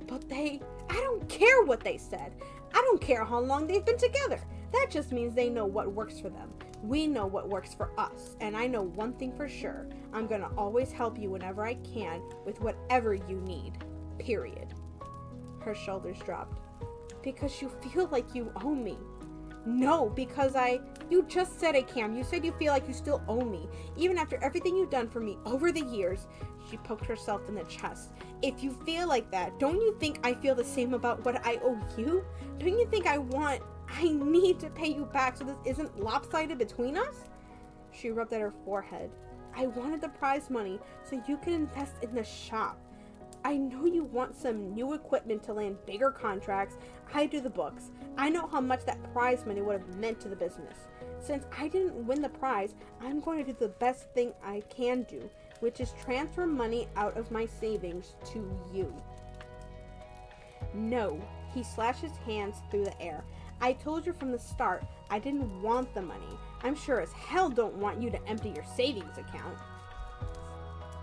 But I don't care what they said. I don't care how long they've been together. That just means they know what works for them. We know what works for us. And I know one thing for sure. I'm gonna always help you whenever I can with whatever you need. Period. Her shoulders dropped. Because you feel like you owe me. No, because you just said it, Cam. You said you feel like you still owe me. Even after everything you've done for me over the years. She poked herself in the chest. If you feel like that, don't you think I feel the same about what I owe you? Don't you think I need to pay you back so this isn't lopsided between us? She rubbed at her forehead. I wanted the prize money so you can invest in the shop. I know you want some new equipment to land bigger contracts. I do the books. I know how much that prize money would have meant to the business. Since I didn't win the prize, I'm going to do the best thing I can do, which is transfer money out of my savings to you. No, he slashed his hands through the air. I told you from the start, I didn't want the money. I'm sure as hell don't want you to empty your savings account.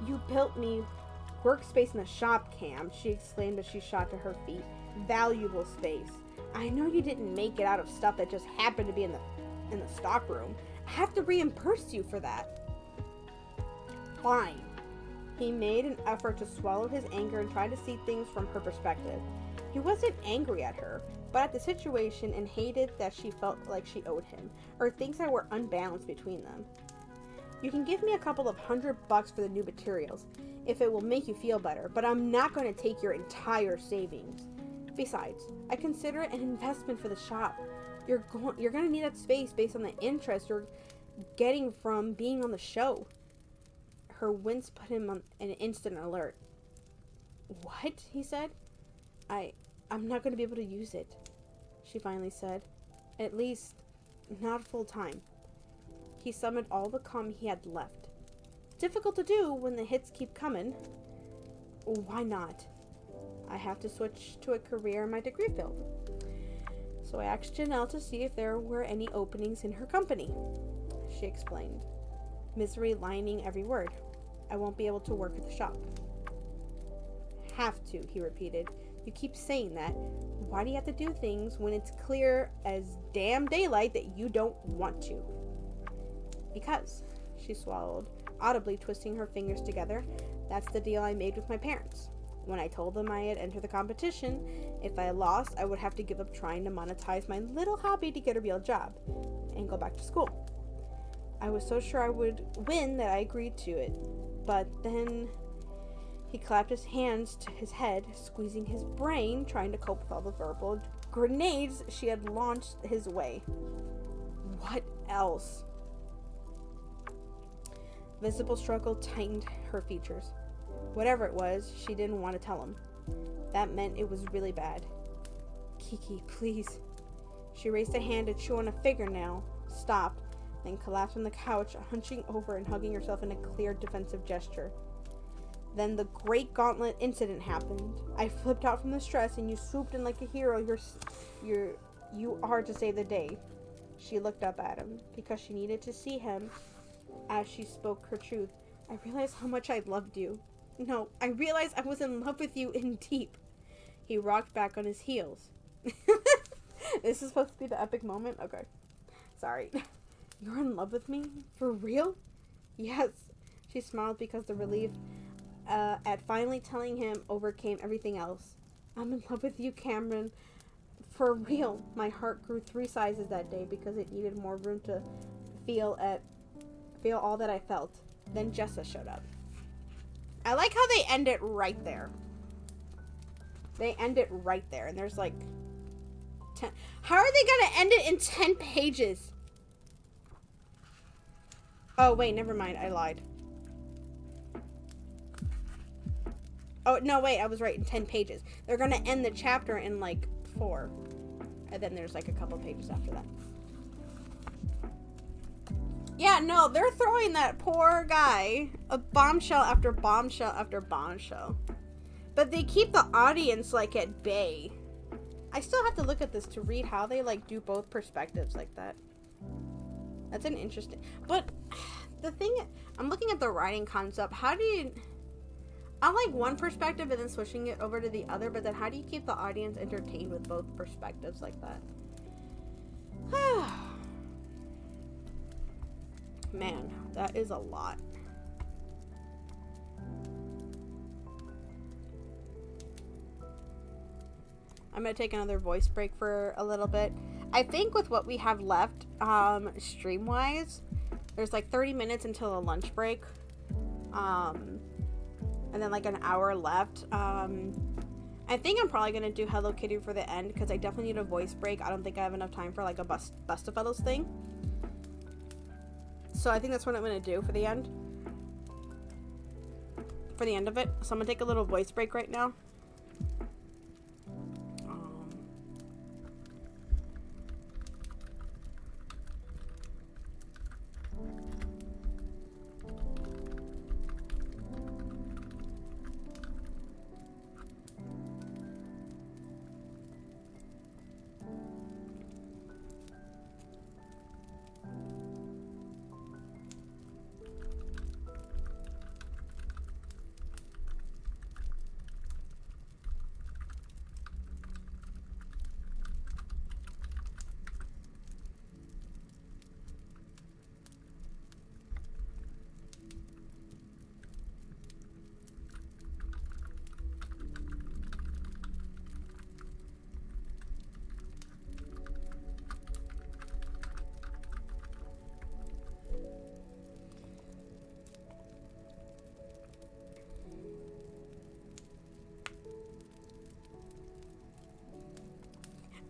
You built me workspace in the shop, Cam, she exclaimed as she shot to her feet. Valuable space. I know you didn't make it out of stuff that just happened to be in the stock room. I have to reimburse you for that. Fine. He made an effort to swallow his anger and try to see things from her perspective. He wasn't angry at her, but at the situation, and hated that she felt like she owed him, or things that were unbalanced between them. You can give me a couple of $100 for the new materials. if it will make you feel better, but I'm not going to take your entire savings. Besides, I consider it an investment for the shop. You're going to need that space based on the interest you're getting from being on the show. Her wince put him on an instant alert. What? He said. I'm not going to be able to use it, she finally said. At least, not full time. He summoned all the calm he had left. Difficult to do when the hits keep coming. Why not? I have to switch to a career in my degree field. So I asked Janelle to see if there were any openings in her company. She explained, misery lining every word. I won't be able to work at the shop. Have to, he repeated. You keep saying that. Why do you have to do things when it's clear as damn daylight that you don't want to? Because, she swallowed, audibly twisting her fingers together. That's the deal I made with my parents. When I told them I had entered the competition, if I lost, I would have to give up trying to monetize my little hobby to get a real job and go back to school. I was so sure I would win that I agreed to it. But then he clapped his hands to his head, squeezing his brain, trying to cope with all the verbal grenades she had launched his way. What else? Visible struggle tightened her features. Whatever it was, she didn't want to tell him. That meant it was really bad. Kiki, please. She raised a hand to chew on a fingernail, stopped, then collapsed on the couch, hunching over and hugging herself in a clear defensive gesture. Then the great gauntlet incident happened. I flipped out from the stress and you swooped in like a hero you are to save the day. She looked up at him because she needed to see him as she spoke her truth. I realized how much I loved you. No, I realized I was in love with you in deep. He rocked back on his heels. This is supposed to be the epic moment? Okay. Sorry. You're in love with me? For real? Yes. She smiled because the relief at finally telling him overcame everything else. I'm in love with you, Cameron. For real. My heart grew 3 sizes that day because it needed more room to feel all that I felt. Then Jessa showed up. I like how they end it right there. They end it right there. And there's like 10. How are they going to end it in 10 pages? Oh, wait. Never mind. I lied. Oh, no, wait. I was right. In 10 pages. They're going to end the chapter in like 4. And then there's like a couple pages after that. Yeah, no, they're throwing that poor guy a bombshell after bombshell after bombshell. But they keep the audience, like, at bay. I still have to look at this to read how they, like, do both perspectives like that. That's an interesting... But the thing... I'm looking at the writing concept. How do you... I like one perspective and then switching it over to the other, but then how do you keep the audience entertained with both perspectives like that? Man, that is a lot. I'm going to take another voice break for a little bit. I think with what we have left, stream-wise, there's like 30 minutes until a lunch break. And then like an hour left. I think I'm probably going to do Hello Kitty for the end because I definitely need a voice break. I don't think I have enough time for like a Bustafellows thing. So I think that's what I'm going to do for the end. For the end of it. So I'm going to take a little voice break right now.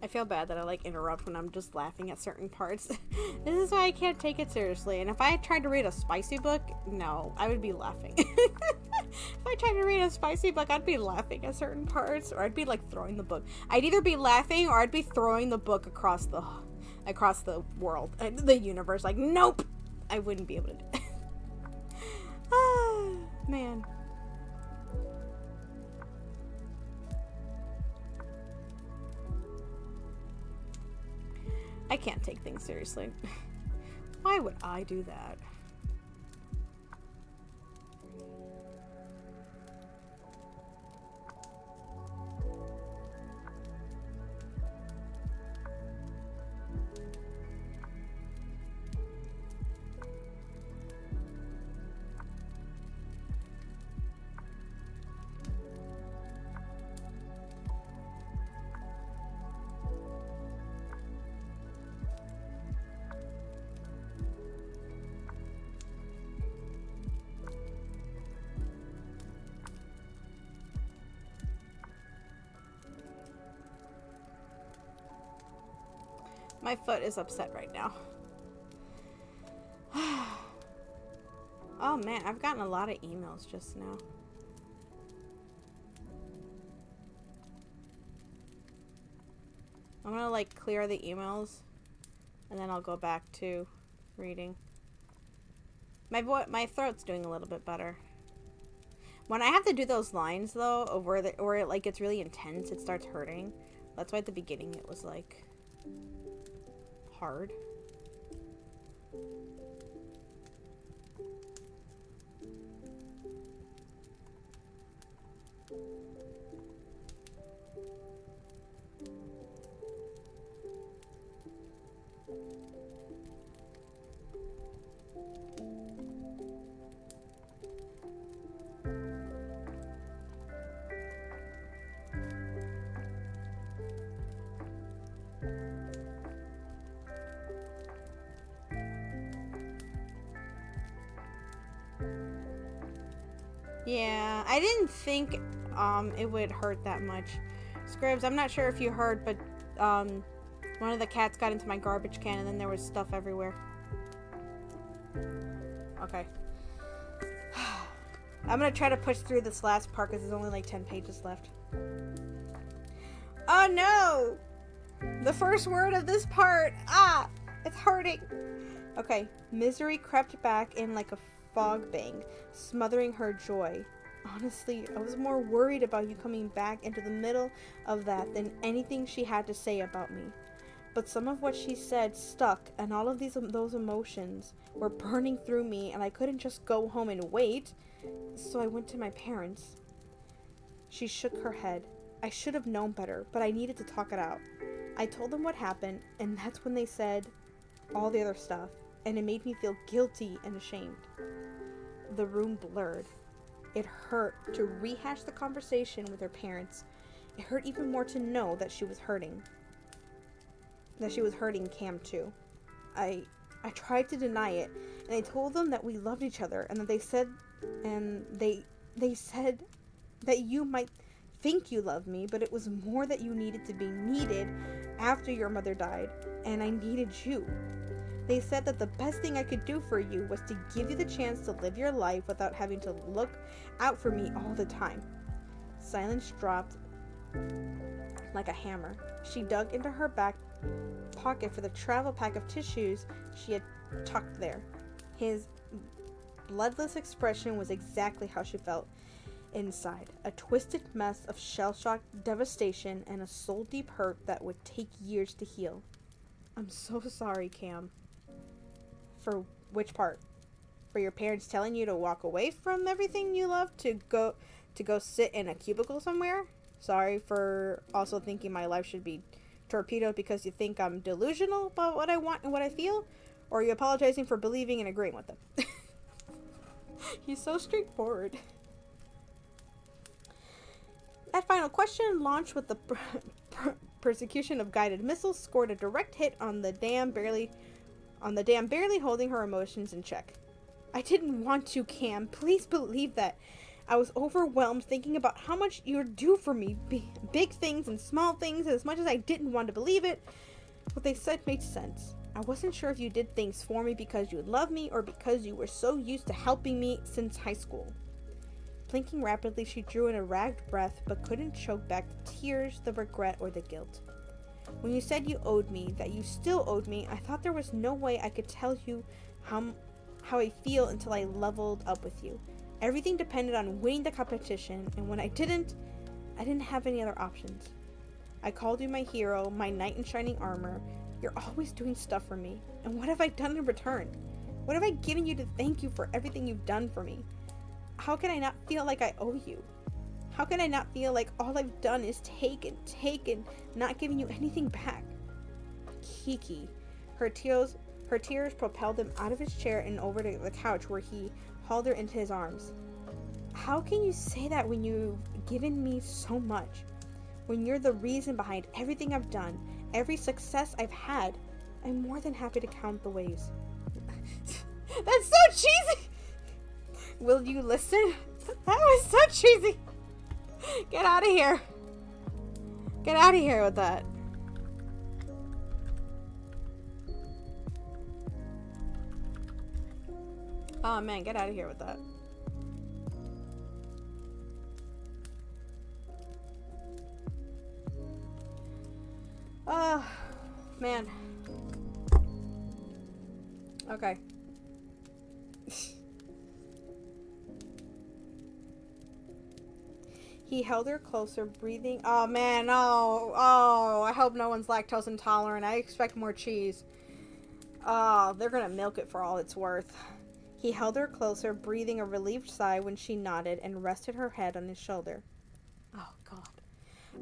I feel bad that I like interrupt when I'm just laughing at certain parts. This is why I can't take it seriously. And if I tried to read a spicy book, no, I would be laughing. If I tried to read a spicy book, I'd be laughing at certain parts, or I'd be like throwing the book. I'd either be laughing or I'd be throwing the book across the world, the universe. Like, nope, I wouldn't be able to do it. Ah, man. I can't take things seriously. Why would I do that? My foot is upset right now. Oh man, I've gotten a lot of emails just now. I'm gonna like clear the emails and then I'll go back to reading. My throat's doing a little bit better. When I have to do those lines though, where it like gets really intense, it starts hurting. That's why at the beginning it was like hard. Yeah, I didn't think it would hurt that much. Scribs, I'm not sure if you heard, but one of the cats got into my garbage can and then there was stuff everywhere. Okay. I'm gonna try to push through this last part because there's only like 10 pages left. Oh no! The first word of this part! Ah! It's hurting! Okay. Misery crept back in like a fog bang, smothering her joy. Honestly, I was more worried about you coming back into the middle of that than anything she had to say about me. But some of what she said stuck, and all of those emotions were burning through me, and I couldn't just go home and wait, so I went to my parents. She shook her head. I should have known better, but I needed to talk it out. I told them what happened, and that's when they said all the other stuff, and it made me feel guilty and ashamed. The room blurred. It hurt to rehash the conversation with her parents. It hurt even more to know that she was hurting. That she was hurting Cam too. I tried to deny it, and I told them that we loved each other, and that they said that you might think you loved me, but it was more that you needed to be needed after your mother died, and I needed you. They said that the best thing I could do for you was to give you the chance to live your life without having to look out for me all the time. Silence dropped like a hammer. She dug into her back pocket for the travel pack of tissues she had tucked there. His bloodless expression was exactly how she felt inside. A twisted mess of shell-shock, devastation, and a soul-deep hurt that would take years to heal. I'm so sorry, Cam. For which part? For your parents telling you to walk away from everything you love to go sit in a cubicle somewhere? Sorry for also thinking my life should be torpedoed because you think I'm delusional about what I want and what I feel? Or are you apologizing for believing and agreeing with them? He's so straightforward. That final question, launched with the persecution of guided missiles, scored a direct hit on the dam, barely holding her emotions in check. I didn't want to, Cam. Please believe that. I was overwhelmed thinking about how much you're due for me. Big things and small things, as much as I didn't want to believe it. What they said made sense. I wasn't sure if you did things for me because you loved me or because you were so used to helping me since high school. Blinking rapidly, she drew in a ragged breath but couldn't choke back the tears, the regret, or the guilt. When you said you owed me, that you still owed me, I thought there was no way I could tell you how I feel until I leveled up with you. Everything depended on winning the competition, and when I didn't have any other options. I called you my hero, my knight in shining armor. You're always doing stuff for me. And what have I done in return? What have I given you to thank you for everything you've done for me? How can I not feel like I owe you? How can I not feel like all I've done is taken, not giving you anything back? Kiki. Her tears propelled him out of his chair and over to the couch where he hauled her into his arms. How can you say that when you've given me so much? When you're the reason behind everything I've done, every success I've had? I'm more than happy to count the ways. That's so cheesy! Will you listen? That was so cheesy! Get out of here! Get out of here with that. Oh man, get out of here with that. Oh, man. Okay. He held her closer, breathing. Oh man, oh, I hope no one's lactose intolerant. I expect more cheese. Oh, they're gonna milk it for all it's worth. He held her closer, breathing a relieved sigh when she nodded and rested her head on his shoulder. Oh God.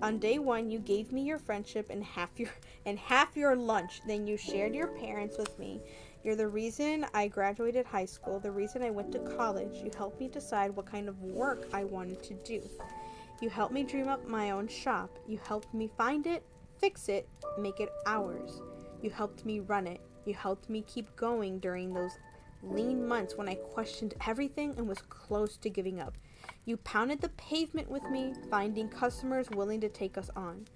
On day one, you gave me your friendship and half your lunch. Then you shared your parents with me. You're the reason I graduated high school, the reason I went to college. You helped me decide what kind of work I wanted to do. You helped me dream up my own shop. You helped me find it, fix it, make it ours. You helped me run it. You helped me keep going during those lean months when I questioned everything and was close to giving up. You pounded the pavement with me, finding customers willing to take us on.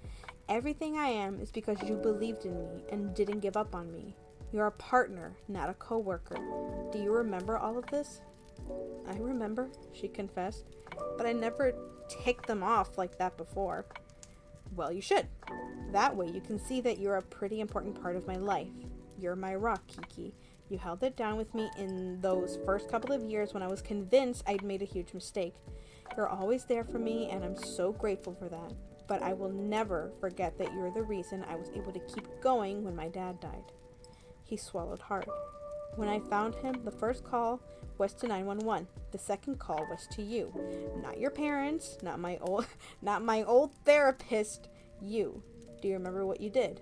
Everything I am is because you believed in me and didn't give up on me. You're a partner, not a co-worker. Do you remember all of this? I remember, she confessed, but I never ticked them off like that before. Well, you should. That way you can see that you're a pretty important part of my life. You're my rock, Kiki. You held it down with me in those first couple of years when I was convinced I'd made a huge mistake. You're always there for me, and I'm so grateful for that. But I will never forget that you're the reason I was able to keep going when my dad died. He swallowed hard. When I found him, the first call was to 911. The second call was to you. Not your parents, not my old therapist, you. Do you remember what you did?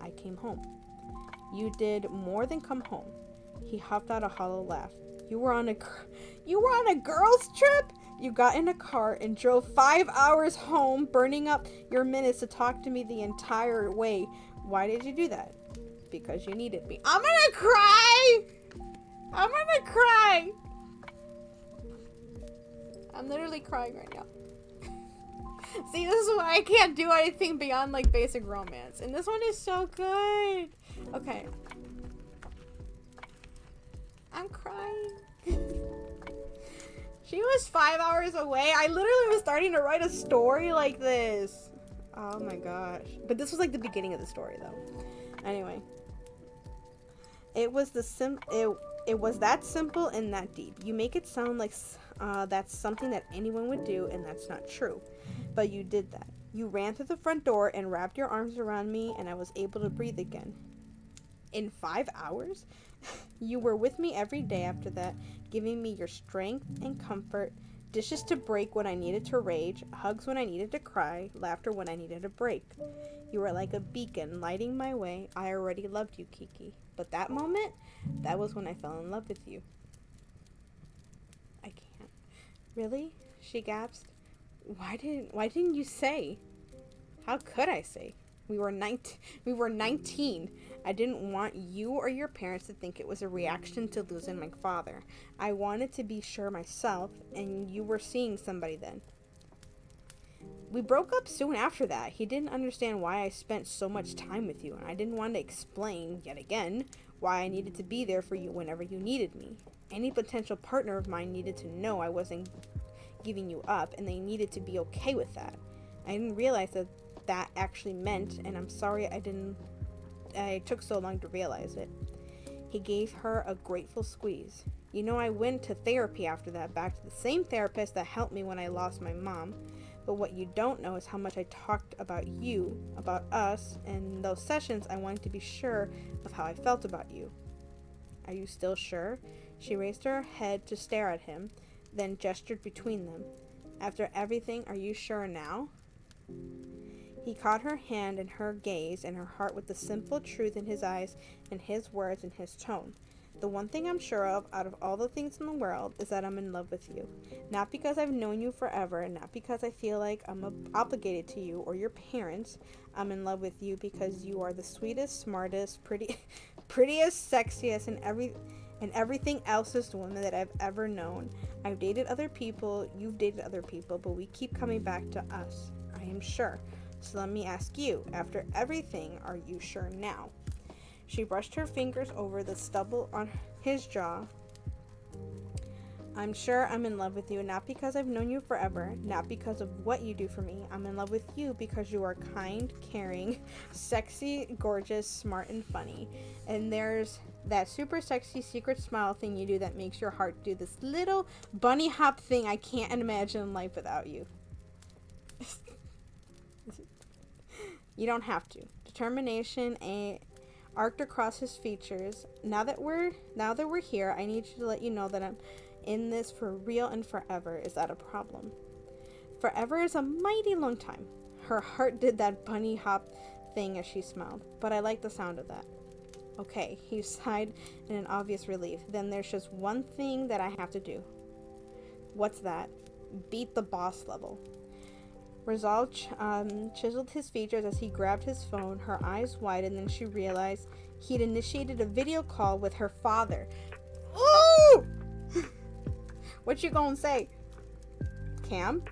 I came home. You did more than come home. He huffed out a hollow laugh. You were on a girls' trip? You got in a car and drove 5 hours home, burning up your minutes to talk to me the entire way. Why did you do that? Because you needed me. I'm gonna cry! I'm gonna cry! I'm literally crying right now. See, this is why I can't do anything beyond, like, basic romance. And this one is so good. Okay. I'm crying. She was 5 hours away. I literally was starting to write a story like this. Oh my gosh. But this was like the beginning of the story though. Anyway. It was it was that simple and that deep. You make it sound like that's something that anyone would do, and that's not true. But you did that. You ran through the front door and wrapped your arms around me, and I was able to breathe again. In 5 hours? You were with me every day after that, giving me your strength and comfort, dishes to break when I needed to rage, hugs when I needed to cry, laughter when I needed a break. You were like a beacon lighting my way. I already loved you, Kiki. But that moment, that was when I fell in love with you. I can't. Really? She gasped. Why didn't you say? How could I say? We were 19. I didn't want you or your parents to think it was a reaction to losing my father. I wanted to be sure myself, and you were seeing somebody then. We broke up soon after that. He didn't understand why I spent so much time with you, and I didn't want to explain, yet again, why I needed to be there for you whenever you needed me. Any potential partner of mine needed to know I wasn't giving you up, and they needed to be okay with that. I didn't realize that actually meant, and I'm sorry I took so long to realize it. He gave her a grateful squeeze. You know, I went to therapy after that, back to the same therapist that helped me when I lost my mom. But what you don't know is how much I talked about you, about us, and in those sessions I wanted to be sure of how I felt about you. Are you still sure? She raised her head to stare at him, then gestured between them. After everything, are you sure now? He caught her hand in her gaze and her heart with the simple truth in his eyes and his words and his tone. The one thing I'm sure of, out of all the things in the world, is that I'm in love with you. Not because I've known you forever, and not because I feel like I'm obligated to you or your parents. I'm in love with you because you are the sweetest, smartest, prettiest, sexiest, and everything else's woman that I've ever known. I've dated other people, you've dated other people, but we keep coming back to us. I am sure. So let me ask you, after everything, are you sure now? She brushed her fingers over the stubble on his jaw. I'm sure I'm in love with you, not because I've known you forever, not because of what you do for me. I'm in love with you because you are kind, caring, sexy, gorgeous, smart, and funny. And there's that super sexy secret smile thing you do that makes your heart do this little bunny hop thing I can't imagine life without you. You don't have to. Determination arced across his features. Now that we're here, I need you to let you know that I'm in this for real and forever. Is that a problem? Forever is a mighty long time. Her heart did that bunny hop thing as she smiled, but I like the sound of that. Okay, he sighed in an obvious relief. Then there's just one thing that I have to do. What's that? Beat the boss level. Resolve chiseled his features as he grabbed his phone. Her eyes widened, and then she realized he'd initiated a video call with her father. Ooh! What you gonna say? Cam?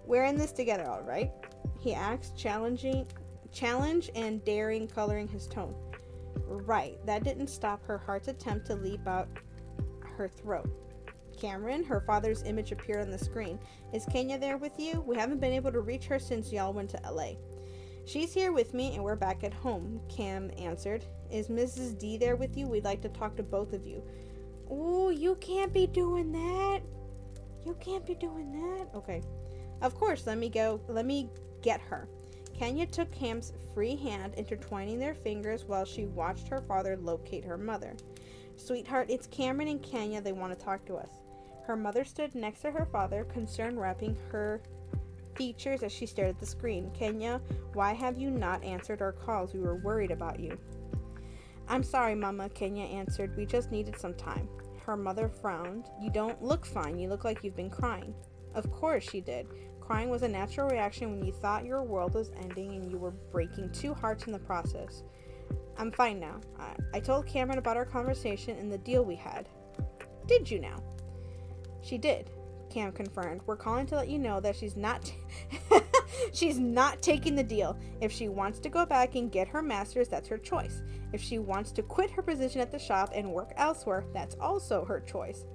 We're in this together, all right? He asked, challenge and daring coloring his tone. Right, that didn't stop her heart's attempt to leap out her throat. Cameron, her father's image appeared on the screen. Is Kenya there with you? We haven't been able to reach her since y'all went to LA. She's here with me and we're back at home, Cam answered. Is Mrs. D there with you? We'd like to talk to both of you. Ooh, you can't be doing that. You can't be doing that. Okay. Of course, let me get her. Kenya took Cam's free hand, intertwining their fingers while she watched her father locate her mother. Sweetheart, it's Cameron and Kenya. They want to talk to us. Her mother stood next to her father, concern wrapping her features as she stared at the screen. Kenya, why have you not answered our calls? We were worried about you. I'm sorry, Mama, Kenya answered. We just needed some time. Her mother frowned. You don't look fine. You look like you've been crying. Of course she did. Crying was a natural reaction when you thought your world was ending and you were breaking two hearts in the process. I'm fine now. I told Cameron about our conversation and the deal we had. Did you now? She did, Cam confirmed. We're calling to let you know that she's not she's not taking the deal. If she wants to go back and get her master's, that's her choice. If she wants to quit her position at the shop and work elsewhere, that's also her choice.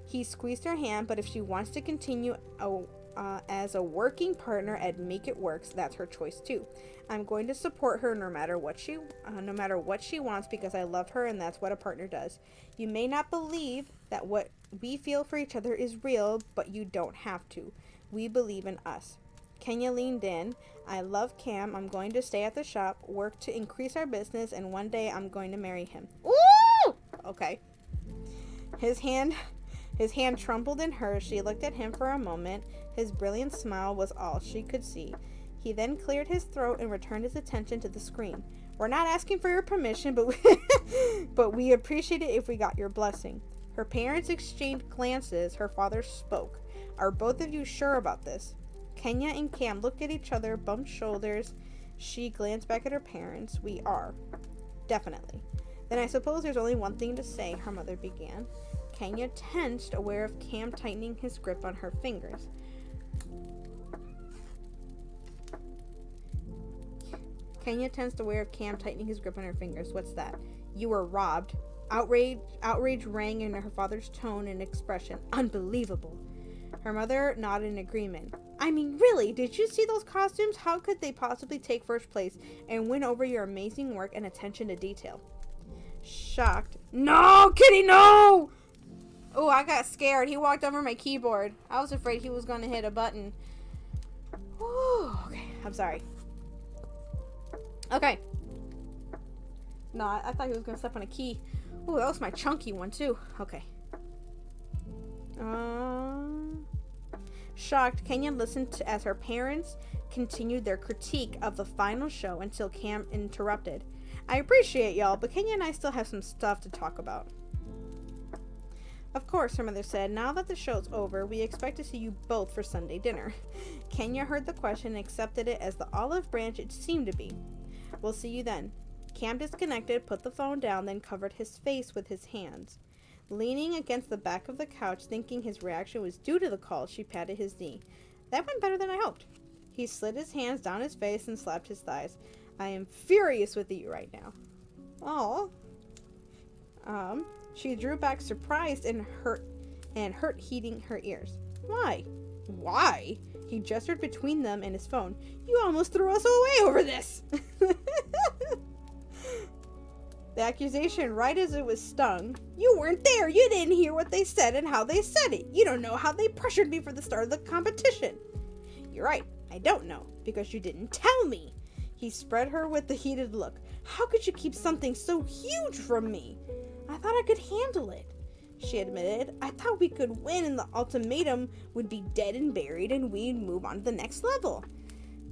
He squeezed her hand, but if she wants to continue as a working partner at Make It Works, that's her choice too. I'm going to support her no matter what she wants because I love her and that's what a partner does. You may not believe that what we feel for each other is real, but you don't have to. We believe in us. Kenya leaned in. I love Cam. I'm going to stay at the shop, work to increase our business, and one day I'm going to marry him. Ooh! Okay. His hand trembled in hers. She looked at him for a moment. His brilliant smile was all she could see. He then cleared his throat and returned his attention to the screen. We're not asking for your permission, but we appreciate it if we got your blessing. Her parents exchanged glances. Her father spoke. Are both of you sure about this? Kenya and Cam looked at each other, bumped shoulders. She glanced back at her parents. We are. Definitely. Then I suppose there's only one thing to say, her mother began. Kenya tensed, aware of Cam tightening his grip on her fingers. What's that? You were robbed. Outrage rang in her father's tone and expression. Unbelievable. Her mother nodded in agreement. I mean, really, did you see those costumes? How could they possibly take first place and win over your amazing work and attention to detail? Shocked. No, Kitty, no! Oh, I got scared. He walked over my keyboard. I was afraid he was going to hit a button. Whew, okay, I'm sorry. Okay. No, I thought he was going to step on a key. Oh, that was my chunky one, too. Okay. Shocked, Kenya listened as her parents continued their critique of the final show until Cam interrupted. I appreciate y'all, but Kenya and I still have some stuff to talk about. Of course, her mother said. Now that the show's over, we expect to see you both for Sunday dinner. Kenya heard the question and accepted it as the olive branch it seemed to be. We'll see you then. Cam disconnected, put the phone down, then covered his face with his hands. Leaning against the back of the couch, thinking his reaction was due to the call, she patted his knee. That went better than I hoped. He slid his hands down his face and slapped his thighs. I am furious with you right now. Oh. She drew back, surprised and hurt heating her ears. Why? Why? He gestured between them and his phone. You almost threw us away over this! The accusation, right as it was stung. You weren't there. You didn't hear what they said and how they said it. You don't know how they pressured me for the start of the competition. You're right. I don't know, because you didn't tell me. He spread her with the heated look. How could you keep something so huge from me? I thought I could handle it, she admitted. I thought we could win and the ultimatum would be dead and buried and we'd move on to the next level.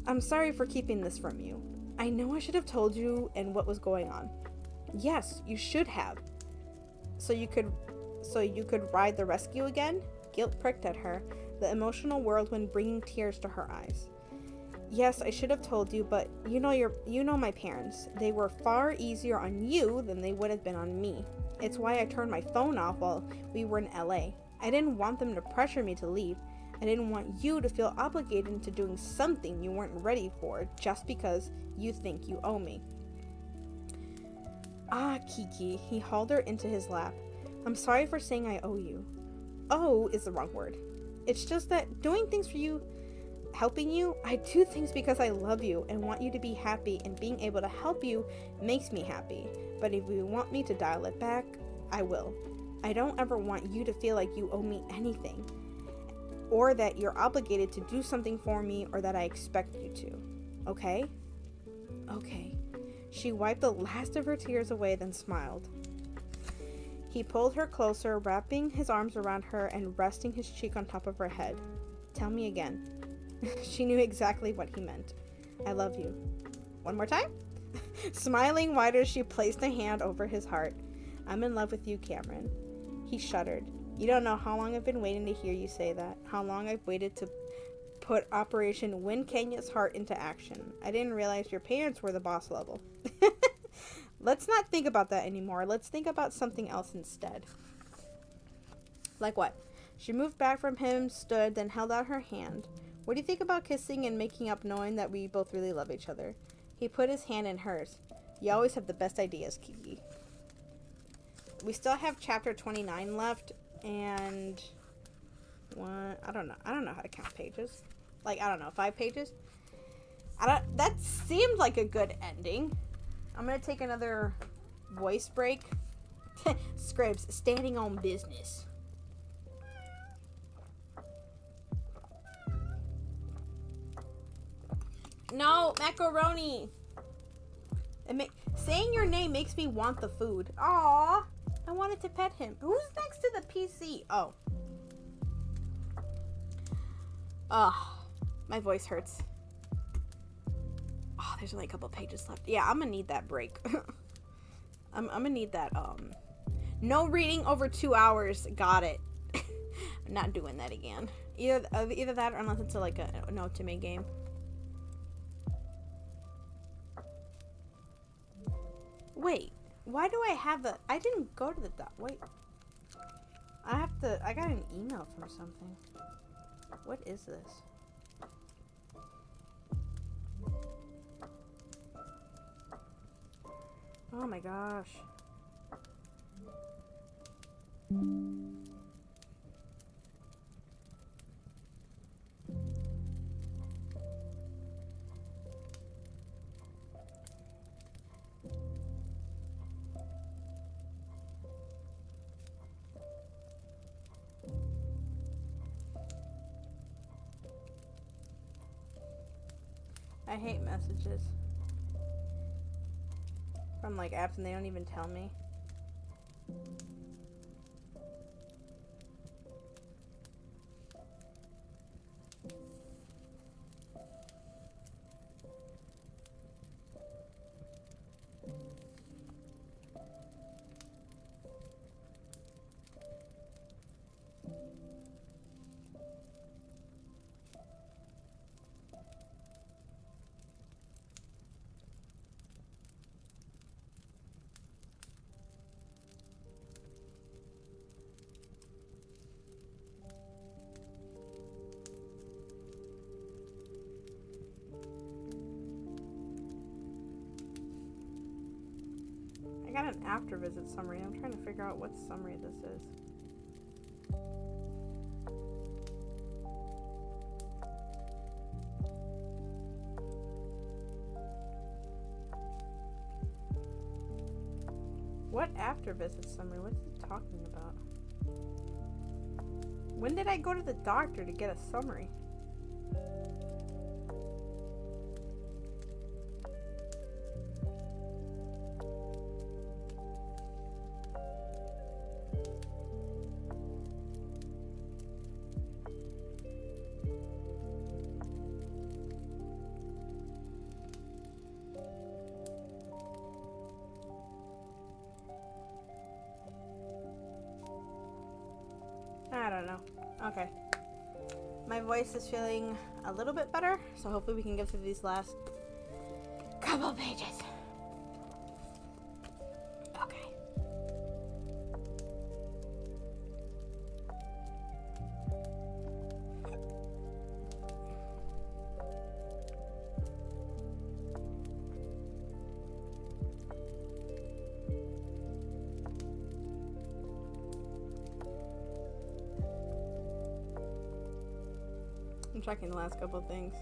I'm sorry for keeping this from you. I know I should have told you and what was going on. Yes, you should have. So you could ride the rescue again? Guilt pricked at her, the emotional whirlwind bringing tears to her eyes. Yes, I should have told you, but you know my parents. They were far easier on you than they would have been on me. It's why I turned my phone off while we were in LA. I didn't want them to pressure me to leave. I didn't want you to feel obligated into doing something you weren't ready for just because you think you owe me. Ah, Kiki, he hauled her into his lap. I'm sorry for saying I owe you. Owe is the wrong word. It's just that doing things for you, helping you, I do things because I love you and want you to be happy, and being able to help you makes me happy. But if you want me to dial it back, I will. I don't ever want you to feel like you owe me anything, or that you're obligated to do something for me, or that I expect you to. Okay? Okay. She wiped the last of her tears away, then smiled. He pulled her closer, wrapping his arms around her and resting his cheek on top of her head. Tell me again. She knew exactly what he meant. I love you. One more time? Smiling wider, she placed a hand over his heart. I'm in love with you, Cameron. He shuddered. You don't know how long I've been waiting to hear you say that. How long I've waited to put Operation Win Kenya's Heart into action. I didn't realize your parents were the boss level. Let's not think about that anymore. Let's think about something else instead. Like what? She moved back from him, stood, then held out her hand. What do you think about kissing and making up knowing that we both really love each other? He put his hand in hers. You always have the best ideas, Kiki. We still have chapter 29 left, and I don't know how to count pages. Like, I don't know, 5 pages? That seemed like a good ending. I'm gonna take another voice break. Scribs, standing on business. No, macaroni. Saying your name makes me want the food. Aww, I wanted to pet him. Who's next to the PC? Oh. Ugh, my voice hurts. Oh, there's only a couple pages left. Yeah, I'm gonna need that break. I'm gonna need that. No reading over 2 hours. Got it. I'm not doing that again. Either that, or unless it's like a no to me game. Wait, why do I have a... I didn't go to the wait. I got an email from something. What is this? Oh my gosh. I hate messages from like apps and they don't even tell me. I got an after visit summary. I'm trying to figure out what summary this is. What after visit summary? What's it talking about? When did I go to the doctor to get a summary? I don't know. Okay. My voice is feeling a little bit better, so hopefully we can get through these last couple pages. Okay. I'm checking the last couple of things.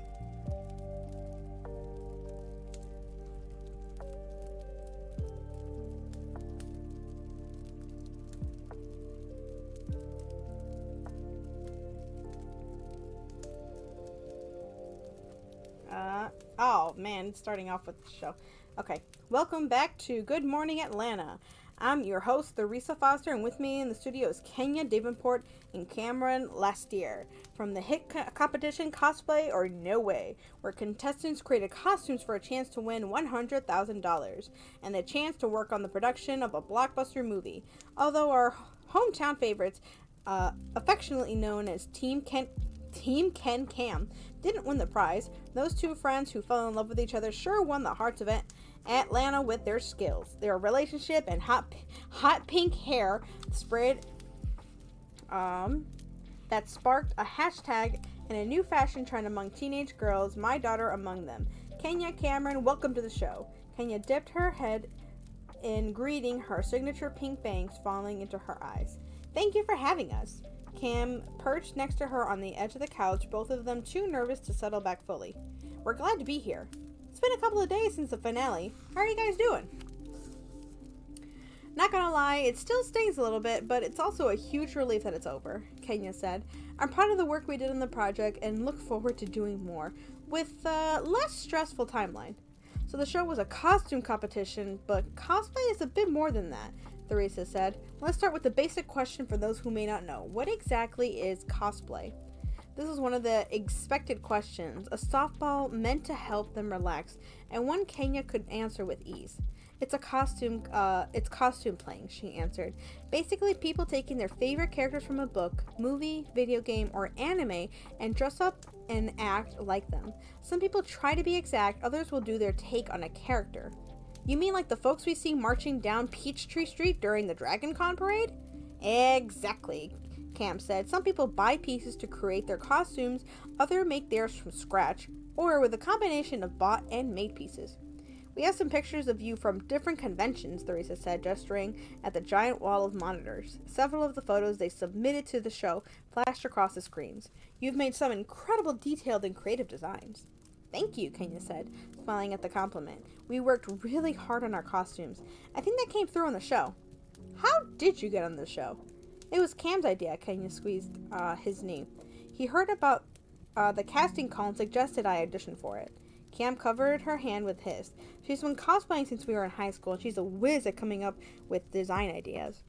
Oh man, it's starting off with the show. Okay, welcome back to Good Morning Atlanta. I'm your host, Theresa Foster, and with me in the studio is Kenya Davenport and Cameron Lastier from the hit competition Cosplay or No Way, where contestants created costumes for a chance to win $100,000 and the chance to work on the production of a blockbuster movie. Although our hometown favorites, affectionately known as Team Ken Cam, didn't win the prize, those two friends who fell in love with each other sure won the hearts of Atlanta with their skills, their relationship, and hot pink hair spread that sparked a hashtag and a new fashion trend among teenage girls, my daughter among them. Kenya Cameron, welcome to the show. Kenya dipped her head in greeting, her signature pink bangs falling into her eyes. Thank you for having us. Cam perched next to her on the edge of the couch, both of them too nervous to settle back fully. We're glad to be here. It's been a couple of days since the finale. How are you guys doing? Not gonna lie, it still stings a little bit, but it's also a huge relief that it's over, Kenya said. I'm proud of the work we did on the project and look forward to doing more, with a less stressful timeline. So the show was a costume competition, but cosplay is a bit more than that, Theresa said. Let's start with the basic question for those who may not know. What exactly is cosplay? This was one of the expected questions, a softball meant to help them relax, and one Kenya could answer with ease. It's costume playing, she answered. Basically, people taking their favorite characters from a book, movie, video game, or anime and dress up and act like them. Some people try to be exact, others will do their take on a character. You mean like the folks we see marching down Peachtree Street during the Dragon Con parade? Exactly, Cam said. Some people buy pieces to create their costumes, others make theirs from scratch, or with a combination of bought and made pieces. We have some pictures of you from different conventions, Theresa said, gesturing at the giant wall of monitors. Several of the photos they submitted to the show flashed across the screens. You've made some incredible detailed and creative designs. Thank you, Kenya said, smiling at the compliment. We worked really hard on our costumes. I think that came through on the show. How did you get on the show? It was Cam's idea, Kenya squeezed his knee. He heard about the casting call and suggested I audition for it. Cam covered her hand with his. She's been cosplaying since we were in high school, and she's a whiz at coming up with design ideas.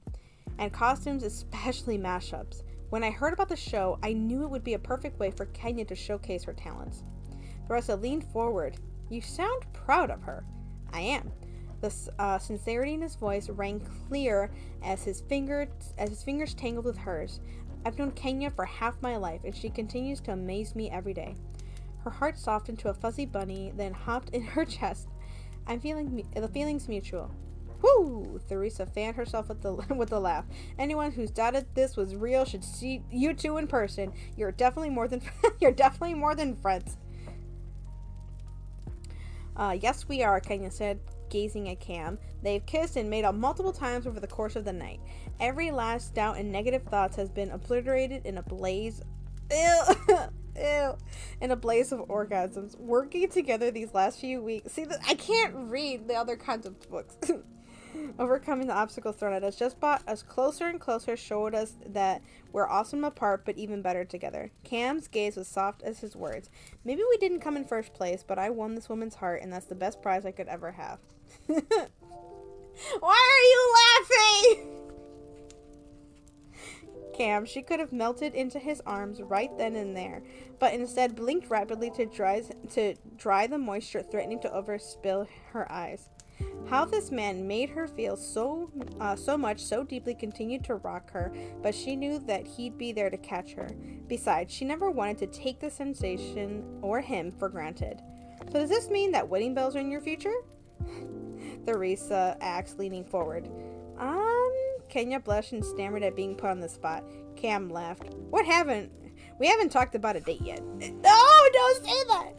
And costumes, especially mashups. When I heard about the show, I knew it would be a perfect way for Kenya to showcase her talents. Theresa leaned forward. You sound proud of her. I am. The sincerity in his voice rang clear as his fingers tangled with hers. I've known Kenya for half my life, and she continues to amaze me every day. Her heart softened to a fuzzy bunny, then hopped in her chest. The feeling's mutual. Whoo! Theresa fanned herself with a laugh. Anyone who's doubted this was real should see you two in person. You're definitely more than friends. Yes, we are, Kenya said, gazing at Cam. They've kissed and made out multiple times over the course of the night. Every last doubt and negative thoughts has been obliterated in a blaze in a blaze of orgasms. Working together these last few weeks. See, I can't read the other kinds of books. Overcoming the obstacles thrown at us just brought us closer and closer, showed us that we're awesome apart, but even better together. Cam's gaze was soft as his words. Maybe we didn't come in first place, but I won this woman's heart, and that's the best prize I could ever have. Why are you laughing? Cam, she could have melted into his arms right then and there, but instead blinked rapidly to dry the moisture threatening to overspill her eyes. How this man made her feel so much, so deeply continued to rock her, but she knew that he'd be there to catch her. Besides, she never wanted to take the sensation or him for granted. So does this mean that wedding bells are in your future? Theresa asked, leaning forward. Kenya blushed and stammered at being put on the spot. Cam laughed. We haven't talked about a date yet. No, don't say that!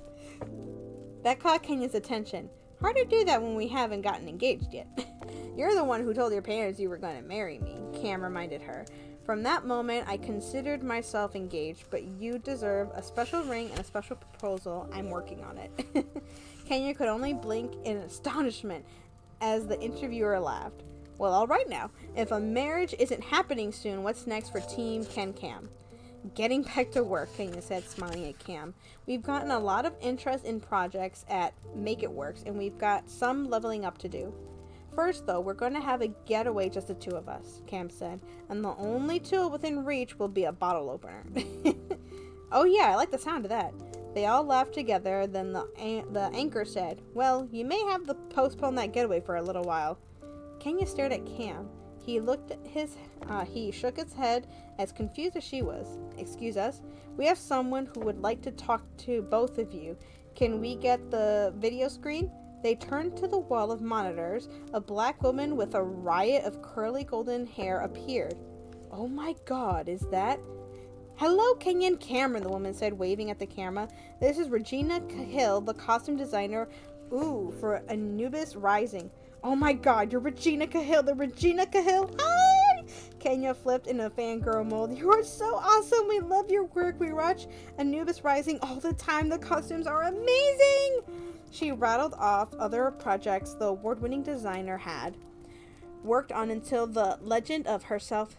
That caught Kenya's attention. Hard to do that when we haven't gotten engaged yet. You're the one who told your parents you were going to marry me, Cam reminded her. From that moment, I considered myself engaged, but you deserve a special ring and a special proposal. I'm working on it. Kenya could only blink in astonishment as the interviewer laughed. Well, all right now. If a marriage isn't happening soon, what's next for Team Ken Cam? Getting back to work, Kenya said, smiling at Cam. We've gotten a lot of interest in projects at Make It Works, and we've got some leveling up to do. First, though, we're going to have a getaway, just the two of us, Cam said, and the only tool within reach will be a bottle opener. Oh yeah, I like the sound of that. They all laughed together, then the anchor said, well, you may have to postpone that getaway for a little while. Kenya stared at Cam. He shook his head as confused as she was. Excuse us? We have someone who would like to talk to both of you. Can we get the video screen? They turned to the wall of monitors. A black woman with a riot of curly golden hair appeared. Oh my god, is that... Hello, Kenya and Cameron, the woman said, waving at the camera. This is Regina Cahill, the costume designer, for Anubis Rising. Oh my god, you're Regina Cahill, the Regina Cahill. Hi! Kenya flipped in a fangirl mode. You are so awesome. We love your work. We watch Anubis Rising all the time. The costumes are amazing. She rattled off other projects the award-winning designer had worked on until the legend herself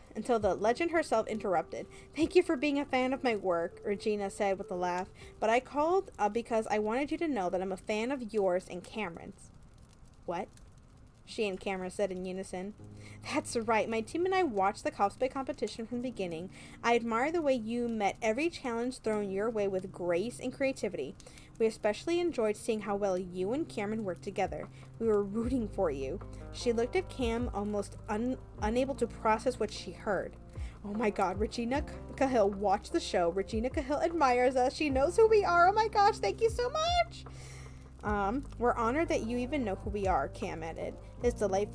interrupted. Thank you for being a fan of my work, Regina said with a laugh. But I called because I wanted you to know that I'm a fan of yours and Cameron's. What? She and Cameron said in unison. That's right. My team and I watched the cosplay competition from the beginning. I admire the way you met every challenge thrown your way with grace and creativity. We especially enjoyed seeing how well you and Cameron worked together. We were rooting for you. She looked at Cam, almost unable to process what she heard. Oh my god, Regina Cahill watched the show. Regina Cahill admires us. She knows who we are. Oh my gosh, thank you so much. We're honored that you even know who we are, Cam added, his delight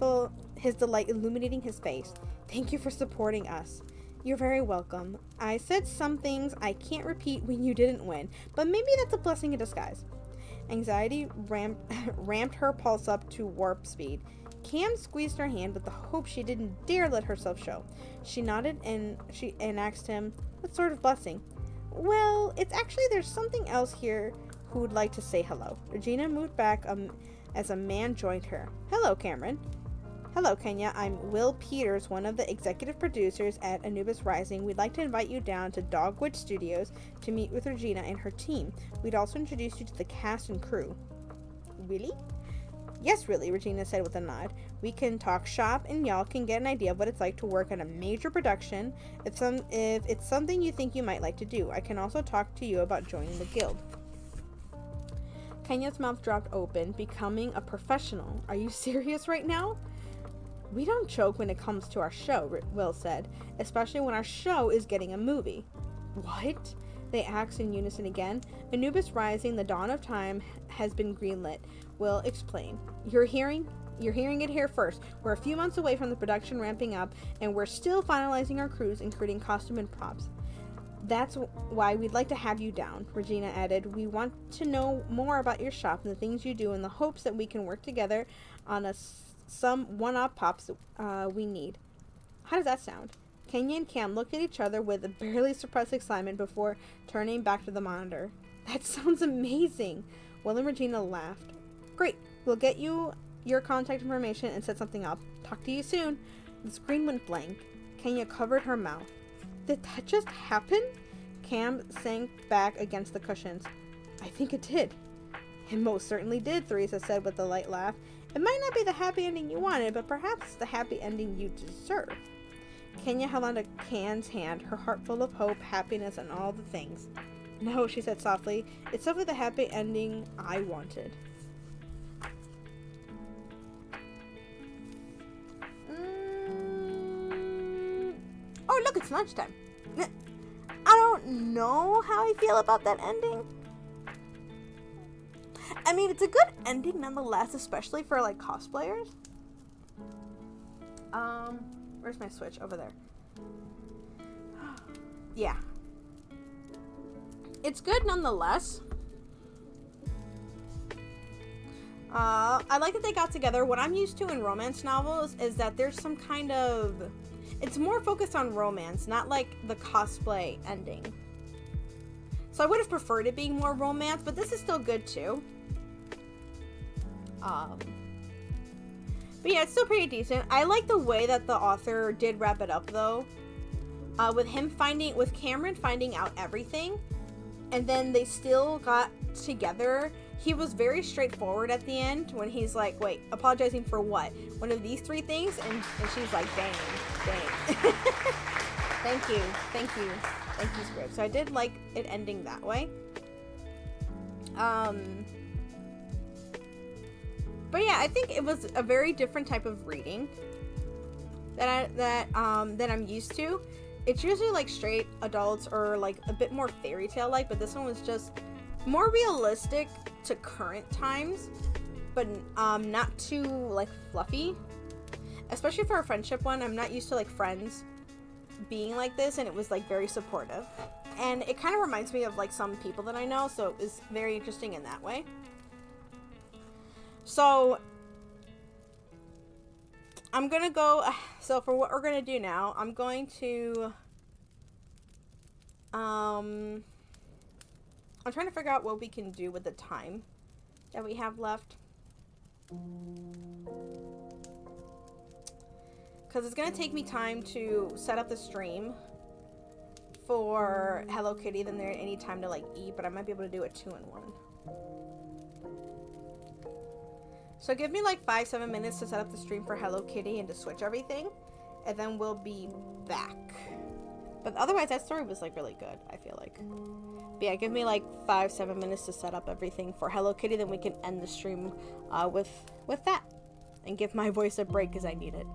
illuminating his face. Thank you for supporting us. You're very welcome. I said some things I can't repeat when you didn't win, but maybe that's a blessing in disguise. Anxiety ramped her pulse up to warp speed. Cam squeezed her hand with the hope she didn't dare let herself show. She nodded and asked him, what sort of blessing? Well, it's actually there's something else here who would like to say hello. Regina moved back as a man joined her. Hello, Cameron. Hello, Kenya. I'm Will Peters, one of the executive producers at Anubis Rising. We'd like to invite you down to Dogwood Studios to meet with Regina and her team. We'd also introduce you to the cast and crew. Really? Yes, really, Regina said with a nod. We can talk shop and y'all can get an idea of what it's like to work on a major production if it's something you think you might like to do. I can also talk to you about joining the guild. Kenya's mouth dropped open, becoming a professional. Are you serious right now? We don't joke when it comes to our show, Will said, especially when our show is getting a movie. What? They asked in unison again. Anubis Rising, the dawn of time, has been greenlit. Will explained. You're hearing it here first. We're a few months away from the production ramping up, and we're still finalizing our crews, including costume and props. That's why we'd like to have you down, Regina added. We want to know more about your shop and the things you do in the hopes that we can work together on some one-off pops we need. How does that sound? Kenya and Cam looked at each other with a barely suppressed excitement before turning back to the monitor. That sounds amazing. Will and Regina laughed. Great. We'll get you your contact information and set something up. Talk to you soon. The screen went blank. Kenya covered her mouth. Did that just happen? Cam sank back against the cushions. I think it did. It most certainly did, Theresa said with a light laugh. It might not be the happy ending you wanted, but perhaps it's the happy ending you deserve. Kenya held onto Can's hand, her heart full of hope, happiness, and all the things. No, she said softly. It's simply the happy ending I wanted. Oh, look, it's lunchtime. I don't know how I feel about that ending. I mean, it's a good ending nonetheless, especially for, like, cosplayers. Where's my Switch? Over there. Yeah. It's good nonetheless. I like that they got together. What I'm used to in romance novels is that there's some kind of... It's more focused on romance, not like the cosplay ending. So I would have preferred it being more romance, but this is still good too. But yeah, it's still pretty decent. I like the way that the author did wrap it up though. With Cameron finding out everything, and then they still got together. He was very straightforward at the end when he's like, wait, apologizing for what? One of these three things? And she's like, dang. Thank you, script. So I did like it ending that way. But yeah, I think it was a very different type of reading that I'm used to. It's usually like straight adults or like a bit more fairy tale like, but this one was just more realistic to current times, but not too like fluffy. Especially for a friendship one, I'm not used to like friends being like this, and it was like very supportive. And it kind of reminds me of like some people that I know, so it was very interesting in that way. So I'm gonna go, so for what we're gonna do now, I'm going to, I'm trying to figure out what we can do with the time that we have left. Because it's gonna take me time to set up the stream for Hello Kitty, then there ain't any time to like eat, but I might be able to do it 2-in-1. So give me like 5-7 minutes to set up the stream for Hello Kitty and to switch everything, and then we'll be back. But otherwise, that story was like really good, I feel like. But yeah, give me like 5-7 minutes to set up everything for Hello Kitty, then we can end the stream with that, and give my voice a break because I need it.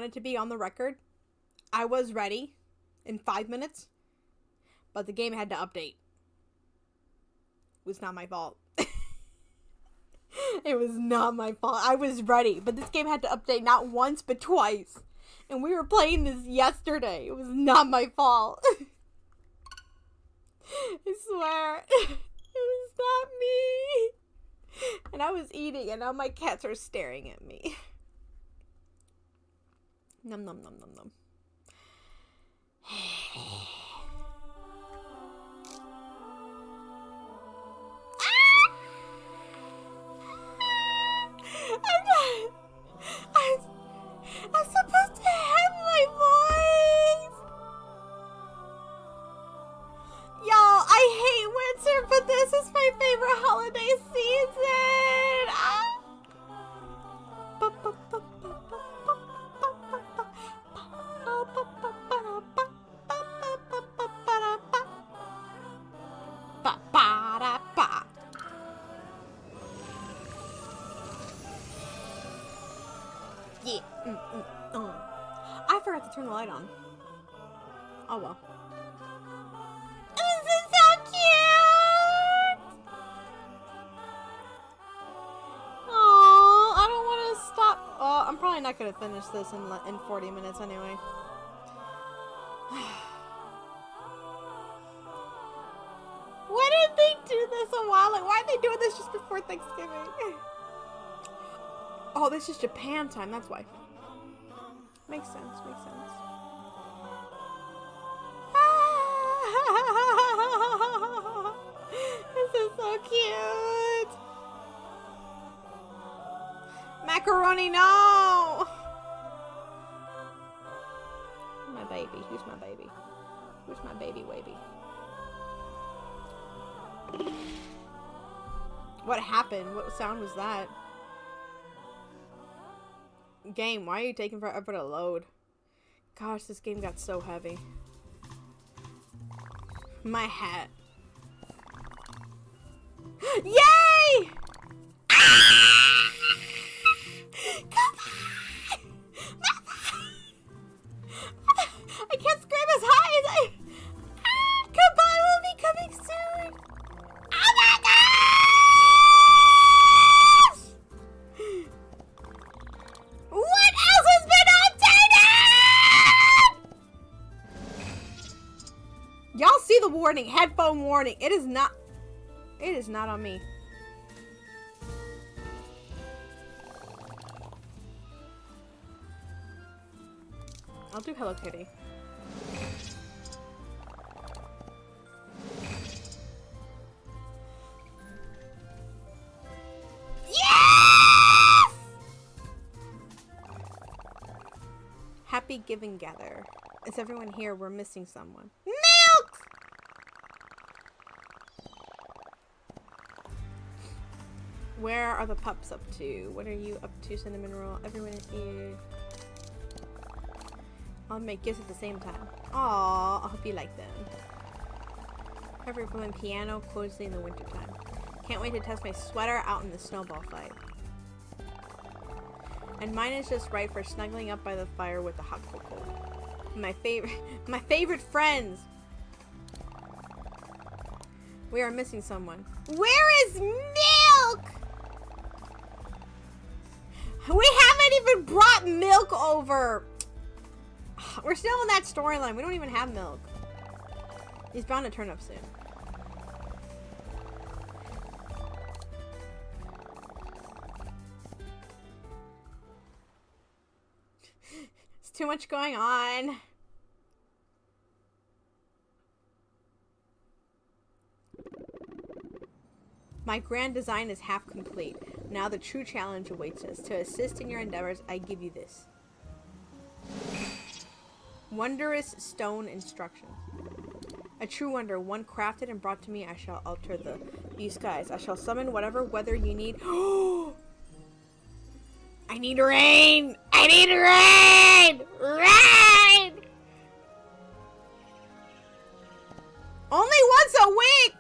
wanted to be on the record. I was ready in 5 minutes, but the game had to update. It was not my fault. It was not my fault. I was ready, but this game had to update not once, but twice. And we were playing this yesterday. It was not my fault. I swear. It was not me. And I was eating, and now my cats are staring at me. Num num num num num. I'm supposed to have my voice. Y'all, I hate winter, but this is my favorite holiday season. Yeah. I forgot to turn the light on. Oh well. This is so cute! Oh, I don't want to stop. Oh, I'm probably not going to finish this in 40 minutes anyway. Why did they do this a while? Like, why are they doing this just before Thanksgiving? Oh, this is Japan time. That's why. Makes sense. Makes sense. This is so cute. Macaroni, no! My baby. Who's my baby? Who's my baby wavy? What happened? What sound was that? Game, why are you taking forever to load? Gosh, this game got so heavy. My hat. Yay! Come on! I can't scream as high as I... Goodbye will be coming soon! Oh my gosh! What else has been updated? Y'all see the warning, headphone warning. It is not on me. I'll do Hello Kitty. Yes! Happy Giving Gather. Is everyone here? We're missing someone. Milk! Where are the pups up to? What are you up to, Cinnamon Roll? Everyone is here. I'll make gifts at the same time. Aww, I hope you like them. Perfect for playing piano closely in the wintertime. Can't wait to test my sweater out in the snowball fight. And mine is just right for snuggling up by the fire with the hot cocoa. My favorite friends! We are missing someone. Where is Milk? We haven't even brought Milk over. We're still in that storyline. We don't even have Milk. He's bound to turn up soon. It's too much going on. My grand design is half complete. Now the true challenge awaits us. To assist in your endeavors, I give you this. Wondrous stone instruction. A true wonder, one crafted and brought to me. I shall alter the blue skies. I shall summon whatever weather you need. I need rain! I need rain! Rain! Only once a week!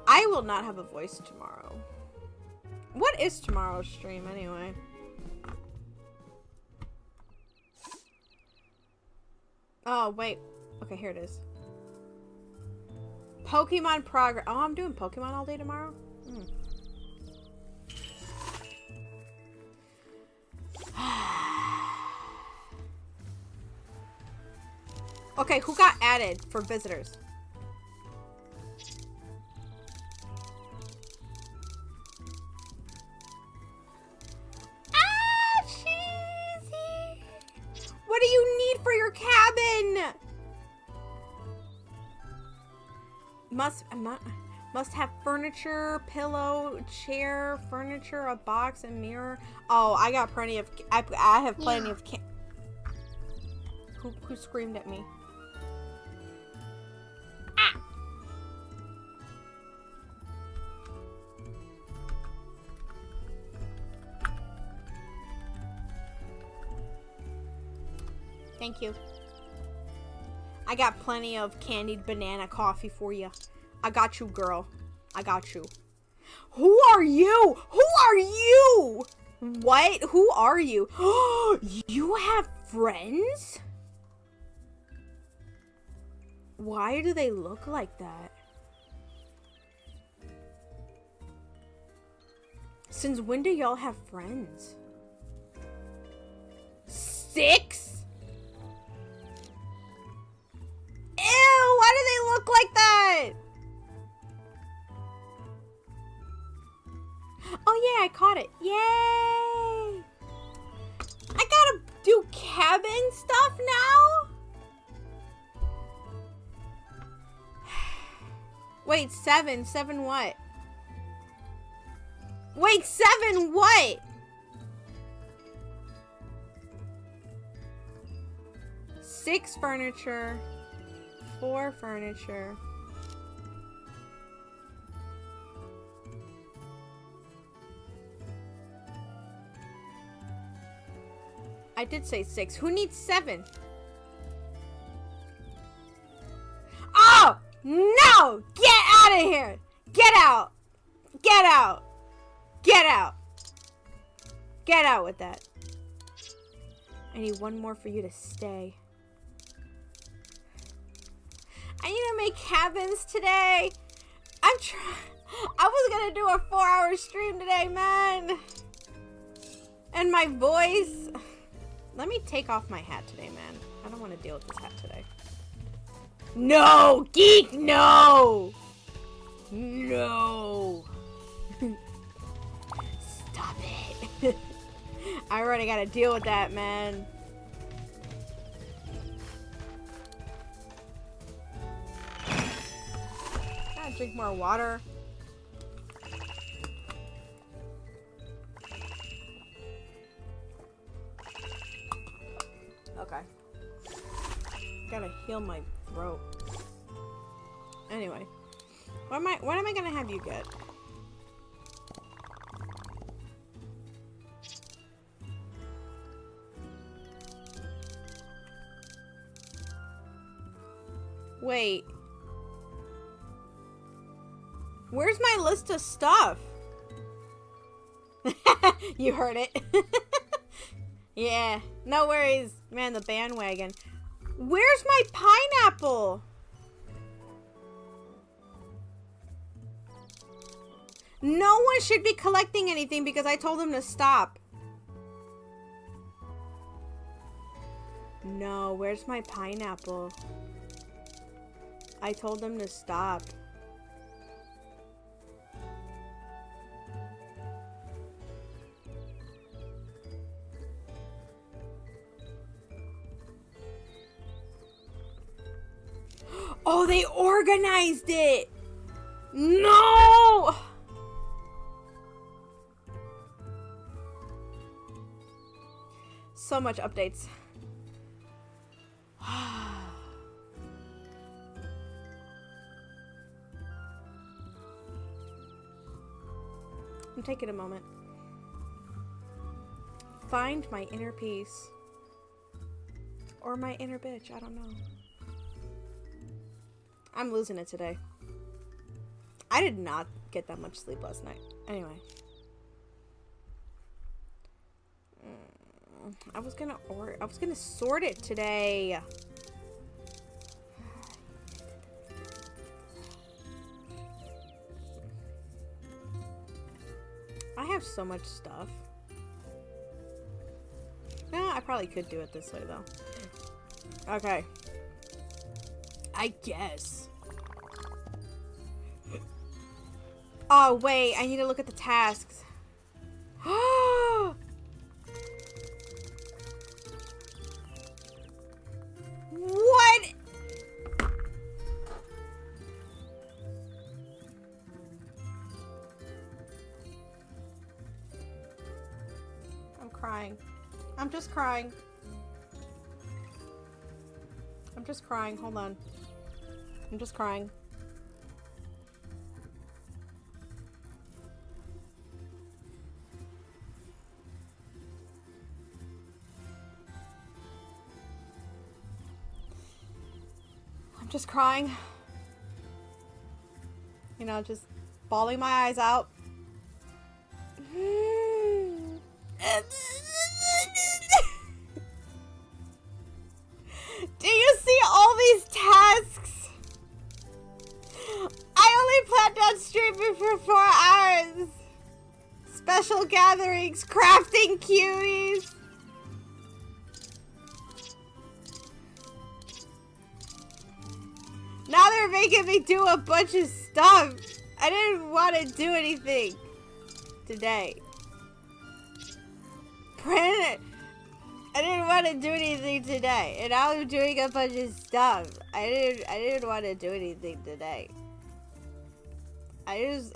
I will not have a voice tomorrow. What is tomorrow's stream anyway? Oh, wait. Okay, here it is. Pokemon progress. Oh, I'm doing Pokemon all day tomorrow? Mm. Okay, who got added for visitors? Ah, cheesy! What do you need for your cabin? Must have furniture, pillow, chair, furniture, a box, and mirror. Oh, I got plenty of. I have plenty of. Who screamed at me? Ah! Thank you. I got plenty of candied banana coffee for you. I got you, girl. I got you. Who are you? Who are you? What? Who are you? You have friends? Why do they look like that? Since when do y'all have friends? 6? Ew, why do they look like that? Oh yeah, I caught it. Yay! I gotta do cabin stuff now? Wait, 7. 7 what? Wait, 7 what? 6 furniture. 4 furniture. I did say 6. Who needs 7? Oh! No! Get out of here! Get out! Get out! Get out! Get out with that. I need one more for you to stay. I need to make cabins today. I was gonna do a 4-hour stream today, man. And my voice. Let me take off my hat today, man. I don't want to deal with this hat today. No! Geek, no! No! Stop it. I already gotta deal with that, man. Gotta drink more water. Okay. Gotta heal my throat. Anyway. What am I gonna have you get? Wait. Where's my list of stuff? You heard it. Yeah, no worries. Man, the bandwagon. Where's my pineapple? No one should be collecting anything because I told them to stop. No, where's my pineapple? I told them to stop. Oh, they organized it! No! So much updates. I'm taking a moment. Find my inner peace. Or my inner bitch, I don't know. I'm losing it today. I did not get that much sleep last night. Anyway. I was gonna sort it today. I have so much stuff. Yeah, I probably could do it this way though. Okay. I guess. Oh wait, I need to look at the tasks. What? I'm crying. I'm just crying. I'm just crying. Hold on. I'm just crying. I'm just crying. You know, just bawling my eyes out. Do you see all these tasks? I only planned on streaming for 4 hours. Special gatherings, crafting cuties. Now they're making me do a bunch of stuff. I didn't want to do anything today. I didn't want to do anything today, and now I'm doing a bunch of stuff. I didn't want to do anything today. I just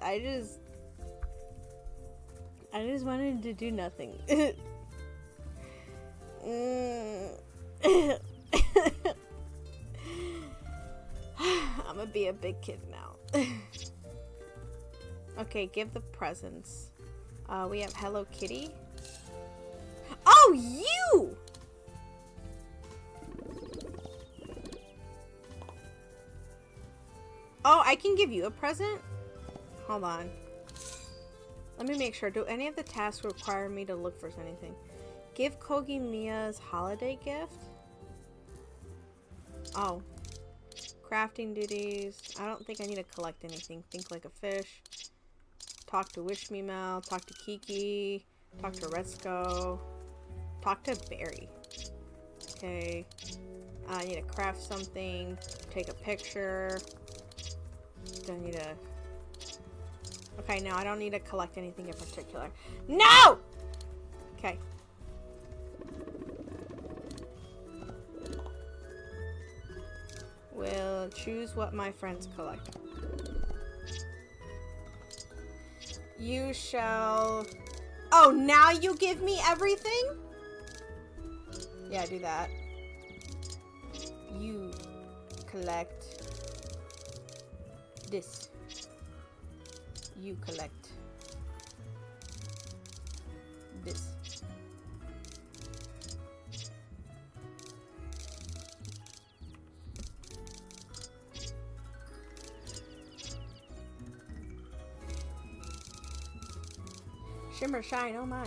wanted to do nothing. I'm gonna be a big kid now. Okay, give the presents. We have Hello Kitty. Oh, you! Oh, I can give you a present? Hold on. Let me make sure. Do any of the tasks require me to look for anything? Give Kogi Mia's holiday gift? Oh. Crafting duties. I don't think I need to collect anything. Think like a fish. Talk to Wish Me Mal. Talk to Kiki. Talk to Retzko. Talk to Barry. Okay. I need to craft something. Take a picture. Do I need to... Okay, no, I don't need to collect anything in particular. No! Okay. We'll choose what my friends collect. You shall... Oh, now you give me everything? Yeah, do that. You collect this. You collect this. Shimmer, shine, oh my.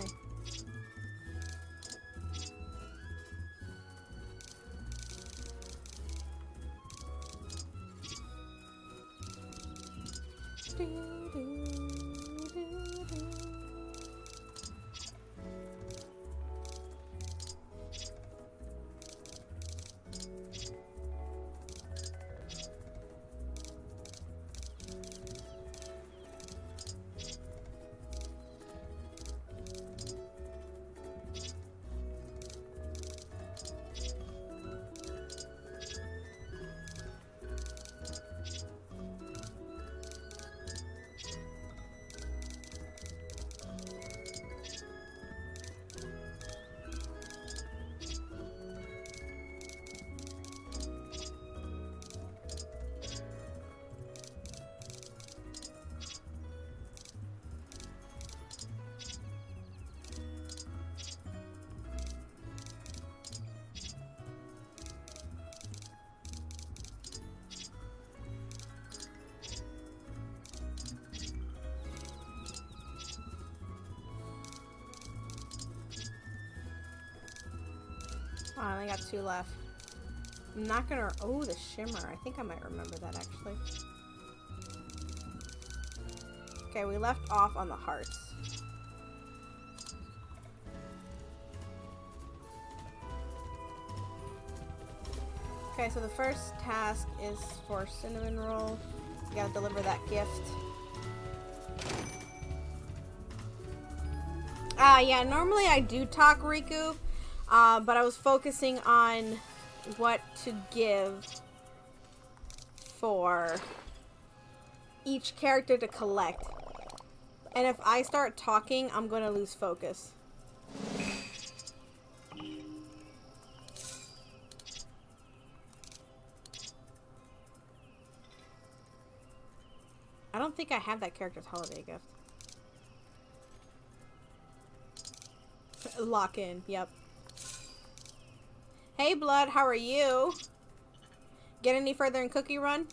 Oh, I only got 2 left. I'm not gonna... Oh, the shimmer. I think I might remember that, actually. Okay, we left off on the hearts. Okay, so the first task is for cinnamon roll. You gotta deliver that gift. Yeah, normally I do talk Riku, but I was focusing on what to give for each character to collect. And if I start talking, I'm gonna lose focus. I don't think I have that character's holiday gift. Lock in, yep. Hey, Blood, how are you? Get any further in Cookie Run?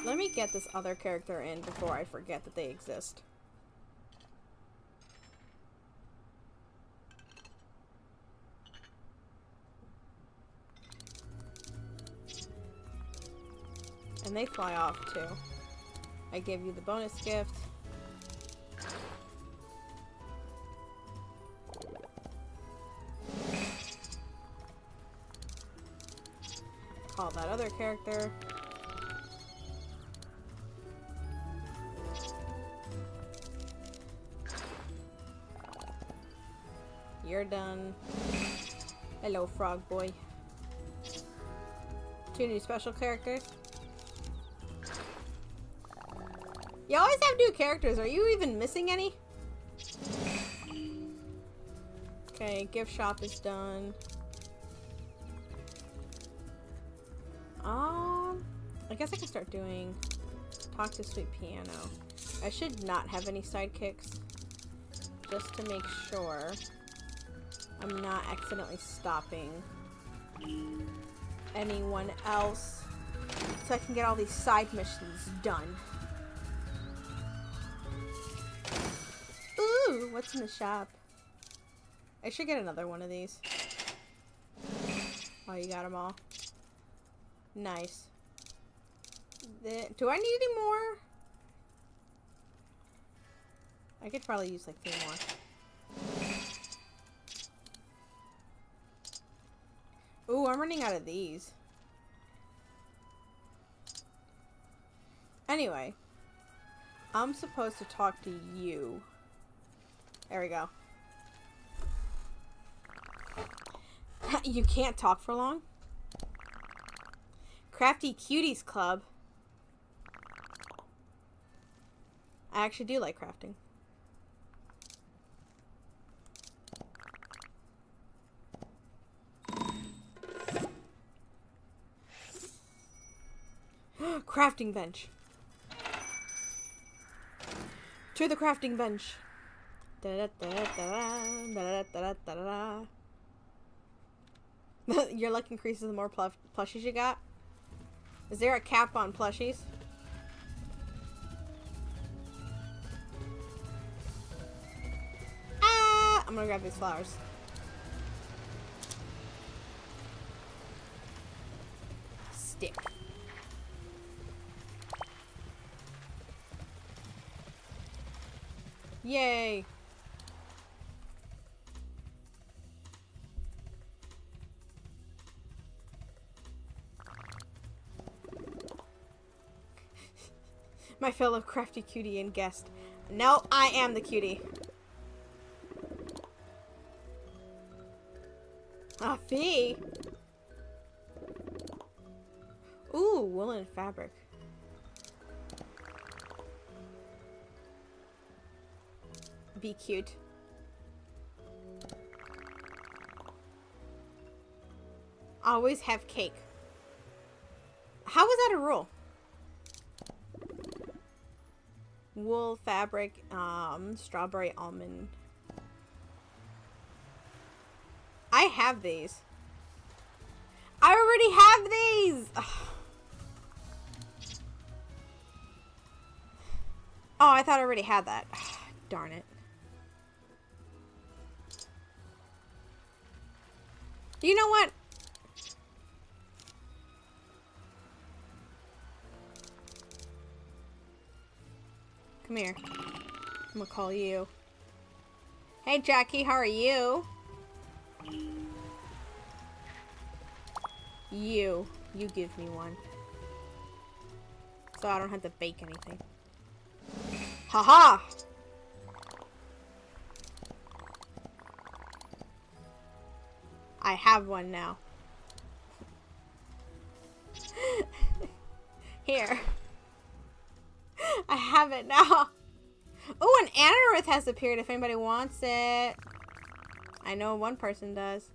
Let me get this other character in before I forget that they exist. And they fly off, too. I gave you the bonus gift. Call that other character. You're done. Hello, Frog Boy. 2 new special characters. You always have new characters. Are you even missing any? Okay, gift shop is done. I guess I can start doing Talk to Sweet Piano. I should not have any sidekicks, just to make sure I'm not accidentally stopping anyone else, so I can get all these side missions done. Ooh, what's in the shop? I should get another one of these. Oh, you got them all. Nice. Do I need any more? I could probably use like 3 more. Ooh, I'm running out of these. Anyway, I'm supposed to talk to you. There we go. You can't talk for long? Crafty Cuties Club. I actually do like crafting. Crafting bench. To the crafting bench. Your luck increases the more plushies you got. Is there a cap on plushies? Ah! I'm gonna grab these flowers. Stick. Yay! My fellow crafty cutie and guest. No, I am the cutie. Ah, fee. Ooh, woolen fabric. Be cute. Always have cake. How is that a rule? Wool, fabric, strawberry, almond. I have these. I already have these! Ugh. Oh, I thought I already had that. Darn it. You know what? Come here. I'm gonna call you. Hey, Jackie, how are you? You give me one. So I don't have to bake anything. Haha! I have one now. Here. I have it now. Oh, an Anorith has appeared if anybody wants it. I know one person does.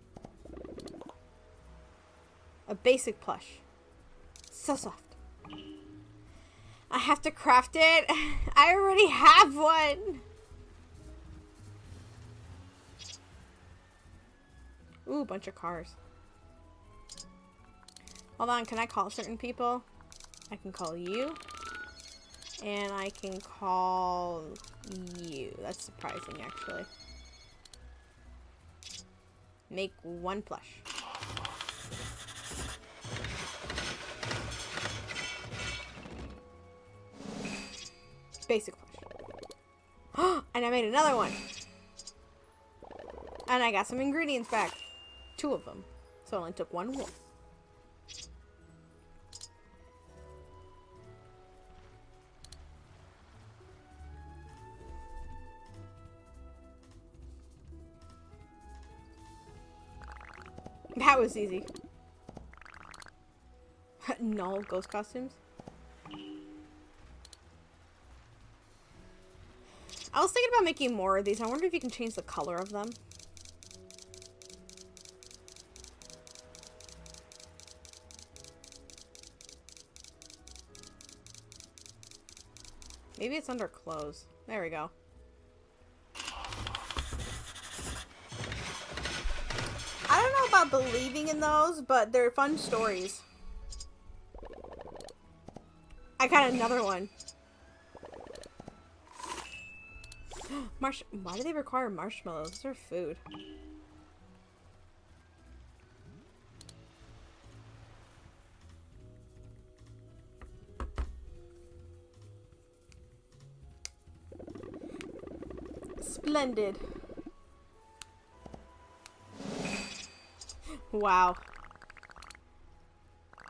A basic plush. So soft. I have to craft it. I already have one. Ooh, bunch of cars. Hold on, can I call certain people? I can call you. And I can call you. That's surprising, actually. Make one plush. Basic plush. And I made another one. And I got some ingredients back. 2 of them. So it only took 1 wool. That was easy. No ghost costumes. I was thinking about making more of these. I wonder if you can change the color of them. Maybe it's under clothes. There we go. I don't know about believing in those, but they're fun stories. I got another one. Why do they require marshmallows? Those are food. Splendid. Wow.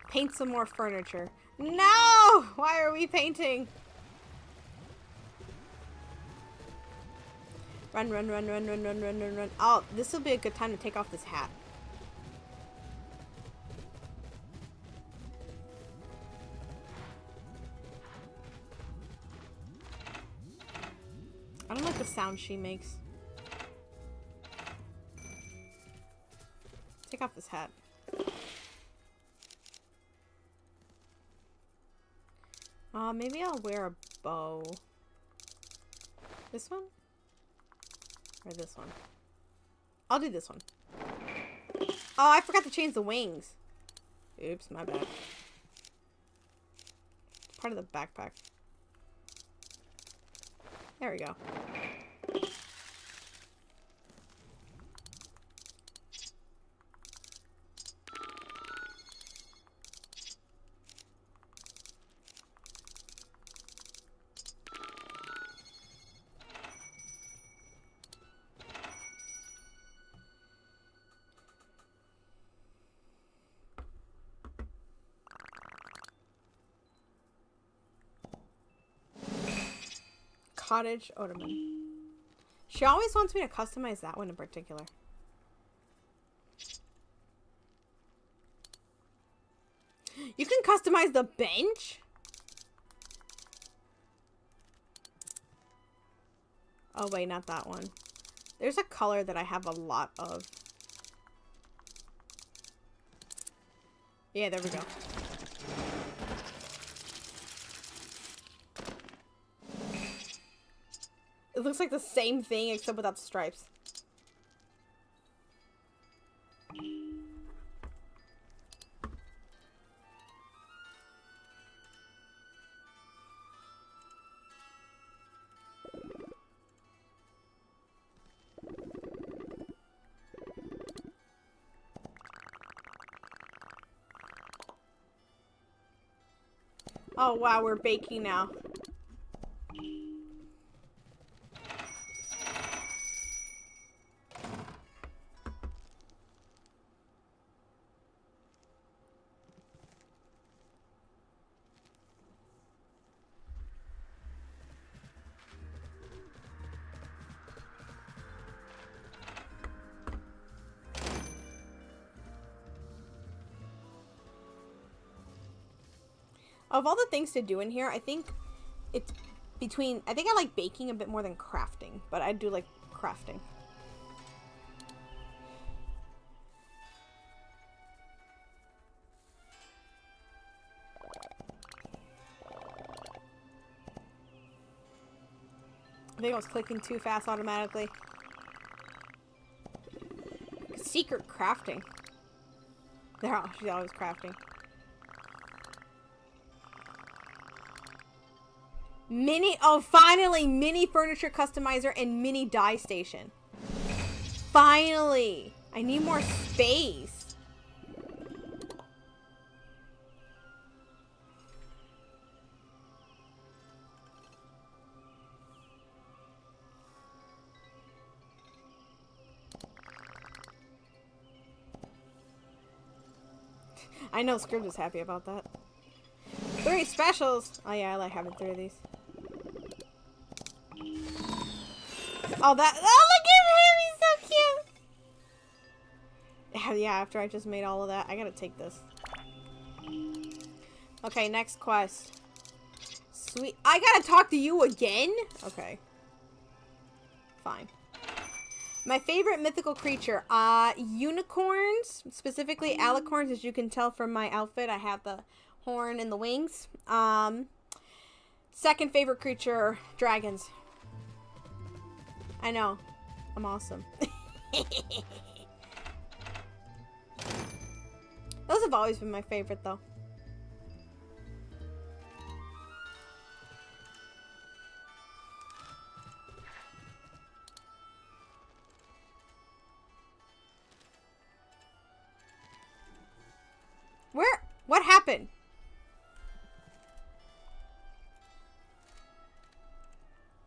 Paint some more furniture. No! Why are we painting? Run, run, run, run, run, run, run, run, run. Oh, this will be a good time to take off this hat. I don't like the sound she makes. Take off this hat. Maybe I'll wear a bow. This one? Or this one? I'll do this one. Oh, I forgot to change the wings. Oops, my bad. Part of the backpack. There we go. Cottage ottoman. She always wants me to customize that one in particular. You can customize the bench? Oh wait, not that one. There's a color that I have a lot of. Yeah, there we go. It looks like the same thing except without stripes. Oh wow, we're baking now. Of all the things to do in here, I think it's between... I think I like baking a bit more than crafting, but I do like crafting. I think I was clicking too fast automatically. Secret crafting. She's always crafting. Finally! Mini furniture customizer and mini dye station. Finally! I need more space. I know Scribd is happy about that. 3 specials! Oh yeah, I like having 3 of these. Oh, look at him! He's so cute! Yeah, after I just made all of that, I gotta take this. Okay, next quest. Sweet. I gotta talk to you again? Okay. Fine. My favorite mythical creature. Unicorns. Specifically alicorns, as you can tell from my outfit. I have the horn and the wings. Second favorite creature, dragons. I know. I'm awesome. Those have always been my favorite, though. Where? What happened?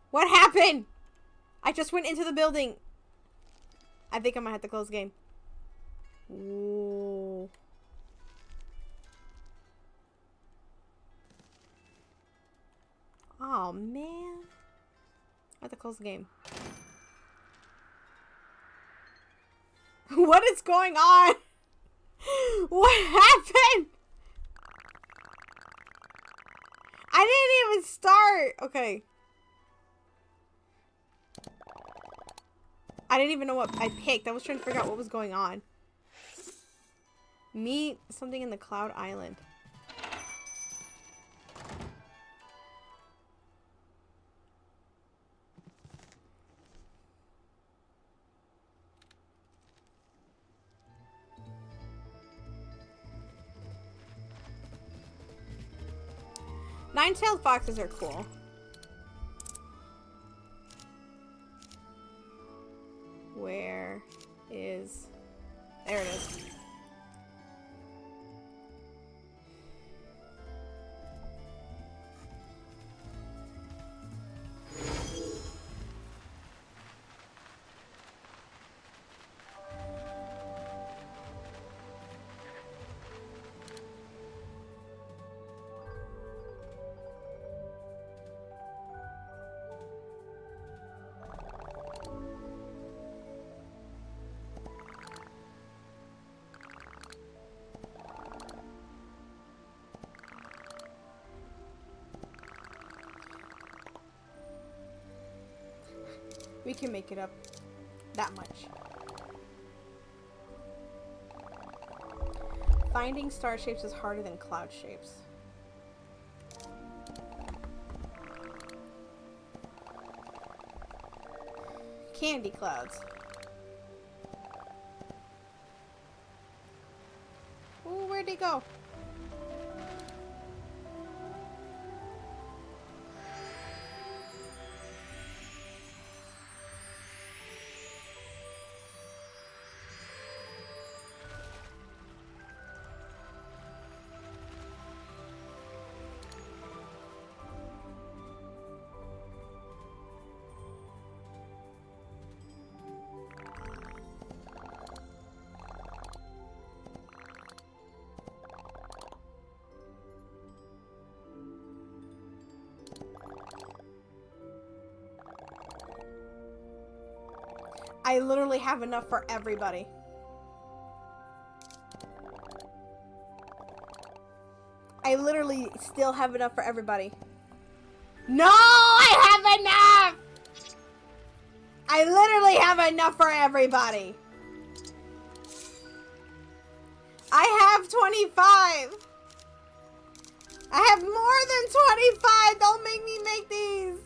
What happened? I just went into the building. I think I might have to close the game. Ooh. Oh, man. I have to close the game. What is going on? What happened? I didn't even start. Okay. I didn't even know what I picked. I was trying to figure out what was going on. Meet something in the Cloud Island. Nine-tailed foxes are cool. Where is... There it is. We can make it up that much. Finding star shapes is harder than cloud shapes. Candy clouds. Ooh, where'd he go? I literally have enough for everybody. I literally still have enough for everybody. No, I have enough! I literally have enough for everybody. I have 25. I have more than 25. Don't make me make these.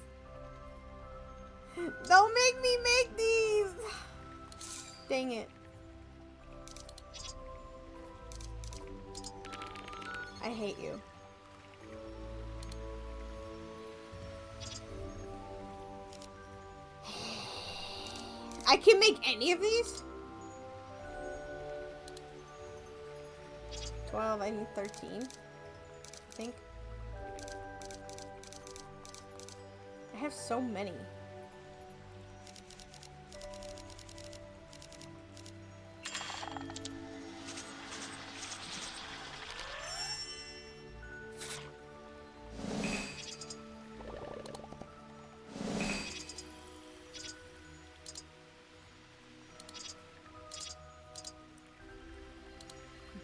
Don't make me make these. Dang it. I hate you. I can make any of these? 12, I need 13. I think. I have so many.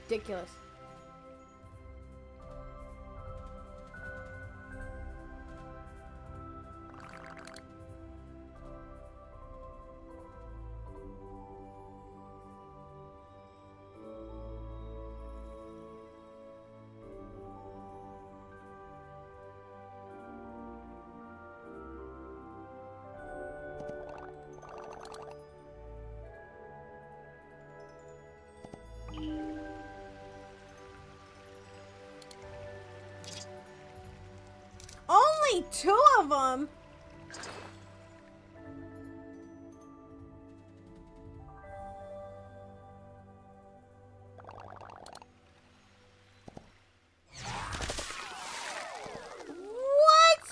Ridiculous. Only 2 of them? What?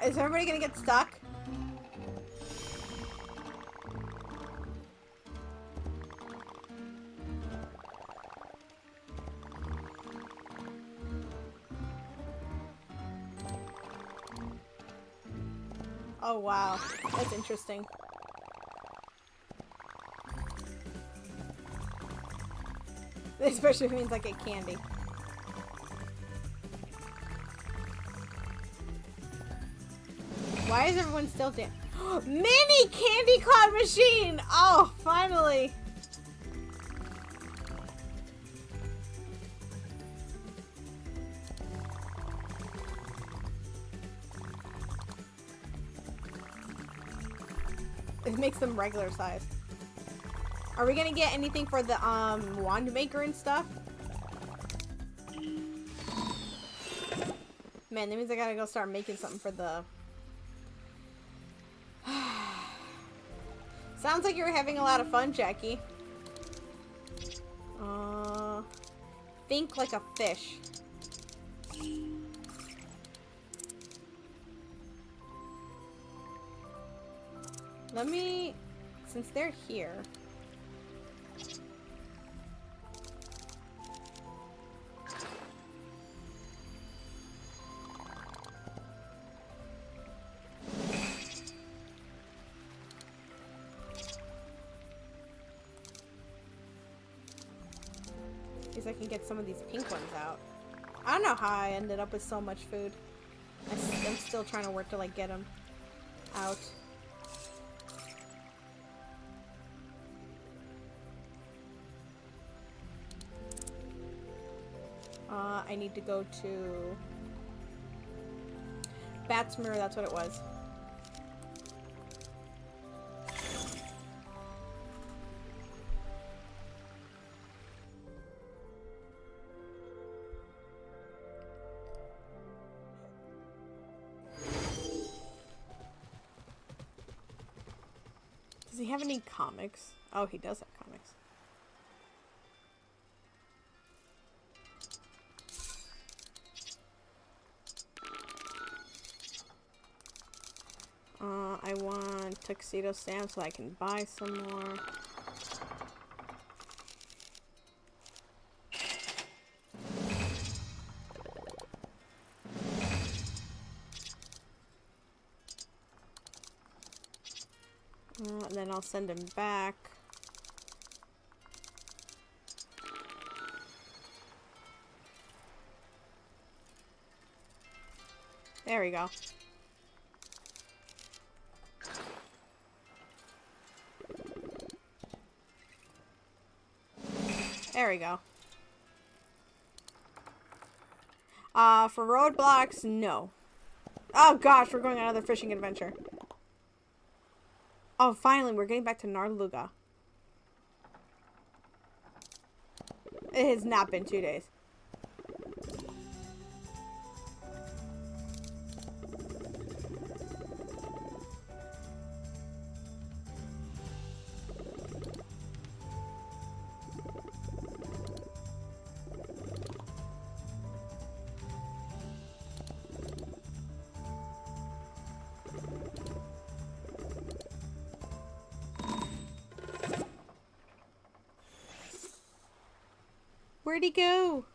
Is everybody gonna get stuck? Oh wow, that's interesting. Especially if it means I get candy. Why is everyone still dancing? Mini candy cloud machine! Oh, finally! It makes them regular size. Are we gonna get anything for the wand maker and stuff? Man, that means I gotta go start making something for the... Sounds like you're having a lot of fun, Jackie. Think like a fish. Let me... Since they're here... I can get some of these pink ones out. I don't know how I ended up with so much food. I'm still trying to work to like get them out. I need to go to Bat's Mirror, that's what it was. Does he have any comics? Oh, he does have comics. I want tuxedo stamps so I can buy some more. And then I'll send him back. There we go. There we go. For roadblocks, no. Oh gosh, we're going on another fishing adventure. Oh, finally, we're getting back to Narluga. It has not been 2 days. Where'd he go?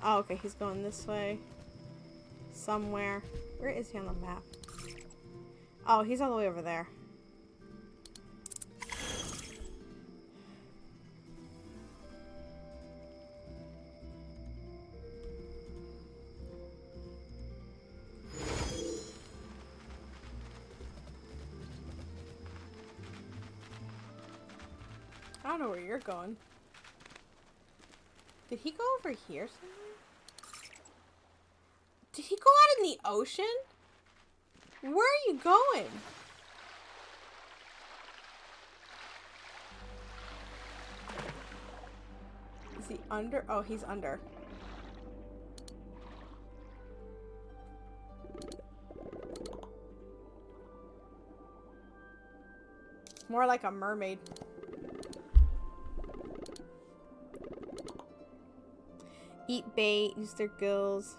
Oh, okay, he's going this way. Somewhere. Where is he on the map? Oh, he's all the way over there. I don't know where you're going. Did he go over here somewhere? Did he go out in the ocean? Where are you going? Is he under? Oh, he's under. More like a mermaid. Eat bait, use their gills.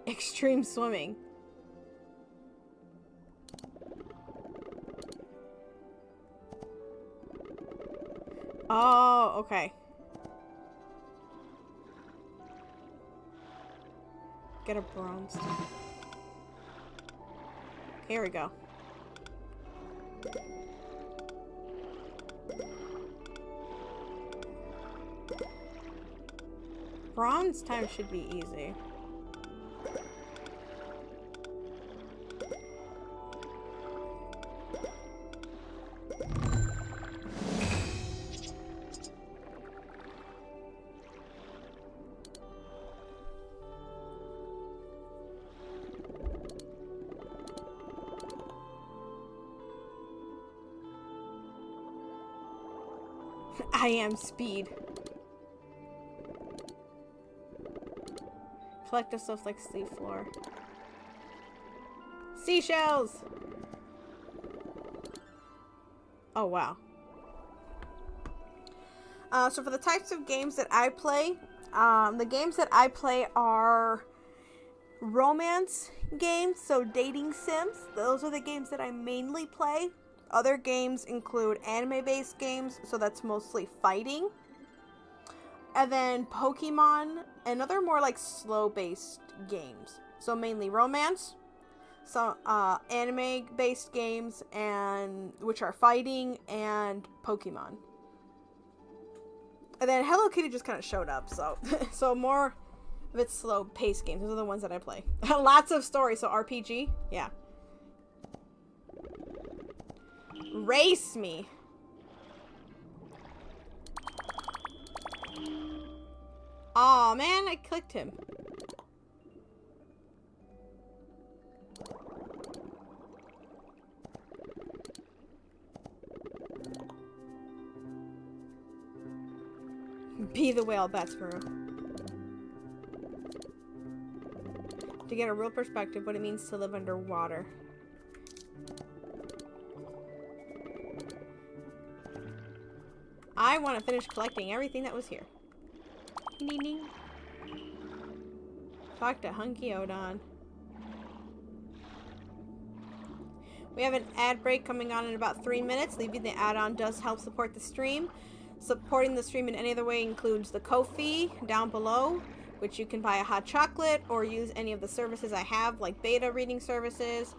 Extreme swimming. Oh, okay. Get a bronze. Here we go. Bronze time should be easy. I am speed. Collect us stuff like sea floor. Seashells! Oh, wow. So for the types of games that I play, the games that I play are romance games, so dating sims. Those are the games that I mainly play. Other games include anime-based games, so that's mostly fighting. And then Pokemon and other more like slow-based games. So mainly romance, some anime-based games, and which are fighting, and Pokemon. And then Hello Kitty just kind of showed up, so so more of its slow-paced games. Those are the ones that I play. Lots of stories, so RPG, yeah. Race me. Aw, man, I clicked him. Be the whale, Batsboro. To get a real perspective, what it means to live underwater. I want to finish collecting everything that was here. Ding, ding, ding. Talk to Hunky Odon. We have an ad break coming on in about 3 minutes. Leaving the ad on does help support the stream. Supporting the stream in any other way includes the Ko-fi down below, which you can buy a hot chocolate or use any of the services I have, like beta reading services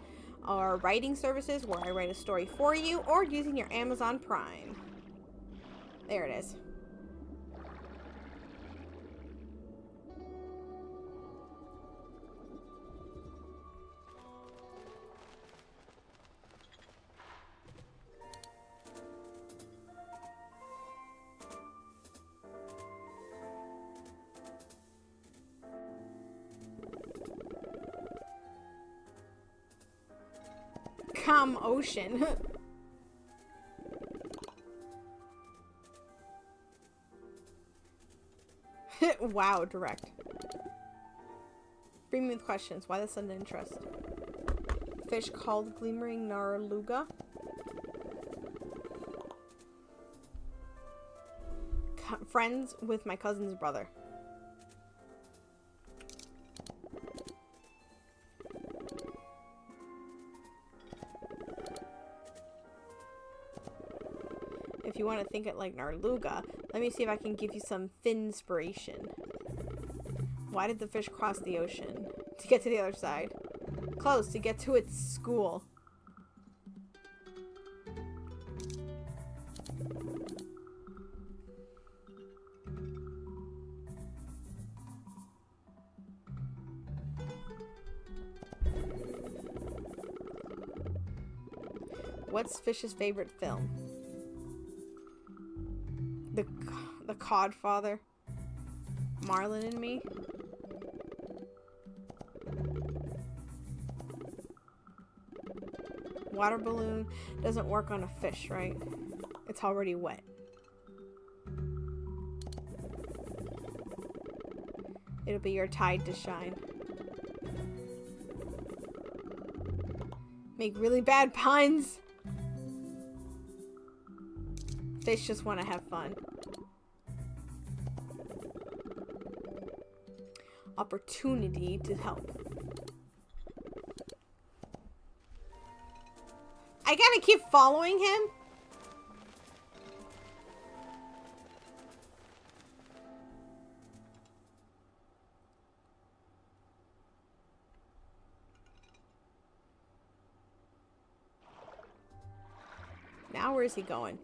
or writing services where I write a story for you, or using your Amazon Prime. There it is. Come ocean. Wow, direct. Bring me with questions. Why the sudden interest? Fish called glimmering narluga. Friends with my cousin's brother. If you want to think it like narluga, let me see if I can give you some finspiration. Why did the fish cross the ocean? To get to the other side. Close, to get to its school. What's Fish's favorite film? The Codfather. Marlin and Me. Water balloon doesn't work on a fish, right? It's already wet. It'll be your tide to shine. Make really bad puns. Fish just want to have fun. Opportunity to help. I gotta keep following him? Now where is he going?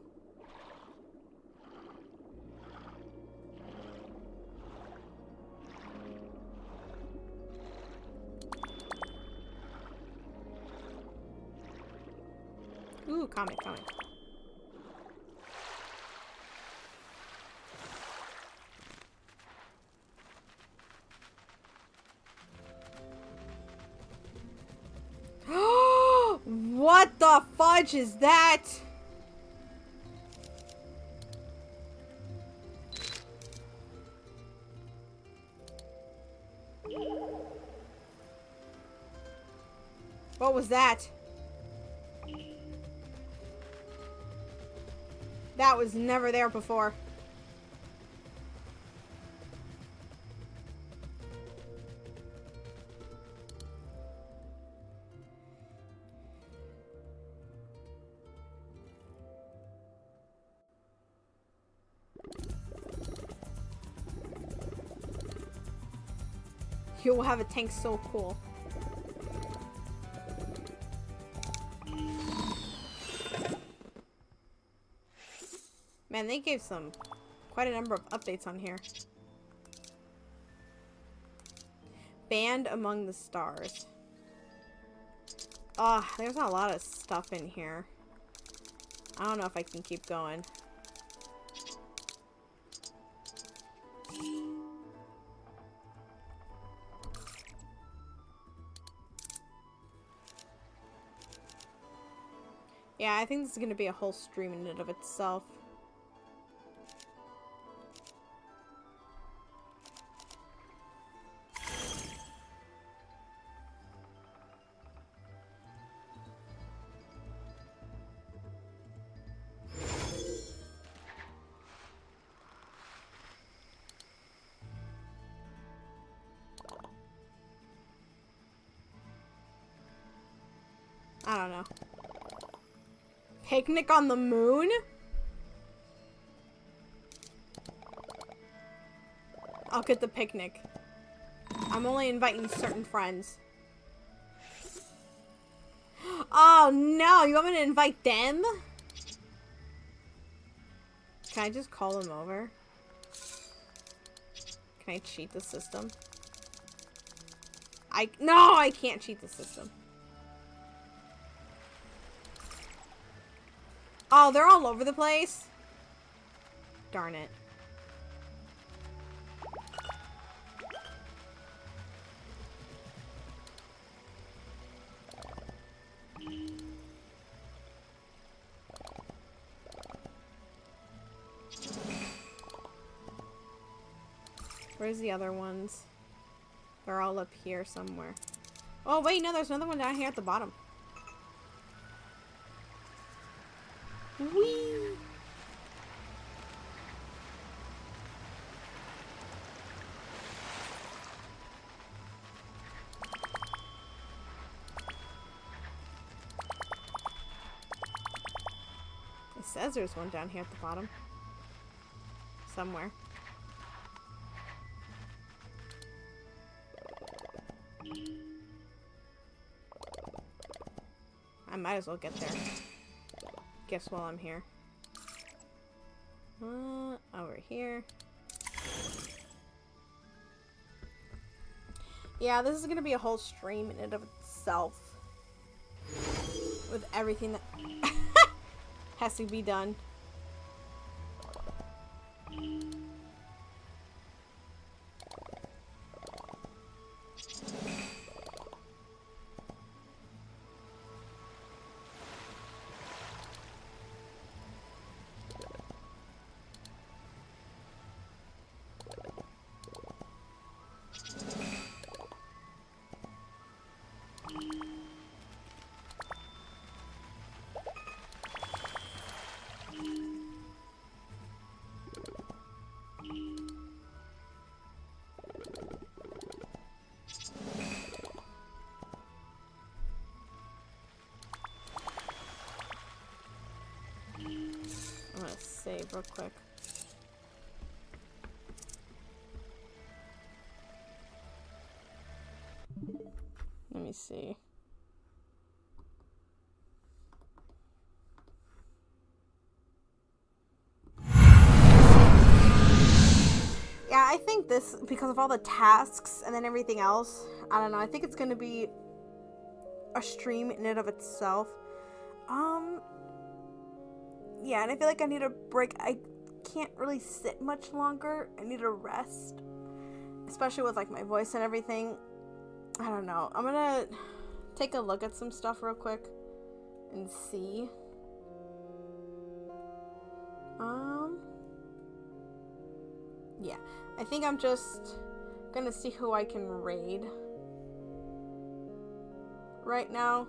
Ooh, comic. What the fudge is that? What was that? That was never there before. You will have a tank so cool. Man, they gave quite a number of updates on here. Band Among the Stars. There's a lot of stuff in here. I don't know if I can keep going. Yeah, I think this is going to be a whole stream in and of itself. I don't know. Picnic on the moon? I'll get the picnic. I'm only inviting certain friends. Oh no, you want me to invite them? Can I just call them over? Can I cheat the system? No, I can't cheat the system. Oh, they're all over the place? Darn it. Where's the other ones? They're all up here somewhere. Oh, wait, no, there's another one down here at the bottom. Whee! It says there's one down here at the bottom. Somewhere. I might as well get there. Guess while I'm here. Over here. Yeah, this is gonna be a whole stream in and of itself. With everything that has to be done. I'm gonna save real quick. Let me see. Yeah, I think this, because of all the tasks and then everything else, I don't know, I think it's gonna be a stream in and of itself. Yeah, and I feel like I need a break. I can't really sit much longer. I need a rest. Especially with, like, my voice and everything. I don't know. I'm gonna take a look at some stuff real quick and see. Yeah. I think I'm just gonna see who I can raid right now.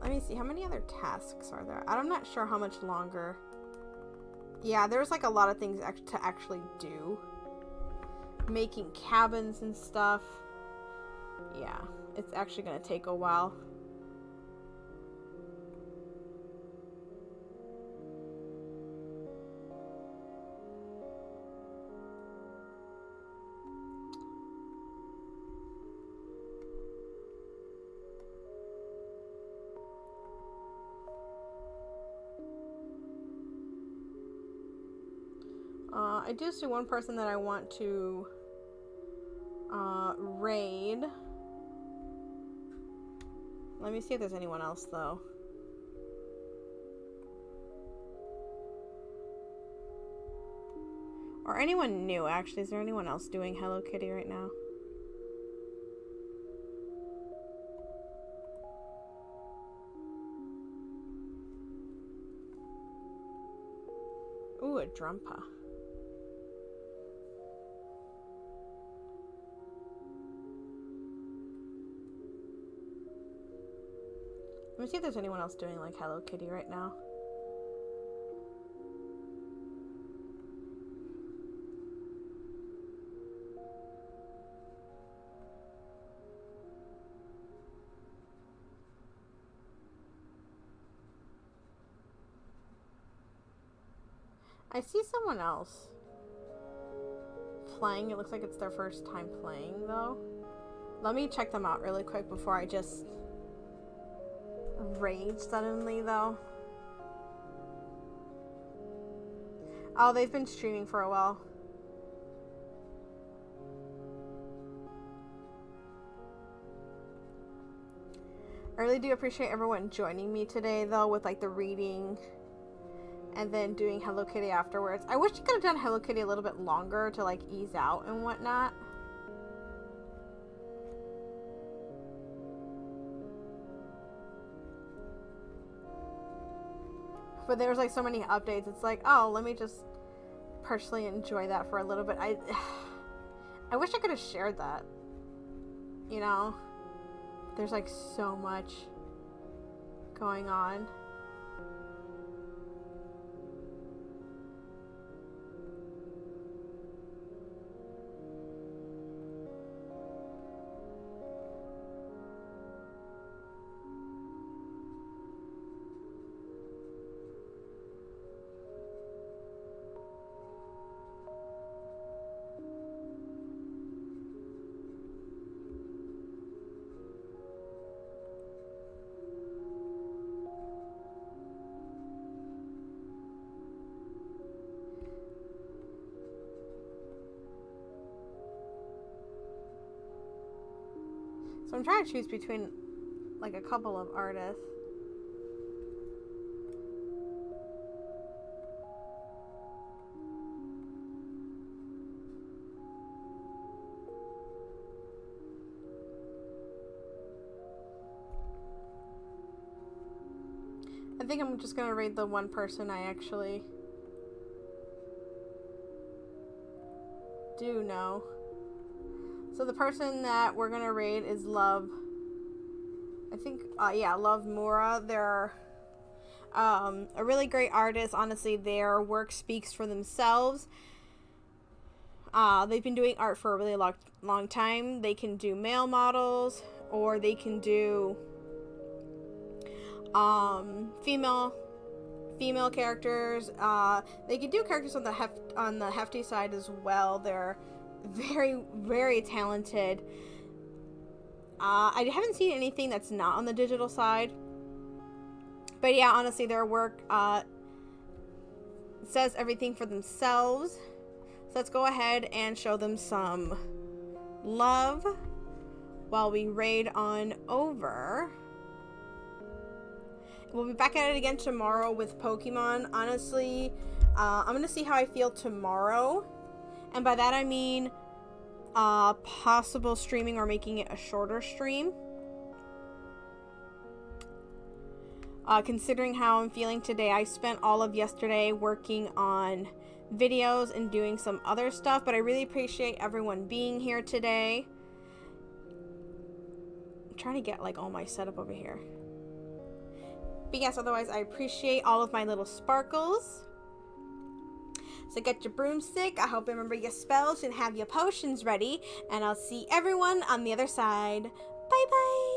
Let me see, how many other tasks are there? I'm not sure how much longer. Yeah, there's like a lot of things to actually do. Making cabins and stuff. Yeah, it's actually gonna take a while. I do see one person that I want to raid. Let me see if there's anyone else, though. Or anyone new, actually. Is there anyone else doing Hello Kitty right now? Ooh, a Drumpa. Let me see if there's anyone else doing, like, Hello Kitty right now. I see someone else playing. It looks like it's their first time playing, though. Let me check them out really quick before I just rage suddenly, though. Oh, they've been streaming for a while. I really do appreciate everyone joining me today, though, with like the reading and then doing Hello Kitty afterwards. I wish you could have done Hello Kitty a little bit longer to like ease out and whatnot. But there's like so many updates. It's like, oh, let me just personally enjoy that for a little bit. I wish I could have shared that. You know? There's like so much going on. So I'm trying to choose between like a couple of artists. I think I'm just gonna read the one person I actually do know. So the person that we're gonna raid is Love. I think, yeah, Love Mura. They're a really great artist. Honestly, their work speaks for themselves. They've been doing art for a really long time. They can do male models, or they can do female characters. They can do characters on the hefty side as well. They're very, very talented. I haven't seen anything that's not on the digital side, but yeah, honestly, their work says everything for themselves. So let's go ahead and show them some love while we raid on over. We'll be back at it again tomorrow with Pokemon. Honestly, I'm gonna see how I feel tomorrow. And by that I mean possible streaming or making it a shorter stream. Considering how I'm feeling today, I spent all of yesterday working on videos and doing some other stuff, but I really appreciate everyone being here today. I'm trying to get like all my setup over here. But yes, otherwise I appreciate all of my little sparkles. So get your broomstick. I hope you remember your spells and have your potions ready. And I'll see everyone on the other side. Bye bye.